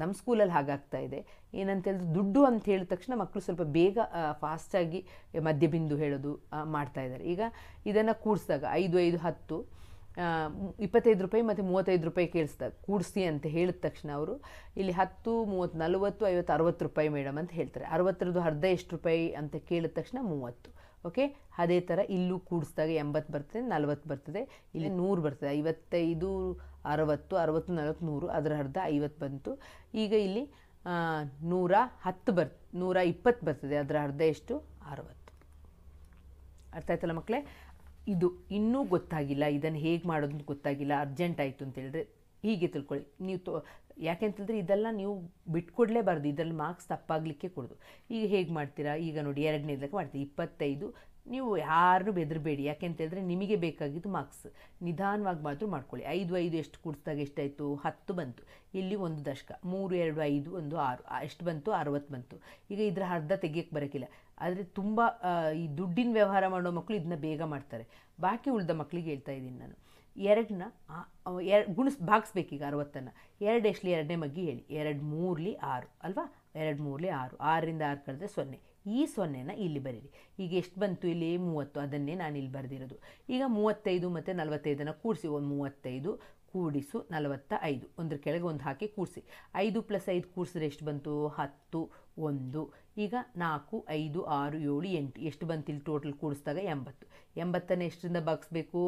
ನಮ್ಮ ಸ್ಕೂಲಲ್ಲಿ ಹಾಗಾಗ್ತಾ ಇದೆ. ಏನಂತ ಹೇಳಿದ್ರೆ, ದುಡ್ಡು ಅಂತ ಹೇಳಿದ ತಕ್ಷಣ ಮಕ್ಕಳು ಸ್ವಲ್ಪ ಬೇಗ ಫಾಸ್ಟಾಗಿ ಮಧ್ಯಬಿಂದು ಹೇಳೋದು ಮಾಡ್ತಾ ಇದ್ದಾರೆ. ಈಗ ಇದನ್ನು ಕೂಡಿಸಿದಾಗ 5 5 10 25 ರೂಪಾಯಿ ಮತ್ತು 35 ರೂಪಾಯಿ ಕೂಡಿಸಿ ಅಂತ ಹೇಳಿದ ತಕ್ಷಣ ಅವರು ಇಲ್ಲಿ 10 30 40 50 60 ರೂಪಾಯಿ ಮೇಡಮ್ ಅಂತ ಹೇಳ್ತಾರೆ. 60ರದ್ದು ಅರ್ಧ ಎಷ್ಟು ರೂಪಾಯಿ ಅಂತ ಕೇಳಿದ ತಕ್ಷಣ 30. ಓಕೆ. ಅದೇ ಥರ ಇಲ್ಲೂ ಕೂಡಿಸಿದಾಗ 80 ಬರ್ತದೆ, 40 ಬರ್ತದೆ, ಇಲ್ಲಿ 100 ಬರ್ತದೆ. 55 60 60 40 100, ಅದರ ಅರ್ಧ 50 ಬಂತು. ಈಗ ಇಲ್ಲಿ 120 ಬರ್ತದೆ, ಅದರ ಅರ್ಧ ಎಷ್ಟು 60. ಅರ್ಥ ಆಯ್ತಲ್ಲ ಮಕ್ಕಳೇ. ಇದು ಇನ್ನೂ ಗೊತ್ತಾಗಿಲ್ಲ, ಇದನ್ನು ಹೇಗೆ ಮಾಡೋದು ಅಂತ ಗೊತ್ತಾಗಿಲ್ಲ, ಅರ್ಜೆಂಟ್ ಆಯಿತು ಅಂತ ಹೇಳಿದ್ರೆ ಹೀಗೆ ತಿಳ್ಕೊಳ್ಳಿ ನೀವು. ಯಾಕೆಂತಂದರೆ ಇದೆಲ್ಲ ನೀವು ಬಿಟ್ಕೊಡ್ಲೇಬಾರ್ದು, ಇದರಲ್ಲಿ ಮಾರ್ಕ್ಸ್ ತಪ್ಪಾಗಲಿಕ್ಕೆ ಕೊಡೋದು. ಈಗ ಹೇಗೆ ಮಾಡ್ತೀರಾ, ಈಗ ನೋಡಿ 2ನೇದಕ್ಕೆ ಮಾಡ್ತೀವಿ 25. ನೀವು ಯಾರನ್ನೂ ಬೆದರಬೇಡಿ, ಯಾಕೆಂತೇಳಿದ್ರೆ ನಿಮಗೆ ಬೇಕಾಗಿದ್ದು ಮಾರ್ಕ್ಸ್. ನಿಧಾನವಾಗಿ ಮಾತ್ರ ಮಾಡ್ಕೊಳ್ಳಿ. 5 5 ಎಷ್ಟು ಕೂಡಿಸಿದಾಗ ಎಷ್ಟಾಯಿತು, 10 ಬಂತು. ಇಲ್ಲಿ ಒಂದು ದಶಕ, 3 2 5 1 6 ಎಷ್ಟು ಬಂತು, 60 ಬಂತು. ಈಗ ಇದರ ಅರ್ಧ ತೆಗಿಯೋಕ್ಕೆ ಬರೋಕ್ಕಿಲ್ಲ. ಆದರೆ ತುಂಬ ಈ ದುಡ್ಡಿನ ವ್ಯವಹಾರ ಮಾಡೋ ಮಕ್ಕಳು ಇದನ್ನ ಬೇಗ ಮಾಡ್ತಾರೆ. ಬಾಕಿ ಉಳಿದ ಮಕ್ಕಳಿಗೆ ಹೇಳ್ತಾ ಇದ್ದೀನಿ ನಾನು. 2ನ ಭಾಗಿಸ್ಬೇಕೀಗ 60ಅನ್ನು. 2 ಎಷ್ಟಲಿ 2ನೇ ಮಗ್ಗಿ ಹೇಳಿ, 2 3 6 ಅಲ್ವಾ. 2 3 6, 6ರಿಂದ 6 ಕಳೆದ್ರೆ 0. ಈ 0ನ ಇಲ್ಲಿ ಬರೀರಿ. ಈಗ ಎಷ್ಟು ಬಂತು, ಇಲ್ಲಿ 30, ಅದನ್ನೇ ನಾನು ಇಲ್ಲಿ ಬರೆದಿರೋದು. ಈಗ 35 ಮತ್ತು 45ನ್ನು ಕೂಡಿಸಿ, 35 ಕೂಡಿಸು 45, ಒಂದ್ರ ಕೆಳಗೆ ಒಂದು ಹಾಕಿ ಕೂಡಿಸಿ. 5 + 5 ಕೂಡಿಸಿದ್ರೆ ಎಷ್ಟು ಬಂತು, 10 1. ಈಗ 4 5 6 7 8 ಎಷ್ಟು ಬಂತು, ಇಲ್ಲಿ ಟೋಟಲ್ ಕೂಡಿಸಿದಾಗ 80. 80ನ್ನು ಎಷ್ಟರಿಂದ ಭಾಗಿಸ್ಬೇಕು,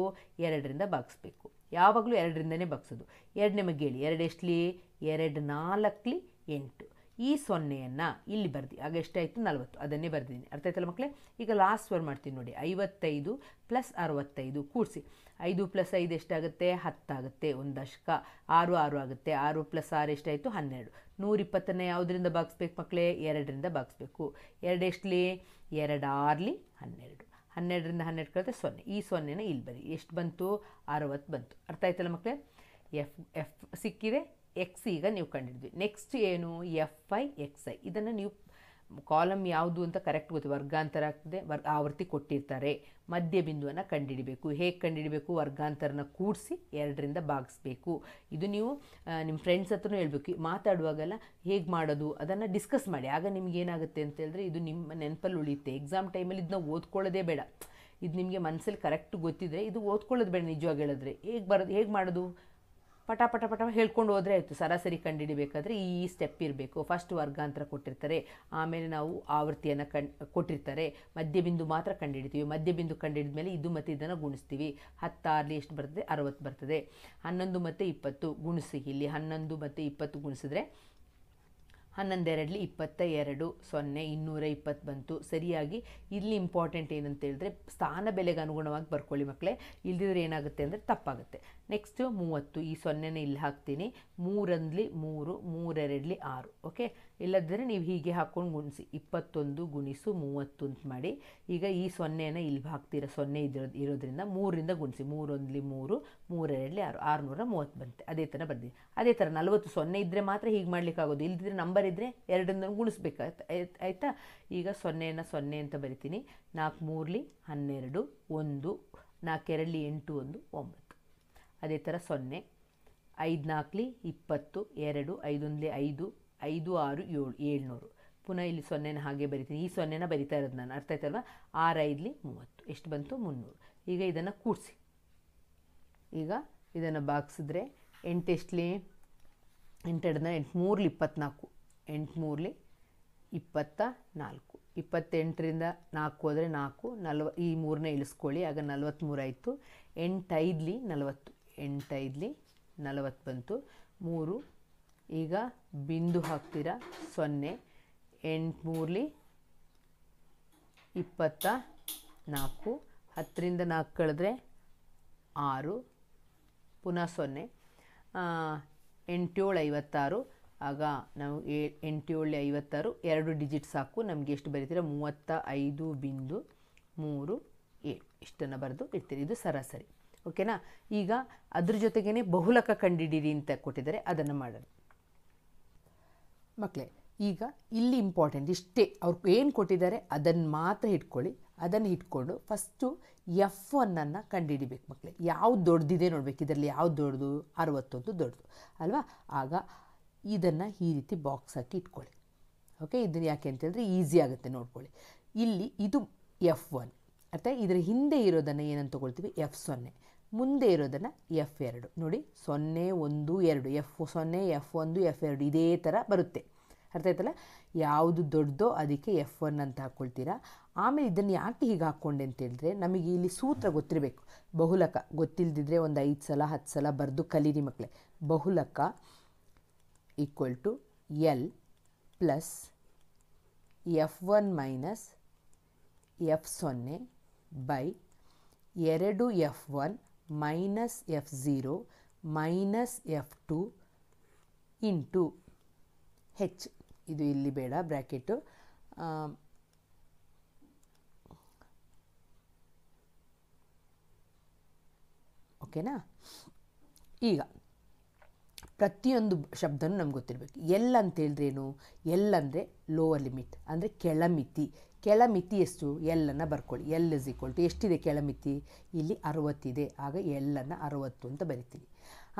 2ರಿಂದ ಭಾಗಿಸ್ಬೇಕು. ಯಾವಾಗಲೂ 2ರಿಂದನೇ ಭಾಗಿಸೋದು. 2ನೇ ಮಗ್ಗಿ ಹೇಳಿ, 2 ಎಷ್ಟಲಿ 2 4 8. ಈ 0ಯನ್ನು ಇಲ್ಲಿ ಬರ್ದಿ, ಆಗ ಎಷ್ಟಾಯಿತು 40, ಅದನ್ನೇ ಬರ್ದಿದ್ದೀನಿ. ಅರ್ಥ ಆಯ್ತಲ್ಲ ಮಕ್ಕಳೇ. ಈಗ ಲಾಸ್ಟ್ ವರ್ಡ್ ಮಾಡ್ತೀನಿ ನೋಡಿ, 55 + 65 ಕೂಡಿಸಿ. 5 + 5 ಎಷ್ಟಾಗುತ್ತೆ, 10 ಆಗುತ್ತೆ, ಒಂದು ದಶಕ. 6 6 ಆಗುತ್ತೆ, 6 + 6 ಎಷ್ಟಾಯಿತು, 12. 120ನ್ನು ಯಾವುದರಿಂದ ಭಾಗಿಸ್ಬೇಕು ಮಕ್ಕಳೇ, 2ರಿಂದ ಭಾಗಿಸ್ಬೇಕು. 2 ಎಷ್ಟಲಿ 2 6 12. 12ರಿಂದ 12 ಕಳೆದ್ರೆ 0. ಈ 0ನ ಇಲ್ಲಿ ಬರಿ, ಎಷ್ಟು ಬಂತು, 60 ಬಂತು. ಅರ್ಥ ಆಯ್ತಲ್ಲ ಮಕ್ಕಳೇ. ಎಫ್ ಸಿಕ್ಕಿದೆ. ಎಕ್ಸ್ ಈಗ ನೀವು ಕಂಡಿದ್ವಿ. ನೆಕ್ಸ್ಟ್ ಏನು, FI XI. ಇದನ್ನು ನೀವು ಕಾಲಮ್ ಯಾವುದು ಅಂತ ಕರೆಕ್ಟ್ ಗೊತ್ತು, ವರ್ಗಾಂತರ ಆಗ್ತದೆ, ಆವರ್ತಿ ಕೊಟ್ಟಿರ್ತಾರೆ. ಮಧ್ಯ ಬಿಂದುವನ್ನು ಕಂಡುಹಿಡಬೇಕು. ಹೇಗೆ ಕಂಡುಹಿಡಬೇಕು, ವರ್ಗಾಂತರನ ಕೂಡಿಸಿ 2ರಿಂದ ಭಾಗಿಸ್ಬೇಕು. ಇದು ನೀವು ನಿಮ್ಮ ಫ್ರೆಂಡ್ಸ್ ಹತ್ರನೂ ಹೇಳ್ಬೇಕು. ಮಾತಾಡುವಾಗೆಲ್ಲ ಹೇಗೆ ಮಾಡೋದು ಅದನ್ನು ಡಿಸ್ಕಸ್ ಮಾಡಿ. ಆಗ ನಿಮ್ಗೆ ಏನಾಗುತ್ತೆ ಅಂತ ಹೇಳಿದ್ರೆ ಇದು ನಿಮ್ಮ ನೆನಪಲ್ಲಿ ಉಳಿಯುತ್ತೆ. ಎಕ್ಸಾಮ್ ಟೈಮಲ್ಲಿ ಇದನ್ನ ಓದ್ಕೊಳ್ಳೋದೇ ಬೇಡ. ಇದು ನಿಮಗೆ ಮನಸ್ಸಲ್ಲಿ ಕರೆಕ್ಟ್ ಗೊತ್ತಿದೆ, ಇದು ಓದ್ಕೊಳ್ಳೋದು ಬೇಡ. ನಿಜವಾಗಿ ಹೇಳಿದ್ರೆ ಹೇಗೆ ಮಾಡೋದು, ಪಟ ಪಟ ಪಟ ಹೇಳ್ಕೊಂಡು ಹೋದರೆ ಆಯಿತು. ಸರಾಸರಿ ಕಂಡುಹಿಡಿಬೇಕಾದ್ರೆ ಈ ಸ್ಟೆಪ್ ಇರಬೇಕು. ಫಸ್ಟ್ ವರ್ಗಾಂತರ ಕೊಟ್ಟಿರ್ತಾರೆ, ಆಮೇಲೆ ನಾವು ಆವೃತ್ತಿಯನ್ನು ಕೊಟ್ಟಿರ್ತಾರೆ, ಮಧ್ಯಬಿಂದು ಮಾತ್ರ ಕಂಡುಹಿಡಿತೀವಿ. ಮಧ್ಯಬಿಂದು ಕಂಡುಹಿಡಿದ ಮೇಲೆ ಇದು ಮತ್ತು ಇದನ್ನು ಗುಣಿಸ್ತೀವಿ. 10 ಎಷ್ಟು ಬರ್ತದೆ? 60 ಬರ್ತದೆ. 11 ಮತ್ತು 20 ಗುಣಿಸಿ, ಇಲ್ಲಿ 11 ಮತ್ತು 20 ಗುಣಿಸಿದ್ರೆ 11 2 22, 0 220 ಬಂತು. ಸರಿಯಾಗಿ ಇಲ್ಲಿ ಇಂಪಾರ್ಟೆಂಟ್ ಏನಂತ ಹೇಳಿದ್ರೆ ಸ್ಥಾನ ಬೆಲೆಗೆ ಅನುಗುಣವಾಗಿ ಬರ್ಕೊಳ್ಳಿ ಮಕ್ಕಳೇ, ಇಲ್ದಿದ್ರೆ ಏನಾಗುತ್ತೆ ಅಂದರೆ ತಪ್ಪಾಗುತ್ತೆ. ನೆಕ್ಸ್ಟು 30, ಈ 0ನ ಇಲ್ಲಿ ಹಾಕ್ತೀನಿ. 3 3 3 2 6. ಓಕೆ, ಇಲ್ಲದಿದ್ದರೆ ನೀವು ಹೀಗೆ ಹಾಕ್ಕೊಂಡು ಗುಣಿಸಿ. 21 ಗುಣಿಸು 30 ಅಂತ ಮಾಡಿ. ಈಗ ಈ 0ನ ಇಲ್ಲಿ ಹಾಕ್ತೀರ, 0 ಇರೋದ್ರಿಂದ 3ರಿಂದ ಗುಣಿಸಿ. 3 1 3 3 2 6, 630 ಬಂತೆ. ಅದೇ ಥರ ಬರ್ತೀನಿ. ಅದೇ ಥರ 40 0 ಇದ್ದರೆ ಮಾತ್ರ ಹೀಗೆ ಮಾಡ್ಲಿಕ್ಕಾಗೋದು, ಇಲ್ಲದಿದ್ದರೆ ನಂಬರ್ ಇದ್ದರೆ ಎರಡನ್ನ ಗುಣಿಸ್ಬೇಕು. ಆಯಿತಾ? ಈಗ 0ನ 0 ಅಂತ ಬರಿತೀನಿ. 4 3 12, 1 4 2 8 1 9. ಅದೇ ಥರ 0 5 4 20, 2 5 1 5 5 6 7 700. ಪುನಃ ಇಲ್ಲಿ 0ನ ಹಾಗೆ ಬರಿತೀನಿ. ಈ 0ನ ಬರಿತಾ ಇರೋದು ನಾನು, ಅರ್ಥ ಆಯ್ತಲ್ವ? 6 5 30, ಎಷ್ಟು ಬಂತು? 300. ಈಗ ಇದನ್ನು ಕೂಡಿಸಿ. ಈಗ ಇದನ್ನು ಬಾಗಿಸಿದ್ರೆ 8 ಎಷ್ಟಲಿ? 8 2 8 3 24, 8 3 24. 28ರಿಂದ 4 ಹೋದರೆ 4, 40, ಈ 3ನೇ ಇಳಿಸ್ಕೊಳ್ಳಿ, ಆಗ 43 ಆಯಿತು. 8 5 40, 8 5 40 ಬಂತು. 3, ಈಗ ಬಿಂದು ಹಾಕ್ತೀರಾ 0, 8 3 24, 10ರಿಂದ 4 ಕಳೆದ್ರೆ 6, ಪುನಃ 0, 8 7 56. ಆಗ ನಾವು 8 7 56, 2 ಡಿಜಿಟ್ ಸಾಕು. ನಮಗೆ ಎಷ್ಟು ಬರೀತೀರ? 35.37 ಇಷ್ಟನ್ನು ಬರೆದು ಇರ್ತೀರಿ. ಇದು ಸರಾಸರಿ. ಓಕೆನಾ? ಈಗ ಅದ್ರ ಜೊತೆಗೇ ಬಹುಲಕ ಕಂಡುಹಿಡೀರಿ ಅಂತ ಕೊಟ್ಟಿದ್ದಾರೆ, ಅದನ್ನು ಮಾಡೋಣ ಮಕ್ಕಳೇ. ಈಗ ಇಲ್ಲಿ ಇಂಪಾರ್ಟೆಂಟ್ ಇಷ್ಟೇ, ಅವ್ರು ಏನು ಕೊಟ್ಟಿದ್ದಾರೆ ಅದನ್ನು ಮಾತ್ರ ಇಟ್ಕೊಳ್ಳಿ. ಅದನ್ನು ಇಟ್ಕೊಂಡು ಫಸ್ಟು F1 ಕಂಡುಹಿಡಿಬೇಕು ಮಕ್ಕಳೇ. ಯಾವ್ದು ದೊಡ್ಡದಿದೆ ನೋಡಬೇಕು, ಇದರಲ್ಲಿ ಯಾವ್ದು ದೊಡ್ಡದು? 61 ದೊಡ್ಡದು ಅಲ್ವಾ? ಆಗ ಇದನ್ನು ಈ ರೀತಿ ಬಾಕ್ಸ್ ಹಾಕಿ ಇಟ್ಕೊಳ್ಳಿ. ಓಕೆ, ಇದನ್ನು ಯಾಕೆ ಅಂತೇಳಿದ್ರೆ ಈಸಿ ಆಗುತ್ತೆ ನೋಡ್ಕೊಳ್ಳಿ. ಇಲ್ಲಿ ಇದು F1 ಅರ್ಥ. ಇದರ ಹಿಂದೆ ಇರೋದನ್ನು ಏನಂತ ತೊಗೊಳ್ತೀವಿ? F0. ಮುಂದೆ ಇರೋದನ್ನು F2 ನೋಡಿ. 0 1 2, F0 F1 F2 ಇದೇ ಥರ ಬರುತ್ತೆ. ಅರ್ಥ ಆಯ್ತಲ್ಲ? ಯಾವುದು ದೊಡ್ಡದೋ ಅದಕ್ಕೆ F1 ಅಂತ ಹಾಕ್ಕೊಳ್ತೀರಾ. ಆಮೇಲೆ ಇದನ್ನು ಯಾಕೆ ಹೀಗೆ ಹಾಕ್ಕೊಂಡೆ ಅಂತೇಳಿದ್ರೆ ನಮಗೆ ಇಲ್ಲಿ ಸೂತ್ರ ಗೊತ್ತಿರಬೇಕು. ಬಹುಲಕ ಗೊತ್ತಿಲ್ಲದಿದ್ದರೆ ಒಂದು 5 ಸಲ 10 ಸಲ ಬರೆದು ಕಲೀರಿ ಮಕ್ಕಳೇ. ಬಹುಲಕ equal to L plus F1 minus F0 by 2 F1 minus F0 minus F2 into H. ಇದು ಇಲ್ಲಿ ಬೇಡ ಬ್ರ್ಯಾಕೆಟು. ಓಕೆನಾ? ಈಗ ಪ್ರತಿಯೊಂದು ಶಬ್ದನೂ ನಮ್ಗೆ ಗೊತ್ತಿರಬೇಕು. ಎಲ್ ಅಂತೇಳಿದ್ರೆ ಏನು? ಎಲ್ ಅಂದರೆ ಲೋವರ್ ಲಿಮಿಟ್, ಅಂದರೆ ಕೆಳಮಿತಿ. ಕೆಳಮಿತಿ ಎಷ್ಟು? ಎಲ್ಲನ್ನು ಬರ್ಕೊಳ್ಳಿ. ಎಲ್ ಇಸ್ ಈಕ್ವಲ್ ಟು ಎಷ್ಟಿದೆ ಕೆಳಮಿತಿ? ಇಲ್ಲಿ 60 ಇದೆ. ಆಗ ಎಲ್ಲನ್ನು 60 ಅಂತ ಬರಿತೀವಿ.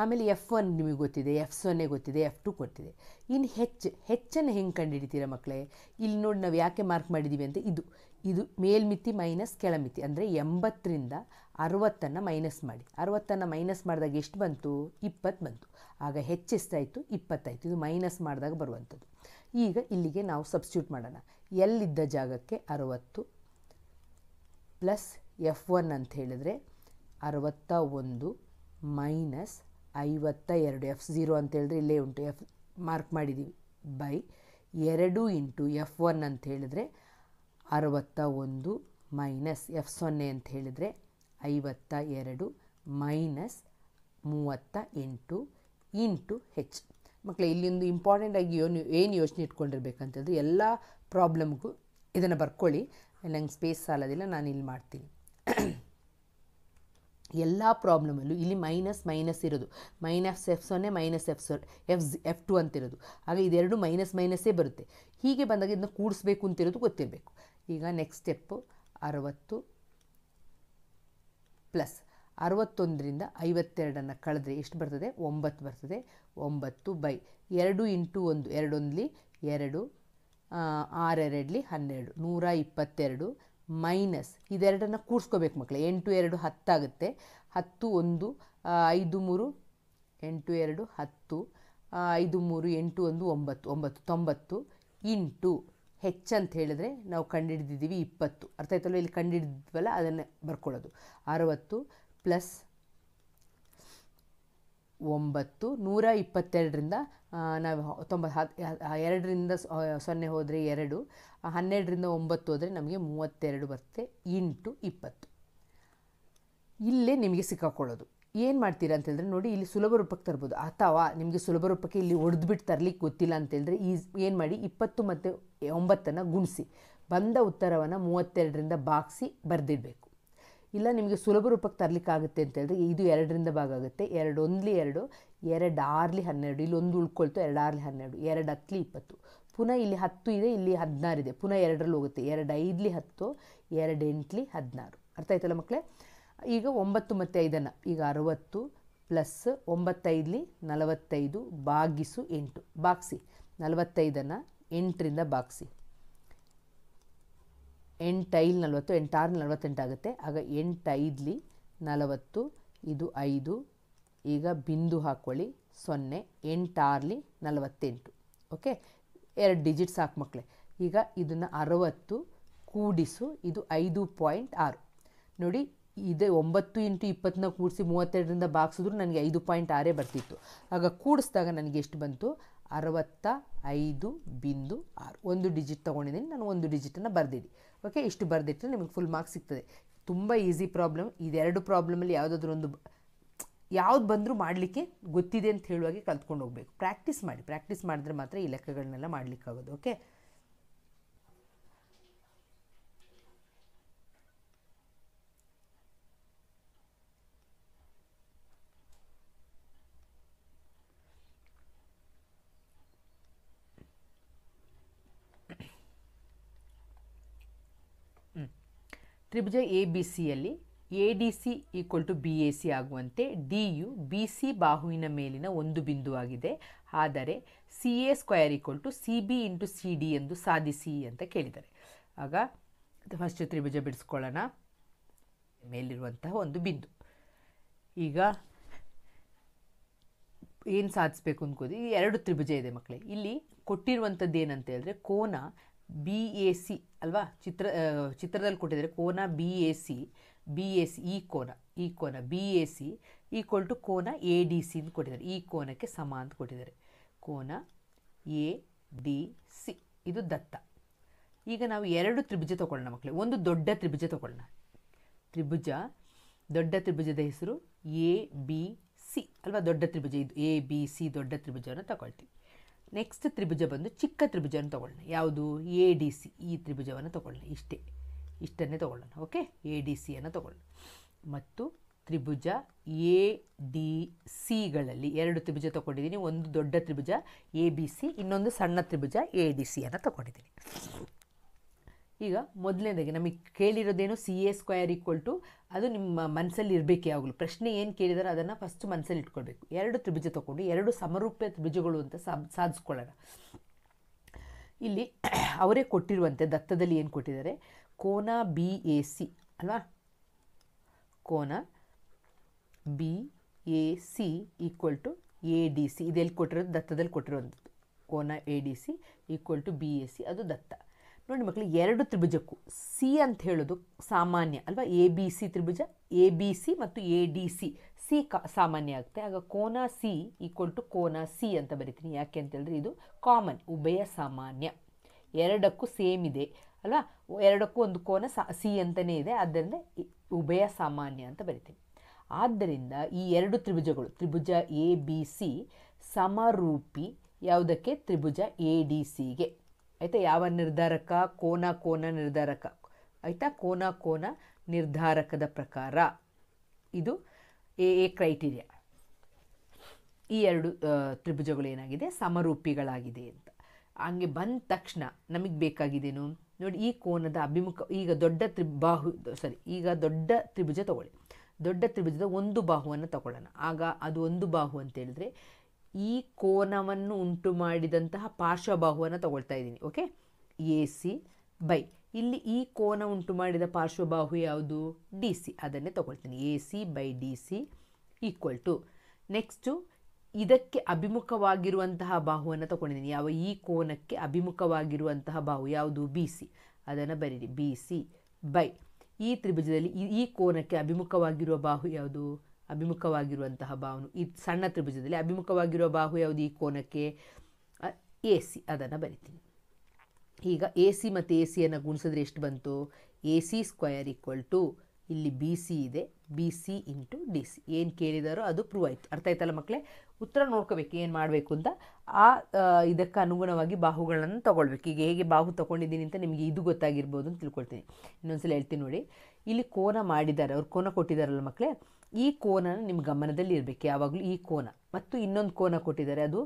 ಆಮೇಲೆ F1 ನಿಮಗೆ ಗೊತ್ತಿದೆ, F0 ಗೊತ್ತಿದೆ, F2 ಗೊತ್ತಿದೆ. ಇನ್ನು ಹೆಚ್ಚನ್ನು ಹೆಂಗೆ ಕಂಡುಹಿಡಿತೀರಾ ಮಕ್ಕಳೇ? ಇಲ್ಲಿ ನೋಡಿ, ನಾವು ಯಾಕೆ ಮಾರ್ಕ್ ಮಾಡಿದ್ದೀವಿ ಅಂತ, ಇದು ಮೇಲ್ಮಿತಿ ಮೈನಸ್ ಕೆಳಮಿತಿ. ಅಂದರೆ 80ರಿಂದ 60 ಮೈನಸ್ ಮಾಡಿ. 60 ಮೈನಸ್ ಮಾಡಿದಾಗ ಎಷ್ಟು ಬಂತು? 20 ಬಂತು. ಆಗ ಎಷ್ಟಾಯಿತು? 20 ಆಯಿತು. ಇದು ಮೈನಸ್ ಮಾಡಿದಾಗ ಬರುವಂಥದ್ದು. ಈಗ ಇಲ್ಲಿಗೆ ನಾವು ಸಬ್ಸ್ಟಿಟ್ಯೂಟ್ ಮಾಡೋಣ. ಎಲ್ಲಿದ್ದ ಜಾಗಕ್ಕೆ 60 ಪ್ಲಸ್ F1 ಅಂತ ಹೇಳಿದ್ರೆ 61 ಮೈನಸ್ 52. F0 ಅಂತ ಹೇಳಿದ್ರೆ ಇಲ್ಲೇ ಉಂಟು, ಮಾರ್ಕ್ ಮಾಡಿದ್ದೀವಿ, ಬೈ 2 ಇಂಟು F1 ಅಂತ ಹೇಳಿದ್ರೆ 61 ಮೈನಸ್ F0 ಅಂತ ಹೇಳಿದರೆ 52 ಮೈನಸ್ 38 ಇಂಟು H. ಮಕ್ಕಳೇ, ಇಲ್ಲಿಂದು ಇಂಪಾರ್ಟೆಂಟಾಗಿ ಏನು ಯೋಚನೆ ಇಟ್ಕೊಂಡಿರ್ಬೇಕಂತಂದರೆ ಎಲ್ಲ ಪ್ರಾಬ್ಲಮ್ಗೂ ಇದನ್ನು ಬರ್ಕೊಳ್ಳಿ. ನಂಗೆ ಸ್ಪೇಸ್ ಸಾಲೋದಿಲ್ಲ, ನಾನು ಇಲ್ಲಿ ಮಾಡ್ತೀನಿ. ಎಲ್ಲ ಪ್ರಾಬ್ಲಮಲ್ಲೂ ಇಲ್ಲಿ ಮೈನಸ್ ಮೈನಸ್ ಇರೋದು, ಮೈನಸ್ F0 ಮೈನಸ್ F2 ಅಂತಿರೋದು. ಆಗ ಇದೆರಡು ಮೈನಸ್ ಮೈನಸ್ಸೇ ಬರುತ್ತೆ. ಹೀಗೆ ಬಂದಾಗ ಇದನ್ನ ಕೂಡಿಸ್ಬೇಕು ಅಂತಿರೋದು ಗೊತ್ತಿರಬೇಕು. ಈಗ ನೆಕ್ಸ್ಟ್ ಸ್ಟೆಪ್ಪು 60 ಪ್ಲಸ್ 61ರಿಂದ 52 ಕಳೆದ್ರೆ ಎಷ್ಟು ಬರ್ತದೆ? 9 ಬರ್ತದೆ. 9 ಬೈ 2 ಇಂಟು 1, 2 1 2, 6 2 12, 122 ಮೈನಸ್ ಇದೆರಡನ್ನು ಕೂಡಿಸ್ಕೋಬೇಕು ಮಕ್ಕಳೇ. 8 2 10 ಆಗುತ್ತೆ. 10 1 5 3 8 2 10, 5 3 8 1 9 90 ಇಂಟು ಹೆಚ್ಚು ಅಂತ ಹೇಳಿದ್ರೆ ನಾವು ಕಂಡುಹಿಡಿದಿದ್ದೀವಿ 20. ಅರ್ಥ ಆಯ್ತಲ್ಲ, ಇಲ್ಲಿ ಕಂಡುಹಿಡಿದ್ವಲ್ಲ ಅದನ್ನೇ ಬರ್ಕೊಳ್ಳೋದು. 60 ಪ್ಲಸ್ 9 122ರಿಂದ ನಾವು 2ರಿಂದ 0 ಹೋದರೆ 2, 12ರಿಂದ 9 ಹೋದರೆ ನಮಗೆ 32 ಬರುತ್ತೆ ಇಂಟು 20. ಇಲ್ಲೇ ನಿಮಗೆ ಸಿಕ್ಕಾಕೊಳ್ಳೋದು. ಏನು ಮಾಡ್ತೀರಾ ಅಂತ ಹೇಳಿದ್ರೆ ನೋಡಿ, ಇಲ್ಲಿ ಸುಲಭ ರೂಪಕ್ಕೆ ತರ್ಬೋದು, ಅಥವಾ ನಿಮಗೆ ಸುಲಭ ರೂಪಕ್ಕೆ ಇಲ್ಲಿ ಹೊಡೆದ್ಬಿಟ್ಟು ತರಲಿಕ್ಕೆ ಗೊತ್ತಿಲ್ಲ ಅಂತೇಳಿದ್ರೆ ಏನು ಮಾಡಿ, 20 ಮತ್ತು 9 ಗುಣಿಸಿ ಬಂದ ಉತ್ತರವನ್ನು 32ರಿಂದ ಭಾಗಿಸಿ ಬರೆದಿಡಬೇಕು. ಇಲ್ಲ ನಿಮಗೆ ಸುಲಭ ರೂಪಕ್ಕೆ ತರಲಿಕ್ಕಾಗುತ್ತೆ ಅಂತೇಳಿದ್ರೆ ಇದು 2ರಿಂದ ಭಾಗ ಆಗುತ್ತೆ. 2 1 2, 2 6 12, ಇಲ್ಲಿ 1 ಉಳ್ಕೊಳ್ತು, 2 6 12, 2 10 20. ಪುನಃ ಇಲ್ಲಿ 10 ಇದೆ, ಇಲ್ಲಿ 16 ಇದೆ, ಪುನಃ 2ರಲ್ಲಿ ಹೋಗುತ್ತೆ. 2 5 10, 2 8 16. ಅರ್ಥ ಆಯ್ತಲ್ಲ ಮಕ್ಕಳೇ? ಈಗ 9 ಮತ್ತು 5 ಈಗ 60 ಪ್ಲಸ್ 9 5 45 ಭಾಗಿಸು 8 ಭಾಗಿಸಿ 45 8ರಿಂದ ಭಾಗಿಸಿ. 8 5 40, 8 6 48 ಆಗುತ್ತೆ. ಆಗ 8 5 40, ಇದು 5. ಈಗ ಬಿಂದು ಹಾಕ್ಕೊಳ್ಳಿ 0, 8 6 48. ಓಕೆ, 2 ಡಿಜಿಟ್ಸ್ ಹಾಕಿ ಮಕ್ಕಳೇ. ಈಗ ಇದನ್ನು 60 ಕೂಡಿಸು, ಇದು 5.6 ನೋಡಿ. ಇದೆ 9 ಇಂಟು 20ನ ಕೂಡಿಸಿ 32ರಿಂದ ಭಾಗಿಸಿದ್ರು ನನಗೆ 5.6 ಬರ್ತಿತ್ತು. ಆಗ ಕೂಡಿಸಿದಾಗ ನನಗೆ ಎಷ್ಟು ಬಂತು? 65.6. ಒಂದು ಡಿಜಿಟ್ ತೊಗೊಂಡಿದ್ದೀನಿ ನಾನು, ಒಂದು ಡಿಜಿಟನ್ನು ಬರೆದಿದ್ದೀನಿ. ಓಕೆ, ಇಷ್ಟು ಬರೆದಿಟ್ಟರೆ ನಿಮಗೆ ಫುಲ್ ಮಾರ್ಕ್ಸ್ ಸಿಗ್ತದೆ. ತುಂಬ ಈಸಿ ಪ್ರಾಬ್ಲಮ್. ಇದೆರಡು ಪ್ರಾಬ್ಲಮಲ್ಲಿ ಯಾವುದಾದ್ರೂ ಒಂದು ಯಾವ್ದು ಬಂದರೂ ಮಾಡಲಿಕ್ಕೆ ಗೊತ್ತಿದೆ ಅಂತ ಹೇಳುವಾಗೆ ಕಲ್ತ್ಕೊಂಡು ಹೋಗಬೇಕು. ಪ್ರಾಕ್ಟೀಸ್ ಮಾಡಿ, ಪ್ರಾಕ್ಟೀಸ್ ಮಾಡಿದ್ರೆ ಮಾತ್ರ ಈ ಲೆಕ್ಕಗಳನ್ನೆಲ್ಲ ಮಾಡಲಿಕ್ಕಾಗೋದು. ಓಕೆ, ತ್ರಿಭುಜ ಎ ಬಿ ಸಿಯಲ್ಲಿ A D C equal to B A C ಆಗುವಂತೆ ಡಿ ಯು ಬಿ ಸಿ ಬಾಹುವಿನ ಮೇಲಿನ ಒಂದು ಬಿಂದುವಾಗಿದೆ. ಆದರೆ C A square equal to C B into C D ಎಂದು ಸಾಧಿಸಿ ಅಂತ ಕೇಳಿದ್ದಾರೆ. ಆಗ ಫಸ್ಟ್ ತ್ರಿಭುಜ ಬಿಡಿಸ್ಕೊಳ್ಳೋಣ. ಮೇಲಿರುವಂತಹ ಒಂದು ಬಿಂದು. ಈಗ ಏನು ಸಾಧಿಸಬೇಕು ಅಂದ್ಕೋದು, ಈ 2 ತ್ರಿಭುಜ ಇದೆ ಮಕ್ಕಳೇ. ಇಲ್ಲಿ ಕೊಟ್ಟಿರುವಂಥದ್ದು ಏನಂತ ಹೇಳಿದ್ರೆ ಕೋನ ಬಿ ಎ ಸಿ ಅಲ್ವಾ. ಚಿತ್ರದಲ್ಲಿ ಕೊಟ್ಟಿದ್ದಾರೆ ಕೋನ ಬಿ ಎ ಸಿ ಈ ಕೋನ B A C equal to ಕೋನ ಎ ಡಿ ಸಿ ಅಂತ ಕೊಟ್ಟಿದ್ದಾರೆ. ಈ ಕೋನಕ್ಕೆ ಸಮ ಅಂತ ಕೊಟ್ಟಿದ್ದಾರೆ. ಕೋನ ಎ ಡಿ ಸಿ ಇದು ದತ್ತ. ಈಗ ನಾವು 2 ತ್ರಿಭುಜ ತೊಗೊಳ್ಳೋಣ ಮಕ್ಕಳೇ. ಒಂದು ದೊಡ್ಡ ತ್ರಿಭುಜ ತೊಗೊಳ್ಳೋಣ. ದೊಡ್ಡ ತ್ರಿಭುಜದ ಹೆಸರು ಎ ಬಿ ಸಿ ಅಲ್ವಾ. ದೊಡ್ಡ ತ್ರಿಭುಜ ಇದು ಎ ಬಿ ಸಿ ದೊಡ್ಡ ತ್ರಿಭುಜವನ್ನು ತಗೊಳ್ತೀವಿ. ನೆಕ್ಸ್ಟ್ ತ್ರಿಭುಜ ಬಂದು ಚಿಕ್ಕ ತ್ರಿಭುಜವನ್ನು ತೊಗೊಳ್ಳೋಣ. ಯಾವುದು? A D C. ಈ ತ್ರಿಭುಜವನ್ನು ತೊಗೊಳ್ಳೋಣ. ಇಷ್ಟನ್ನೇ ತೊಗೊಳ್ಳೋಣ. ಓಕೆ, ಎ ಡಿ ಸಿಯನ್ನು ತೊಗೊಳ್ಳೋಣ. ಮತ್ತು ತ್ರಿಭುಜ ಎ ಡಿ ಸಿಗಳಲ್ಲಿ 2 ತ್ರಿಭುಜ ತೊಗೊಂಡಿದ್ದೀನಿ. ಒಂದು ದೊಡ್ಡ ತ್ರಿಭುಜ ಎ ಬಿ ಸಿ, ಇನ್ನೊಂದು ಸಣ್ಣ ತ್ರಿಭುಜ ಎ ಡಿ ಸಿಯನ್ನು ತೊಗೊಂಡಿದ್ದೀನಿ. ಈಗ ಮೊದಲನೇದಾಗಿ ನಮಗೆ ಕೇಳಿರೋದೇನು? C A square equal to, ಅದು ನಿಮ್ಮ ಮನಸ್ಸಲ್ಲಿ ಇರಬೇಕು ಯಾವಾಗಲೂ. ಪ್ರಶ್ನೆ ಏನು ಕೇಳಿದಾರೋ ಅದನ್ನು ಫಸ್ಟ್ ಮನಸ್ಸಲ್ಲಿ ಇಟ್ಕೊಳ್ಬೇಕು. 2 ತ್ರಿಭುಜ ತೊಗೊಂಡು 2 ಸಮರೂಪ ತ್ರಿಭುಜಗಳು ಅಂತ ಸಾಧಿಸ್ಕೊಳ್ಳೋಣ. ಇಲ್ಲಿ ಅವರೇ ಕೊಟ್ಟಿರುವಂತೆ ದತ್ತದಲ್ಲಿ ಏನು ಕೊಟ್ಟಿದ್ದಾರೆ? ಕೋನ ಬಿ ಎ ಸಿ ಅಲ್ವಾ. ಕೋನ B A C equal to A D C. ಇದೆಲ್ಲಿ ಕೊಟ್ಟಿರೋದು? ದತ್ತದಲ್ಲಿ ಕೊಟ್ಟಿರೋಂಥದ್ದು. ಕೋನ A D C equal to B A C, ಅದು ದತ್ತ. ನೋಡಿ ಮಕ್ಕಳಿಗೆ, 2 ತ್ರಿಭುಜಕ್ಕೂ ಸಿ ಅಂತ ಹೇಳೋದು ಸಾಮಾನ್ಯ ಅಲ್ವಾ. A B C Tribhuja, A B C ಮತ್ತು ಎ ಡಿ ಸಿ ಸಾಮಾನ್ಯ ಆಗುತ್ತೆ. ಆಗ ಕೋನ ಸಿ ಈಕ್ವಲ್ ಟು ಕೋನ ಸಿ ಅಂತ ಬರಿತೀನಿ. ಯಾಕೆ ಅಂತೇಳಿದ್ರೆ ಇದು ಕಾಮನ್, ಉಭಯ ಸಾಮಾನ್ಯ. 2ಕ್ಕೂ ಸೇಮ್ ಇದೆ ಅಲ್ವಾ. 2ಕ್ಕೂ ಒಂದು ಕೋನ ಸಿ ಅಂತಲೇ ಇದೆ, ಆದ್ದರಿಂದ ಉಭಯ ಸಾಮಾನ್ಯ ಅಂತ ಬರಿತೀನಿ. ಆದ್ದರಿಂದ ಈ 2 ತ್ರಿಭುಜಗಳು, ತ್ರಿಭುಜ ಎ ಬಿ ಸಿ ಸಮರೂಪಿ ಯಾವುದಕ್ಕೆ? ತ್ರಿಭುಜ ಎ ಡಿ ಸಿಗೆ. ಆಯಿತಾ? ಯಾವ ನಿರ್ಧಾರಕ? ಕೋನ ನಿರ್ಧಾರಕ. ಆಯಿತಾ? ಕೋನ ನಿರ್ಧಾರಕದ ಪ್ರಕಾರ ಇದು ಎ ಕ್ರೈಟೀರಿಯಾ. ಈ 2 ತ್ರಿಭುಜಗಳು ಏನಾಗಿದೆ? ಸಮರೂಪಿಗಳಾಗಿದೆ ಅಂತ. ಹಂಗೆ ಬಂದ ತಕ್ಷಣ ನಮಗೆ ಬೇಕಾಗಿದ್ದೇನು ನೋಡಿ, ಈ ಕೋನದ ಅಭಿಮುಖ. ಈಗ ದೊಡ್ಡ ತ್ರಿಭುಜ ತಗೊಳ್ಳಿ. ದೊಡ್ಡ ತ್ರಿಭುಜದ ಒಂದು ಬಾಹುವನ್ನು ತಗೊಳ್ಳೋಣ. ಆಗ ಅದು ಒಂದು ಬಾಹು ಅಂತ ಹೇಳಿದ್ರೆ ಈ ಕೋನವನ್ನು ಉಂಟು ಮಾಡಿದಂತಹ ಪಾರ್ಶ್ವಬಾಹುವನ್ನು ತಗೊಳ್ತಾ ಇದ್ದೀನಿ. ಓಕೆ, ಎ ಸಿ ಬೈ ಇಲ್ಲಿ ಈ ಕೋನ ಉಂಟು ಮಾಡಿದ ಪಾರ್ಶ್ವಬಾಹು ಯಾವುದು? D C. ಅದನ್ನೇ ತಗೊಳ್ತೀನಿ. A C by D C equal to next ಇದಕ್ಕೆ ಅಭಿಮುಖವಾಗಿರುವಂತಹ ಬಾಹುವನ್ನು ತಗೊಂಡಿದ್ದೀನಿ. ಯಾವ ಈ ಕೋನಕ್ಕೆ ಅಭಿಮುಖವಾಗಿರುವಂತಹ ಬಾಹು ಯಾವುದು? B C. ಅದನ್ನು ಬರೀರಿ, ಬಿ ಸಿ ಬೈ ಈ ತ್ರಿಭುಜದಲ್ಲಿ ಈ ಕೋನಕ್ಕೆ ಅಭಿಮುಖವಾಗಿರುವ ಬಾಹು ಯಾವುದು? ಅಭಿಮುಖವಾಗಿರುವಂತಹ ಬಾಹು ಈ ಸಣ್ಣ ತ್ರಿಭುಜದಲ್ಲಿ ಅಭಿಮುಖವಾಗಿರುವ ಬಾಹು ಯಾವುದು ಈ ಕೋನಕ್ಕೆ? A C. ಅದನ್ನು ಬರಿತೀನಿ. ಈಗ ಎ ಸಿ ಮತ್ತು ಎ ಸಿಯನ್ನು ಗುಣಿಸಿದ್ರೆ ಎಷ್ಟು ಬಂತು? A C square equal to ಇಲ್ಲಿ ಬಿ ಸಿ ಇದೆ, B C into D C. ಏನು ಕೇಳಿದಾರೋ ಅದು ಪ್ರೂವ್ ಆಯಿತು. ಅರ್ಥ ಆಯ್ತಲ್ಲ ಮಕ್ಕಳೇ? ಉತ್ತರ ನೋಡ್ಕೋಬೇಕು ಏನು ಮಾಡಬೇಕು ಅಂತ. ಇದಕ್ಕೆ ಅನುಗುಣವಾಗಿ ಬಾಹುಗಳನ್ನು ತೊಗೊಳ್ಬೇಕು. ಈಗ ಹೇಗೆ ಬಾಹು ತೊಗೊಂಡಿದ್ದೀನಿ ಅಂತ ನಿಮಗೆ ಇದು ಗೊತ್ತಾಗಿರ್ಬೋದು ಅಂತ ತಿಳ್ಕೊಳ್ತೀನಿ. ಇನ್ನೊಂದ್ಸಲ ಹೇಳ್ತೀನಿ ನೋಡಿ. ಇಲ್ಲಿ ಕೋನ ಮಾಡಿದ್ದಾರೆ, ಅವ್ರು ಕೋನ ಕೊಟ್ಟಿದ್ದಾರಲ್ಲ ಮಕ್ಕಳೇ, ಈ ಕೋನ ನಿಮ್ಮ ಗಮನದಲ್ಲಿ ಇರಬೇಕು ಯಾವಾಗಲೂ. ಈ ಕೋನ ಮತ್ತು ಇನ್ನೊಂದು ಕೋನ ಕೊಟ್ಟಿದ್ದಾರೆ, ಅದು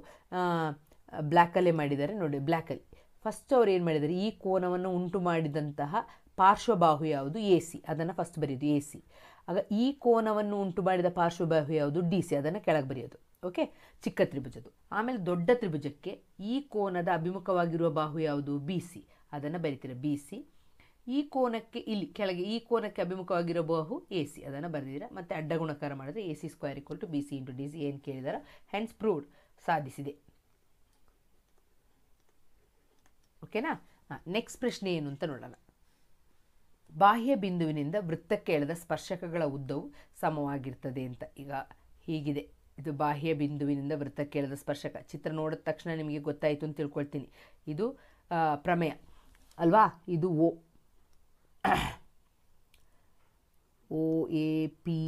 ಬ್ಲ್ಯಾಕಲ್ಲೇ ಮಾಡಿದ್ದಾರೆ ನೋಡಿ, ಬ್ಲ್ಯಾಕಲ್ಲಿ. ಫಸ್ಟ್ ಅವ್ರು ಏನು ಮಾಡಿದ್ದಾರೆ, ಈ ಕೋನವನ್ನು ಉಂಟು ಮಾಡಿದಂತಹ ಪಾರ್ಶ್ವಬಾಹು ಯಾವುದು? A C. ಅದನ್ನು ಫಸ್ಟ್ ಬರೆಯೋದು ಎ ಸಿ. ಆಗ ಈ ಕೋನವನ್ನು ಉಂಟು ಮಾಡಿದ ಪಾರ್ಶ್ವಬಾಹು ಯಾವುದು? D C. ಅದನ್ನು ಕೆಳಗೆ ಬರೆಯೋದು. ಓಕೆ, ಚಿಕ್ಕ ತ್ರಿಭುಜದ್ದು. ಆಮೇಲೆ ದೊಡ್ಡ ತ್ರಿಭುಜಕ್ಕೆ ಈ ಕೋನದ ಅಭಿಮುಖವಾಗಿರುವ ಬಾಹು ಯಾವುದು? B C. ಅದನ್ನು ಬರಿತೀರ, ಬಿ ಸಿ. ಈ ಕೋನಕ್ಕೆ ಇಲ್ಲಿ ಕೆಳಗೆ ಈ ಕೋನಕ್ಕೆ ಅಭಿಮುಖವಾಗಿರೋ ಬಾಹು ಎ ಸಿ. ಅದನ್ನು ಬರೆದಿದ್ದೀರಾ. ಮತ್ತು ಅಡ್ಡ ಗುಣಕಾರ ಮಾಡಿದ್ರೆ A C square equal to B C into D C. ಏನು ಕೇಳಿದಾರ? ಹೆನ್ಸ್ ಪ್ರೂವ್ಡ್, ಸಾಧಿಸಿದೆ. ಓಕೆನಾ? ನೆಕ್ಸ್ಟ್ ಪ್ರಶ್ನೆ ಏನು ಅಂತ ನೋಡೋಣ. ಬಾಹ್ಯ ಬಿಂದುವಿನಿಂದ ವೃತ್ತಕ್ಕೆ ಎಳೆದ ಸ್ಪರ್ಶಕಗಳ ಉದ್ದವು ಸಮವಾಗಿರ್ತದೆ ಅಂತ. ಈಗ ಹೀಗಿದೆ, ಇದು ಬಾಹ್ಯ ಬಿಂದುವಿನಿಂದ ವೃತ್ತಕ್ಕೆ ಎಳೆದ ಸ್ಪರ್ಶಕ. ಚಿತ್ರ ನೋಡಿದ ತಕ್ಷಣ ನಿಮಗೆ ಗೊತ್ತಾಯಿತು ಅಂತ ತಿಳ್ಕೊಳ್ತೀನಿ. ಇದು ಪ್ರಮೇಯ ಅಲ್ವಾ? ಇದು ಓ ಎ ಪಿ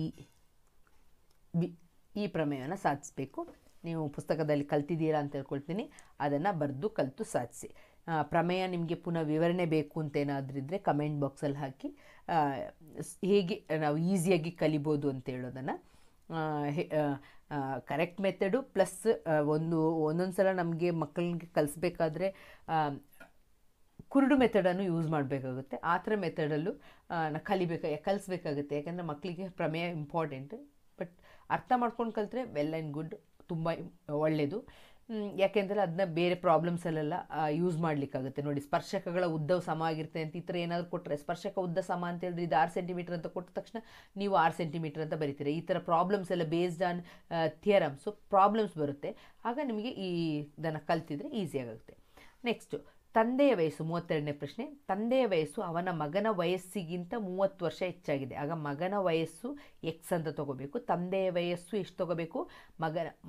ಬಿ ಈ ಪ್ರಮೇಯವನ್ನು ಸಾಧಿಸಬೇಕು. ನೀವು ಪುಸ್ತಕದಲ್ಲಿ ಕಲ್ತಿದ್ದೀರಾ ಅಂತ ತಿಳ್ಕೊಳ್ತೀನಿ. ಅದನ್ನು ಬರೆದು ಕಲಿತು ಸಾಧಿಸಿ. ಪ್ರಮೇಯ ನಿಮಗೆ ಪುನಃ ವಿವರಣೆ ಬೇಕು ಅಂತ ಏನಾದರೂ ಇದ್ದರೆ ಕಮೆಂಟ್ ಬಾಕ್ಸಲ್ಲಿ ಹಾಕಿ, ಹೇಗೆ ನಾವು ಈಸಿಯಾಗಿ ಕಲಿಬೋದು ಅಂತ ಹೇಳೋದನ್ನು. ಕರೆಕ್ಟ್ ಮೆಥಡು ಪ್ಲಸ್ ಒಂದೊಂದು ಸಲ ನಮಗೆ ಮಕ್ಕಳಿಗೆ ಕಲಿಸ್ಬೇಕಾದ್ರೆ ಕುರುಡು ಮೆಥಡನ್ನು ಯೂಸ್ ಮಾಡಬೇಕಾಗುತ್ತೆ. ಆ ಥರ ಮೆಥಡಲ್ಲೂ ಕಲಿಸ್ಬೇಕಾಗುತ್ತೆ. ಯಾಕಂದರೆ ಮಕ್ಕಳಿಗೆ ಪ್ರಮೇಯ ಇಂಪಾರ್ಟೆಂಟ್. ಬಟ್ ಅರ್ಥ ಮಾಡ್ಕೊಂಡು ಕಲಿತ್ರೆ ವೆಲ್ ಆ್ಯಂಡ್ ಗುಡ್, ತುಂಬ ಒಳ್ಳೆಯದು. ಯಾಕೆಂದರೆ ಅದನ್ನ ಬೇರೆ ಪ್ರಾಬ್ಲಮ್ಸಲ್ಲೆಲ್ಲ ಯೂಸ್ ಮಾಡಲಿಕ್ಕಾಗುತ್ತೆ. ನೋಡಿ, ಸ್ಪರ್ಶಕಗಳ ಉದ್ದವು ಸಮ ಆಗಿರುತ್ತೆ ಅಂತ ಈ ಥರ ಏನಾದರೂ ಕೊಟ್ಟರೆ, ಸ್ಪರ್ಶಕ ಉದ್ದ ಸಮ ಅಂತ ಹೇಳಿದ್ರೆ ಇದು 6 ಸೆಂಟಿಮೀಟರ್ ಅಂತ ಕೊಟ್ಟ ತಕ್ಷಣ ನೀವು 6 ಸೆಂಟಿಮೀಟರ್ ಅಂತ ಬರೀತೀರ. ಈ ಥರ ಪ್ರಾಬ್ಲಮ್ಸ್ ಎಲ್ಲ ಬೇಸ್ಡ್ ಆನ್ ಥಿಯರಮ್ಸು ಪ್ರಾಬ್ಲಮ್ಸ್ ಬರುತ್ತೆ. ಆಗ ನಿಮಗೆ ಇದನ್ನು ಕಲ್ತಿದ್ರೆ ಈಸಿಯಾಗುತ್ತೆ. ನೆಕ್ಸ್ಟು, ತಂದೆಯ ವಯಸ್ಸು 32ನೇ ಪ್ರಶ್ನೆ. ತಂದೆಯ ವಯಸ್ಸು ಅವನ ಮಗನ ವಯಸ್ಸಿಗಿಂತ 30 ವರ್ಷ ಹೆಚ್ಚಾಗಿದೆ. ಆಗ ಮಗನ ವಯಸ್ಸು ಎಕ್ಸ್ ಅಂತ ತೊಗೋಬೇಕು. ತಂದೆಯ ವಯಸ್ಸು ಎಷ್ಟು ತೊಗೋಬೇಕು?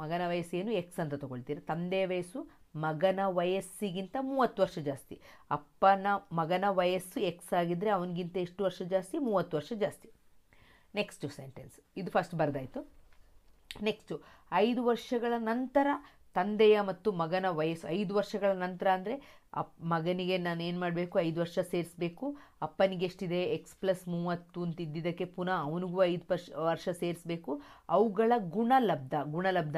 ಮಗನ ವಯಸ್ಸು ಏನು? ಎಕ್ಸ್ ಅಂತ ತೊಗೊಳ್ತೀರ. ತಂದೆಯ ವಯಸ್ಸು ಮಗನ ವಯಸ್ಸಿಗಿಂತ 30 ವರ್ಷ ಜಾಸ್ತಿ. ಮಗನ ವಯಸ್ಸು ಎಕ್ಸ್ ಆಗಿದ್ದರೆ ಅವನಿಗಿಂತ ಎಷ್ಟು ವರ್ಷ ಜಾಸ್ತಿ? 30 ವರ್ಷ ಜಾಸ್ತಿ. ನೆಕ್ಸ್ಟು ಸೆಂಟೆನ್ಸ್, ಇದು ಫಸ್ಟ್ ಬರೆದಾಯಿತು. ನೆಕ್ಸ್ಟು, 5 ವರ್ಷಗಳ ನಂತರ ತಂದೆಯ ಮತ್ತು ಮಗನ ವಯಸ್ಸು 5 ವರ್ಷಗಳ ನಂತರ ಅಂದರೆ ಮಗನಿಗೆ ನಾನು ಏನು ಮಾಡಬೇಕು? 5 ವರ್ಷ ಸೇರಿಸಬೇಕು. ಅಪ್ಪನಿಗೆ ಎಷ್ಟಿದೆ? ಎಕ್ಸ್ ಪ್ಲಸ್ 30 ಅಂತಿದ್ದಕ್ಕೆ ಪುನಃ ಅವನಿಗೂ 5 ವರ್ಷ ಸೇರಿಸಬೇಕು. ಅವುಗಳ ಗುಣಲಬ್ಧ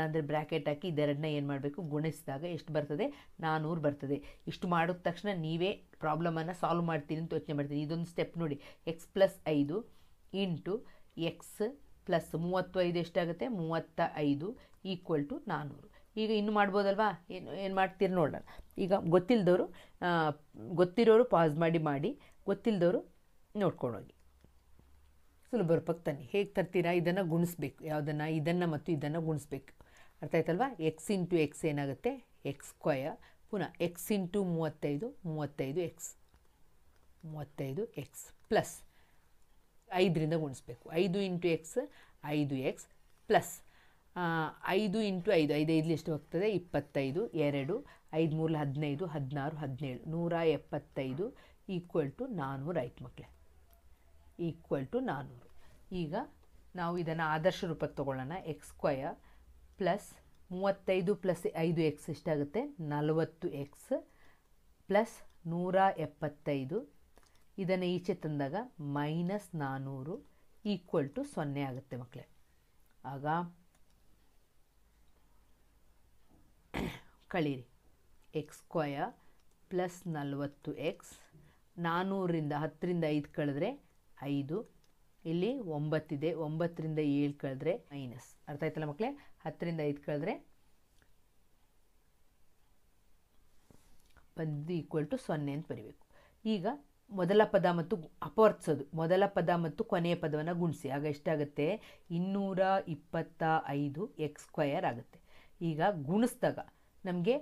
ಅಂದರೆ ಬ್ರ್ಯಾಕೆಟ್ ಹಾಕಿ ಇದೆರಡನ್ನ ಏನು ಮಾಡಬೇಕು? ಗುಣಿಸಿದಾಗ ಎಷ್ಟು ಬರ್ತದೆ? 400 ಬರ್ತದೆ. ಇಷ್ಟು ಮಾಡಿದ ತಕ್ಷಣ ನೀವೇ ಪ್ರಾಬ್ಲಮನ್ನು ಸಾಲ್ವ್ ಮಾಡ್ತೀನಿ ಅಂತ ಯೋಚನೆ ಮಾಡ್ತೀನಿ. ಇದೊಂದು ಸ್ಟೆಪ್ ನೋಡಿ. X plus 5 into X plus 35 ಎಷ್ಟಾಗುತ್ತೆ? 35 ಈಕ್ವಲ್ ಟು 400. ಈಗ ಇನ್ನು ಮಾಡ್ಬೋದಲ್ವಾ? ಏನು ಮಾಡ್ತೀರಿ ನೋಡೋಣ. ಈಗ ಗೊತ್ತಿರೋರು ಪಾಸ್ ಮಾಡಿ, ಗೊತ್ತಿಲ್ಲದವರು ನೋಡ್ಕೊಂಡೋಗಿ. ಸುಲಭ ರೂಪಕ್ಕೆ ತನ್ನಿ. ಹೇಗೆ ತರ್ತೀರಾ? ಇದನ್ನು ಗುಣಿಸ್ಬೇಕು. ಯಾವುದನ್ನು? ಇದನ್ನು ಮತ್ತು ಇದನ್ನು ಗುಣಿಸ್ಬೇಕು. ಅರ್ಥ ಆಯ್ತಲ್ವಾ? ಎಕ್ಸ್ ಇಂಟು ಎಕ್ಸ್ ಏನಾಗುತ್ತೆ? X square. ಪುನಃ x into 35 x, 35 x plus 5ರಿಂದ ಗುಣಿಸ್ಬೇಕು. 5 into x 5 x plus 5 into 5 5 ಎಷ್ಟು ಹೋಗ್ತದೆ? 25 2 5 3 15 16 17 175 ಈಕ್ವಲ್ ಟು 400 ಆಯ್ತು ಮಕ್ಕಳೇ. Equal to 400. ಈಗ ನಾವು ಇದನ್ನು ಆದರ್ಶ ರೂಪಕ್ಕೆ ತೊಗೊಳ್ಳೋಣ. X square plus 35 plus 5 x ಎಷ್ಟಾಗುತ್ತೆ? 40 ಎಕ್ಸ್ ಪ್ಲಸ್ 175. ಇದನ್ನು ಈಚೆ ತಂದಾಗ ಮೈನಸ್ 400 ಈಕ್ವಲ್ ಟು 0 ಆಗುತ್ತೆ ಮಕ್ಕಳೇ. ಆಗ ಕಳೀರಿ. ಎಕ್ಸ್ ಸ್ಕ್ವಯರ್ ಪ್ಲಸ್ 40 ಎಕ್ಸ್ 400ರಿಂದ 10ರಿಂದ 5 ಕಳೆದ್ರೆ 5, ಇಲ್ಲಿ 9 ಇದೆ, 9ರಿಂದ 7 ಕಳೆದ್ರೆ ಮೈನಸ್. ಅರ್ಥ ಆಯ್ತಲ್ಲ ಮಕ್ಕಳೇ? 10ರಿಂದ 5 ಕಳೆದ್ರೆ ಬಂದು ಈಕ್ವಲ್ ಟು 0 ಅಂತ ಬರೀಬೇಕು. ಈಗ ಮೊದಲ ಪದ ಮತ್ತು ಅಪವರ್ತಿಸೋದು. ಮೊದಲ ಪದ ಮತ್ತು ಕೊನೆಯ ಪದವನ್ನು ಗುಣಿಸಿ. ಆಗ ಎಷ್ಟಾಗುತ್ತೆ? 225 ಎಕ್ಸ್ ಸ್ಕ್ವಯರ್ ಆಗುತ್ತೆ. ಈಗ ಗುಣಿಸಿದಾಗ ನಮಗೆ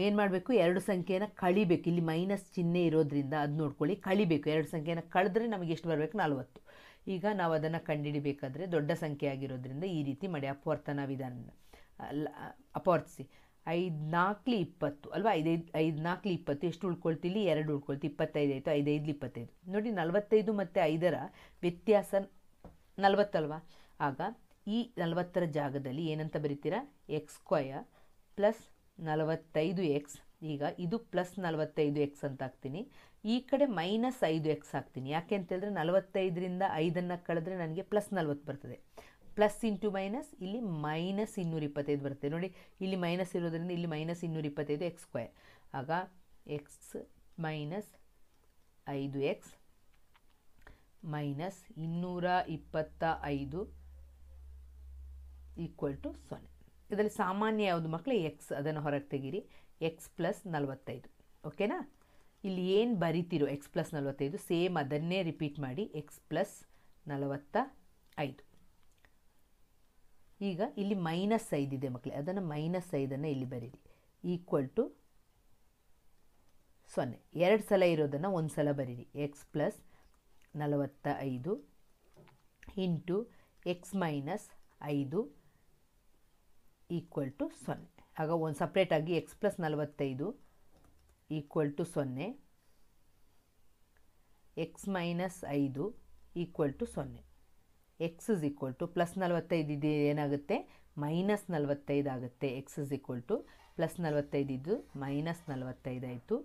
ಏನು ಮಾಡಬೇಕು, ಎರಡು ಸಂಖ್ಯೆನ ಕಳಿಬೇಕು. ಇಲ್ಲಿ ಮೈನಸ್ ಚಿಹ್ನೆ ಇರೋದ್ರಿಂದ ಅದು ನೋಡ್ಕೊಳ್ಳಿ, ಕಳಿಬೇಕು. ಎರಡು ಸಂಖ್ಯೆನ ಕಳೆದ್ರೆ ನಮಗೆ ಎಷ್ಟು ಬರಬೇಕು, 40. ಈಗ ನಾವು ಅದನ್ನು ಕಂಡುಹಿಡಿಬೇಕಾದ್ರೆ ದೊಡ್ಡ ಸಂಖ್ಯೆ ಆಗಿರೋದ್ರಿಂದ ಈ ರೀತಿ ಮಾಡಿ ಅಪವರ್ತನ ವಿಧಾನ ಅಪವರ್ತಿಸಿ. 5 4 20 ಅಲ್ವಾ, 5 4 20 ಎಷ್ಟು ಉಳ್ಕೊಳ್ತೀವಿ, 2 ಉಳ್ಕೊಳ್ತೀವಿ, 25 ಆಯಿತು. 5 5 25 ನೋಡಿ, 45 ಮತ್ತು 5ರ ವ್ಯತ್ಯಾಸ 40 ಅಲ್ವಾ. ಆಗ ಈ 40ರ ಜಾಗದಲ್ಲಿ ಏನಂತ ಬರೀತೀರಾ, x² ಪ್ಲಸ್ 45x. ಈಗ ಇದು ಪ್ಲಸ್ 45x ಅಂತ ಹಾಕ್ತೀನಿ, ಈ ಕಡೆ ಮೈನಸ್ 5x ಹಾಕ್ತೀನಿ. ಯಾಕೆ ಅಂತ ಹೇಳಿದ್ರೆ 45ರಿಂದ 5ಅನ್ನು ಕಳೆದ್ರೆ ನನಗೆ ಪ್ಲಸ್ 40 ಬರ್ತದೆ. ಪ್ಲಸ್ ಇಂಟು ಮೈನಸ್, ಇಲ್ಲಿ ಮೈನಸ್ 225 ಬರುತ್ತೆ ನೋಡಿ. ಇಲ್ಲಿ ಮೈನಸ್ ಇರೋದ್ರಿಂದ ಇಲ್ಲಿ ಮೈನಸ್ 225 x². ಆಗ x minus 5x minus 225 equal to 0. ಇದರಲ್ಲಿ ಸಾಮಾನ್ಯ ಯಾವುದು ಮಕ್ಕಳೇ, ಎಕ್ಸ್. ಅದನ್ನು ಹೊರಗೆ ತೆಗೀರಿ. X plus 45. ಓಕೆನಾ. ಇಲ್ಲಿ ಏನು ಬರಿತೀರೋ ಎಕ್ಸ್ ಪ್ಲಸ್ 45 ಸೇಮ್ ಅದನ್ನೇ ರಿಪೀಟ್ ಮಾಡಿ, ಎಕ್ಸ್ ಪ್ಲಸ್ 45. ಈಗ ಇಲ್ಲಿ ಮೈನಸ್ 5 ಇದೆ ಮಕ್ಕಳೇ, ಅದನ್ನು ಮೈನಸ್ 5ಅನ್ನು ಇಲ್ಲಿ ಬರೀರಿ. Equal to 0. 2 ಸಲ ಇರೋದನ್ನು ಒಂದು ಸಲ ಬರೀರಿ. X plus 45 into x minus 5 equal to 0. ಆಗ ಒಂದು ಸಪ್ರೇಟಾಗಿ x plus 45 equal to 0, x minus 5 equal to 0. X is equal to plus 45 ಇದು ಏನಾಗುತ್ತೆ, ಮೈನಸ್ 45 ಆಗುತ್ತೆ. X is equal to plus 45 ಇದ್ದು ಮೈನಸ್ 45 ಆಯಿತು.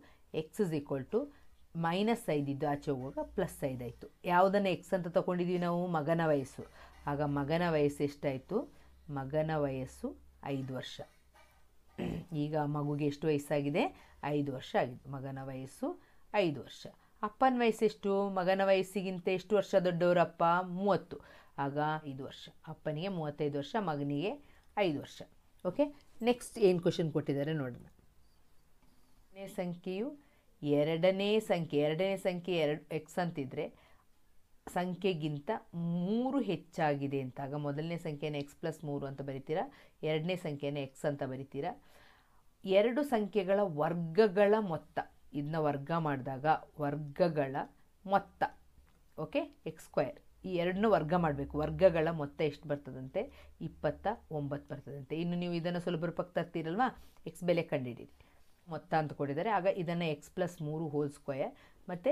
X is equal to minus 5 ಇದ್ದು ಆಚೆ ಹೋಗುವಾಗ ಪ್ಲಸ್ 5 ಆಯಿತು. ಯಾವುದನ್ನು ಎಕ್ಸ್ ಅಂತ ತೊಗೊಂಡಿದ್ದೀವಿ ನಾವು, ಮಗನ ವಯಸ್ಸು. ಆಗ ಮಗನ ವಯಸ್ಸು ಎಷ್ಟಾಯಿತು, ಮಗನ ವಯಸ್ಸು 5 ವರ್ಷ. ಈಗ ಮಗುಗೆ ಎಷ್ಟು ವಯಸ್ಸಾಗಿದೆ, 5 ವರ್ಷ ಆಗಿದೆ. ಮಗನ ವಯಸ್ಸು 5 ವರ್ಷ. ಅಪ್ಪನ ವಯಸ್ಸೆಷ್ಟು, ಮಗನ ವಯಸ್ಸಿಗಿಂತ ಎಷ್ಟು ವರ್ಷ ದೊಡ್ಡವರಪ್ಪ, 30. ಆಗ 5 ವರ್ಷ. ಅಪ್ಪನಿಗೆ 35 ವರ್ಷ, ಮಗನಿಗೆ 5 ವರ್ಷ. ಓಕೆ, ನೆಕ್ಸ್ಟ್ ಏನು ಕ್ವಶನ್ ಕೊಟ್ಟಿದ್ದಾರೆ ನೋಡೋಣ. ಎರಡನೇ ಸಂಖ್ಯೆ 2x ಅಂತಿದ್ರೆ ಸಂಖ್ಯೆಗಿಂತ 3 ಹೆಚ್ಚಾಗಿದೆ ಅಂತ. ಆಗ ಮೊದಲನೇ ಸಂಖ್ಯೆನ x ಪ್ಲಸ್ 3 ಅಂತ ಬರಿತೀರಾ, ಎರಡನೇ ಸಂಖ್ಯೆನ x ಅಂತ ಬರಿತೀರಾ. ಎರಡು ಸಂಖ್ಯೆಗಳ ವರ್ಗಗಳ ಮೊತ್ತ, ಇದನ್ನ ವರ್ಗ ಮಾಡಿದಾಗ ವರ್ಗಗಳ ಮೊತ್ತ, ಓಕೆ, x². ಈ ಎರಡನ್ನೂ ವರ್ಗ ಮಾಡಬೇಕು. ವರ್ಗಗಳ ಮೊತ್ತ ಎಷ್ಟು ಬರ್ತದಂತೆ, 29 ಬರ್ತದಂತೆ. ಇನ್ನು ನೀವು ಇದನ್ನು ಸುಲಭ ರೂಪಕ್ಕೆ ತರ್ತೀರಲ್ವಾ, x ಬೆಲೆ ಕಂಡುಹಿಡಿಯಿರಿ. ಮೊತ್ತ ಅಂತ ಕೊಟ್ಟಿದ್ದಾರೆ. ಆಗ ಇದನ್ನು x ಪ್ಲಸ್ 3 ಹೋಲ್ ಸ್ಕ್ವಯರ್ ಮತ್ತು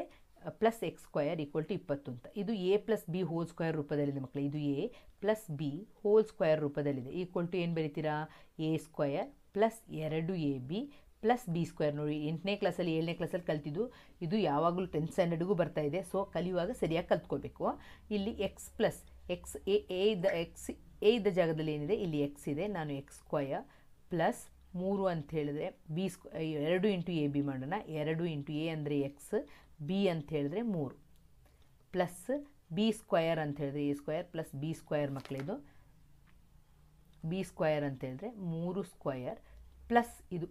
ಪ್ಲಸ್ x² ಈಕ್ವಲ್ ಟು 20 ಅಂತ. ಇದು a plus B whole square ರೂಪದಲ್ಲಿದೆ ಮಕ್ಕಳು. ಇದು a plus B whole square ರೂಪದಲ್ಲಿದೆ. ಈಕ್ವಲ್ ಟು ಏನು ಬರೀತೀರಾ, a² plus 2ab plus b² ನೋಡಿ, 8ನೇ ಕ್ಲಾಸಲ್ಲಿ 7ನೇ ಕ್ಲಾಸಲ್ಲಿ ಕಲ್ತಿದ್ದು, ಇದು ಯಾವಾಗಲೂ 10th ಸ್ಟ್ಯಾಂಡರ್ಡ್ಗೂ ಬರ್ತಾ ಇದೆ. ಸೊ ಕಲಿಯುವಾಗ ಸರಿಯಾಗಿ ಕಲ್ತ್ಕೋಬೇಕು. ಇಲ್ಲಿ ಎಕ್ಸ್ ಪ್ಲಸ್ ಎಕ್ಸ್ ಎ ಇದ್ದ ಜಾಗದಲ್ಲಿ ಏನಿದೆ, ಇಲ್ಲಿ ಎಕ್ಸ್ ಇದೆ. ನಾನು x² ಪ್ಲಸ್ 3 ಅಂತ ಹೇಳಿದ್ರೆ b² 2 ಇಂಟು ಎ ಬಿ ಮಾಡೋಣ. 2 ಇಂಟು ಎ ಅಂದರೆ ಎಕ್ಸ್, ಬಿ ಅಂತ ಹೇಳಿದ್ರೆ 3 ಪ್ಲಸ್ b² ಅಂತ ಹೇಳಿದ್ರೆ a² ಪ್ಲಸ್ b² ಮಕ್ಕಳಿದು b² ಅಂತ ಹೇಳಿದ್ರೆ 3² ಪ್ಲಸ್ ಇದು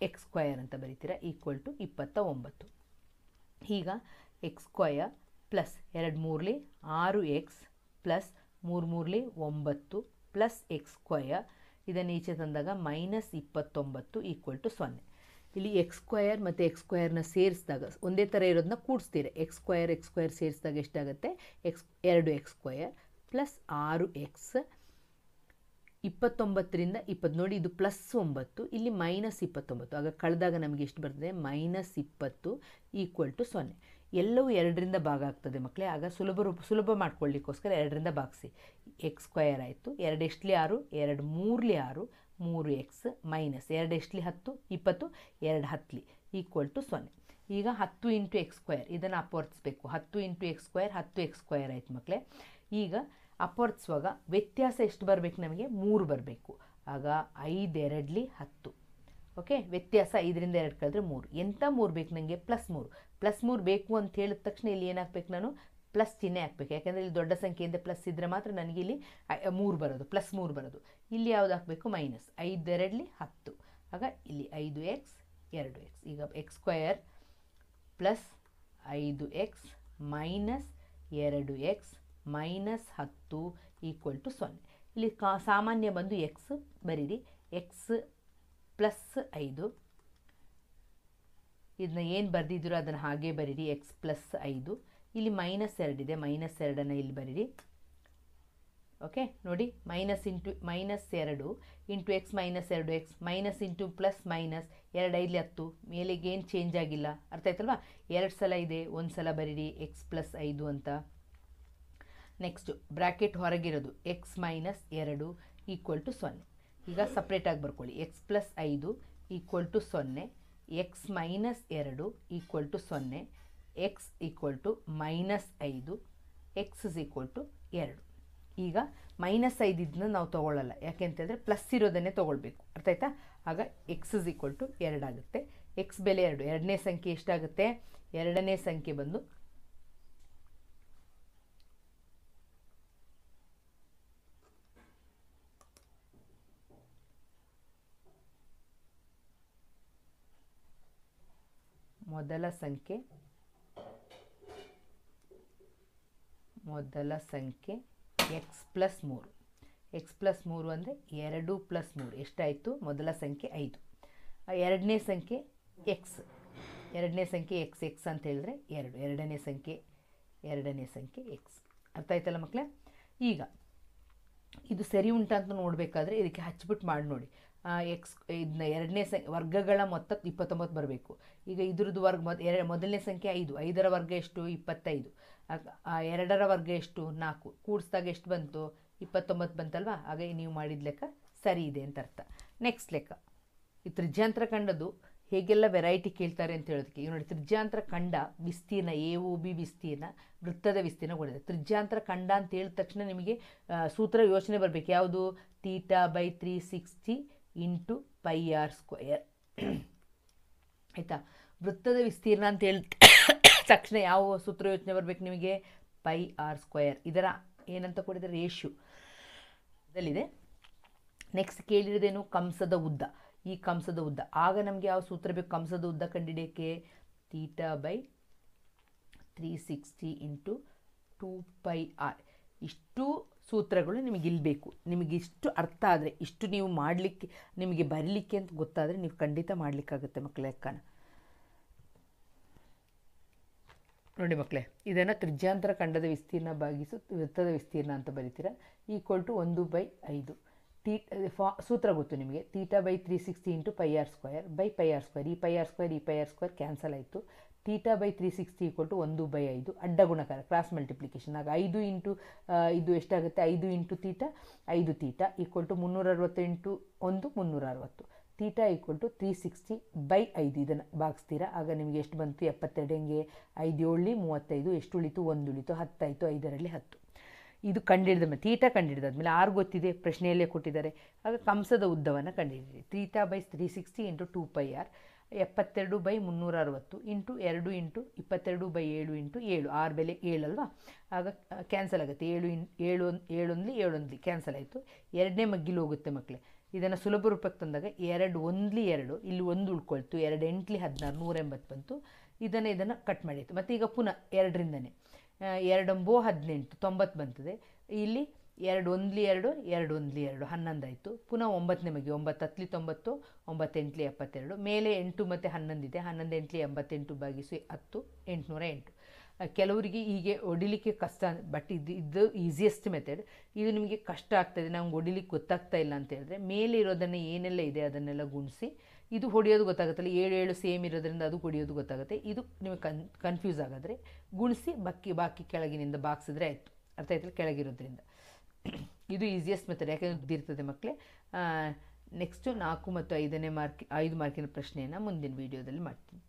x² ಅಂತ ಬರೀತೀರಾ, ಈಕ್ವಲ್ ಟು 29. ಈಗ x² plus 2 3 6x plus 3 3 9 plus x² ಇದನ್ನು ಈಚೆ ತಂದಾಗ ಮೈನಸ್ 29 ಈಕ್ವಲ್ ಟು 0. ಇಲ್ಲಿ x² ಮತ್ತು x² ಸೇರಿಸಿದಾಗ ಒಂದೇ ಥರ ಇರೋದನ್ನ ಕೂಡಿಸ್ತೀರ. x² ಸೇರಿಸಿದಾಗ ಎಷ್ಟಾಗುತ್ತೆ, 2x² ಪ್ಲಸ್ 6x 29ರಿಂದ 20 ನೋಡಿ, ಇದು ಪ್ಲಸ್ 9, ಇಲ್ಲಿ ಮೈನಸ್ 29. ಆಗ ಕಳೆದಾಗ ನಮಗೆ ಎಷ್ಟು ಬರ್ತದೆ, ಮೈನಸ್ 20 ಈಕ್ವಲ್ ಟು 0. ಎಲ್ಲವೂ 2ರಿಂದ ಭಾಗ ಆಗ್ತದೆ ಮಕ್ಕಳೇ. ಆಗ ಸುಲಭ ಮಾಡ್ಕೊಳ್ಳಿಕ್ಕೋಸ್ಕರ 2ರಿಂದ ಭಾಗಿಸಿ. x² ಆಯಿತು, 2 ಎಷ್ಟಲಿ 6, 2 3 6, 3x ಮೈನಸ್ 2 ಎಷ್ಟಲಿ 10 20, 2 10 ಈಕ್ವಲ್ ಟು 0. ಈಗ 10 ಇಂಟು x² ಇದನ್ನು ಅಪವರ್ತಿಸಬೇಕು. 10 ಇಂಟು x² 10x² ಆಯಿತು ಮಕ್ಕಳೇ. ಈಗ ಅಪವರ್ತಿಸುವಾಗ ವ್ಯತ್ಯಾಸ ಎಷ್ಟು ಬರಬೇಕು, ನಮಗೆ 3 ಬರಬೇಕು. ಆಗ 5 2 10. ಓಕೆ, ವ್ಯತ್ಯಾಸ 5ರಿಂದ 2 ಕಳೆದ್ರೆ 3. ಎಂಥ 3 ಬೇಕು ನನಗೆ, ಪ್ಲಸ್ 3. ಪ್ಲಸ್ 3 ಬೇಕು ಅಂತ ಹೇಳಿದ ತಕ್ಷಣ ಇಲ್ಲಿ ಏನು ಹಾಕ್ಬೇಕು, ನಾನು ಪ್ಲಸ್ ಚಿಹ್ನೆ ಹಾಕಬೇಕು. ಯಾಕೆಂದರೆ ಇಲ್ಲಿ ದೊಡ್ಡ ಸಂಖ್ಯೆಯಿಂದ ಪ್ಲಸ್ ಇದ್ದರೆ ಮಾತ್ರ ನನಗೆ ಇಲ್ಲಿ 3 ಬರೋದು, ಪ್ಲಸ್ 3 ಬರೋದು. ಇಲ್ಲಿ ಯಾವುದು ಹಾಕಬೇಕು, ಮೈನಸ್. 5 2 10. ಆಗ ಇಲ್ಲಿ 5x 2x. ಈಗ x² plus 5x minus 2x minus 10 equal to 0. ಇಲ್ಲಿ ಸಾಮಾನ್ಯ ಬಂದು x ಬರೀರಿ. ಎಕ್ಸ್ ಪ್ಲಸ್ 5, ಇದನ್ನ ಏನು ಬರೆದಿದ್ದೀರೋ ಅದನ್ನು ಹಾಗೆ ಬರೀರಿ, ಎಕ್ಸ್ ಪ್ಲಸ್ 5. ಇಲ್ಲಿ -2 ಇದೆ, -2 ಇಲ್ಲಿ ಬರೀರಿ. ಓಕೆ ನೋಡಿ, -2 into X -2 X minus into plus minus 2 5 10 ಮೇಲೆಗೆ ಏನು ಚೇಂಜ್ ಆಗಿಲ್ಲ, ಅರ್ಥ ಆಯ್ತಲ್ವಾ? 2 ಸಲ ಇದೆ, 1 ಸಲ ಬರೀರಿ ಎಕ್ಸ್ ಪ್ಲಸ್ 5 ಅಂತ. ನೆಕ್ಸ್ಟು ಬ್ರ್ಯಾಕೆಟ್ ಹೊರಗಿರೋದು ಎಕ್ಸ್ -2 ಈಕ್ವಲ್ ಟು 0. ಈಗ ಸಪ್ರೇಟಾಗಿ ಬರ್ಕೊಳ್ಳಿ, x plus 5 equal to 0, x -2 equal to 0, x equal to -5, x is equal to 2. ಈಗ -5 ಇದನ್ನ ನಾವು ತೊಗೊಳ್ಳಲ್ಲ, ಯಾಕೆಂತಂದರೆ ಪ್ಲಸ್ ಇರೋದನ್ನೇ ತೊಗೊಳ್ಬೇಕು, ಅರ್ಥ ಆಯ್ತಾ? ಆಗ ಎಕ್ಸ್ ಇಸ್ ಈಕ್ವಲ್ ಟು 2 ಆಗುತ್ತೆ. ಎಕ್ಸ್ ಬೆಲೆ 2, ಎರಡನೇ ಸಂಖ್ಯೆ ಎಷ್ಟಾಗುತ್ತೆ? ಎರಡನೇ ಸಂಖ್ಯೆ ಬಂದು ಮೊದಲ ಸಂಖ್ಯೆ ಎಕ್ಸ್ ಪ್ಲಸ್ 3. ಎಕ್ಸ್ ಪ್ಲಸ್ 3 ಅಂದರೆ 2 ಪ್ಲಸ್ 3 ಎಷ್ಟಾಯಿತು? ಮೊದಲ ಸಂಖ್ಯೆ 5. ಎರಡನೇ ಸಂಖ್ಯೆ ಎಕ್ಸ್ ಎಕ್ಸ್ ಅಂತ ಹೇಳಿದ್ರೆ 2, ಎರಡನೇ ಸಂಖ್ಯೆ ಎಕ್ಸ್. ಅರ್ಥ ಆಯ್ತಲ್ಲ ಮಕ್ಕಳೇ? ಈಗ ಇದು ಸರಿ ಉಂಟಾ ಅಂತ ನೋಡಬೇಕಾದ್ರೆ ಇದಕ್ಕೆ ಹಚ್ಬಿಟ್ಟು ಮಾಡಿ ನೋಡಿ. ಎಕ್ಸ್ ಇದನ್ನ ಎರಡನೇ ವರ್ಗಗಳ ಮೊತ್ತ 29 ಬರಬೇಕು. ಈಗ ಇದ್ರದ್ದು ಮೊದಲನೇ ಸಂಖ್ಯೆ 5, 5ರ ವರ್ಗ ಎಷ್ಟು? 25. 2ರ ವರ್ಗ ಎಷ್ಟು? 4. ಕೂಡಿಸಿದಾಗ ಎಷ್ಟು ಬಂತು? 29 ಬಂತಲ್ವಾ? ಆಗ ನೀವು ಮಾಡಿದ ಲೆಕ್ಕ ಸರಿ ಇದೆ ಅಂತ ಅರ್ಥ. ನೆಕ್ಸ್ಟ್ ಲೆಕ್ಕ, ಈ ತ್ರಿಜ್ಯಾಂತರ ಖಂಡದ್ದು ಹೇಗೆಲ್ಲ ವೆರೈಟಿ ಕೇಳ್ತಾರೆ ಅಂತ ಹೇಳೋದಕ್ಕೆ. ಈಗ ನೋಡಿ, ತ್ರಿಜ್ಯಾಂತರ ಖಂಡ ವಿಸ್ತೀರ್ಣ AOB ವಿಸ್ತೀರ್ಣ ವೃತ್ತದ ವಿಸ್ತೀರ್ಣ ಕೊಡಿದೆ. ತ್ರಿಜ್ಯಾಂತರ ಖಂಡ ಅಂತ ಹೇಳಿದ ತಕ್ಷಣ ನಿಮಗೆ ಸೂತ್ರ ಯೋಚನೆ ಬರಬೇಕು. ಯಾವುದು? θ/360 ಇಂಟು πr². ಆಯಿತಾ? ವೃತ್ತದ ವಿಸ್ತೀರ್ಣ ಅಂತ ಹೇಳಿದ ತಕ್ಷಣ ಯಾವ ಸೂತ್ರ ಯೋಚನೆ ಬರಬೇಕು ನಿಮಗೆ? πr². ಇದರ ಏನಂತ ಕೊಡಿದರೆ ರೇಷ್ಯೂ ಇದಲ್ಲಿದೆ. ನೆಕ್ಸ್ಟ್ ಕೇಳಿರೋದೇನು? ಕಂಸದ ಉದ್ದ. ಈ ಕಂಸದ ಉದ್ದ, ಆಗ ನಮಗೆ ಯಾವ ಸೂತ್ರ ಬೇಕು ಕಂಸದ ಉದ್ದ ಕಂಡುಹಿಡಿಯೋಕ್ಕೆ? θ/360 ಇಂಟು 2πr. ಇಷ್ಟು ಸೂತ್ರಗಳು ನಿಮಗೆ ಇಲ್ಲಿ ಬೇಕು. ನಿಮಗೆ ಇಷ್ಟು ಅರ್ಥ ಆದರೆ, ಇಷ್ಟು ನೀವು ಮಾಡಲಿಕ್ಕೆ, ನಿಮಗೆ ಬರಲಿಕ್ಕೆ ಅಂತ ಗೊತ್ತಾದರೆ ನೀವು ಖಂಡಿತ ಮಾಡಲಿಕ್ಕಾಗುತ್ತೆ ಮಕ್ಕಳ ಲೆಕ್ಕನ. ನೋಡಿ ಮಕ್ಕಳೇ, ಇದನ್ನು ತ್ರಿಜ್ಯಾಂತರ ಖಂಡದ ವಿಸ್ತೀರ್ಣ ಭಾಗಿಸು ವೃತ್ತದ ವಿಸ್ತೀರ್ಣ ಅಂತ ಬರೀತೀರ. Equal to 1/5. ಸೂತ್ರ ಗೊತ್ತು ನಿಮಗೆ, θ/360 ಇಂಟು πr²/πr². ಈ πr² ಕ್ಯಾನ್ಸಲ್ ಆಯಿತು. θ/360 ಈಕ್ವಲ್ ಟು 1/5 ಅಡ್ಡ ಗುಣಕಾರ, ಕ್ರಾಸ್ ಮಲ್ಟಿಪ್ಲಿಕೇಶನ್. ಆಗ 5 ಇಂಟು ಇದು ಎಷ್ಟಾಗುತ್ತೆ? 5 into θ 5 θ equal to 360 into 1 360. θ equal to 360/5. ಇದನ್ನು ಭಾಗಿಸ್ತೀರಾ, ಆಗ ನಿಮಗೆ ಎಷ್ಟು ಬಂತು? 72. ಹೆಂಗೆ? 5 7 35. ಎಷ್ಟು ಉಳಿತು? 1 ಉಳಿತು, 10 ಆಯಿತು. 5ರಲ್ಲಿ 10. ಇದು ಕಂಡುಹಿಡಿದ ಮೇಲೆ θ ಕಂಡುಹಿಡಿದಾದ್ಮೇಲೆ r ಗೊತ್ತಿದೆ, ಪ್ರಶ್ನೆಯಲ್ಲೇ ಕೊಟ್ಟಿದ್ದಾರೆ. ಆಗ ಕಂಸದ ಉದ್ದವನ್ನು ಕಂಡುಹಿಡಿಯಿರಿ. θ/360 into 2πr 72/360 into 2 into 22/7 into 7. r ಬೆಲೆ 7 ಅಲ್ವಾ? ಆಗ ಕ್ಯಾನ್ಸಲ್ ಆಗುತ್ತೆ. 7 ಕ್ಯಾನ್ಸಲ್ ಆಯಿತು. ಎರಡನೇ ಮಗ್ಗಿಲು ಹೋಗುತ್ತೆ ಮಕ್ಕಳೇ. ಇದನ್ನು ಸುಲಭ ರೂಪಕ್ಕೆ ತಂದಾಗ 2 1 2 ಇಲ್ಲಿ 1 ಉಳ್ಕೊಳ್ತು. 2 8 16 180 ಬಂತು. ಇದನ್ನು ಕಟ್ ಮಾಡಿತ್ತು. ಮತ್ತು ಈಗ ಪುನಃ 2ರಿಂದನೇ 2 9 18 90 ಬಂತದೆ. ಇಲ್ಲಿ 2 1 2 2 1 2 11 ಆಯಿತು. ಪುನಃ 9ನೇ ಮಗಿ 9 10 90 9 8 72. ಮೇಲೆ 8 ಮತ್ತು 11 ಇದೆ. 11 8 88 ಭಾಗಿಸಿ 10 808. ಕೆಲವರಿಗೆ ಹೀಗೆ ಹೊಡಿಲಿಕ್ಕೆ ಕಷ್ಟ, ಬಟ್ ಇದು ಈಸಿಯೆಸ್ಟ್ ಮೆಥಡ್. ಇದು ನಿಮಗೆ ಕಷ್ಟ ಆಗ್ತಾಯಿದೆ, ನಮ್ಗೆ ಹೊಡಿಲಿಕ್ಕೆ ಗೊತ್ತಾಗ್ತಾ ಇಲ್ಲ ಅಂತ ಹೇಳಿದ್ರೆ ಮೇಲೆ ಇರೋದನ್ನು ಏನೆಲ್ಲ ಇದೆ ಅದನ್ನೆಲ್ಲ ಗುಣಿಸಿ ಇದು ಹೊಡೆಯೋದು ಗೊತ್ತಾಗುತ್ತಲ್ಲ. 7 7 ಸೇಮ್ ಇರೋದ್ರಿಂದ ಅದು ಹೊಡೆಯೋದು ಗೊತ್ತಾಗುತ್ತೆ. ಇದು ನಿಮಗೆ ಕನ್ಫ್ಯೂಸ್ ಆಗಾದರೆ ಗುಣಿಸಿ ಬಾಕಿ ಕೆಳಗಿನಿಂದ ಬಾಗಿಸಿದ್ರೆ ಆಯಿತು. ಅರ್ಥ ಆಯ್ತಲ್ಲ? ಕೆಳಗಿರೋದ್ರಿಂದ ಇದು ಈಸಿಯೆಸ್ಟ್ ಮೆಥಡ್, ಯಾಕೆಂದರೆ ಗೊತ್ತಿರ್ತದೆ ಮಕ್ಕಳೇ. ನೆಕ್ಸ್ಟು 4 ಮತ್ತು 5 ಮಾರ್ಕಿನ ಪ್ರಶ್ನೆಯನ್ನು ಮುಂದಿನ ವೀಡಿಯೋದಲ್ಲಿ ಮಾಡ್ತೀನಿ.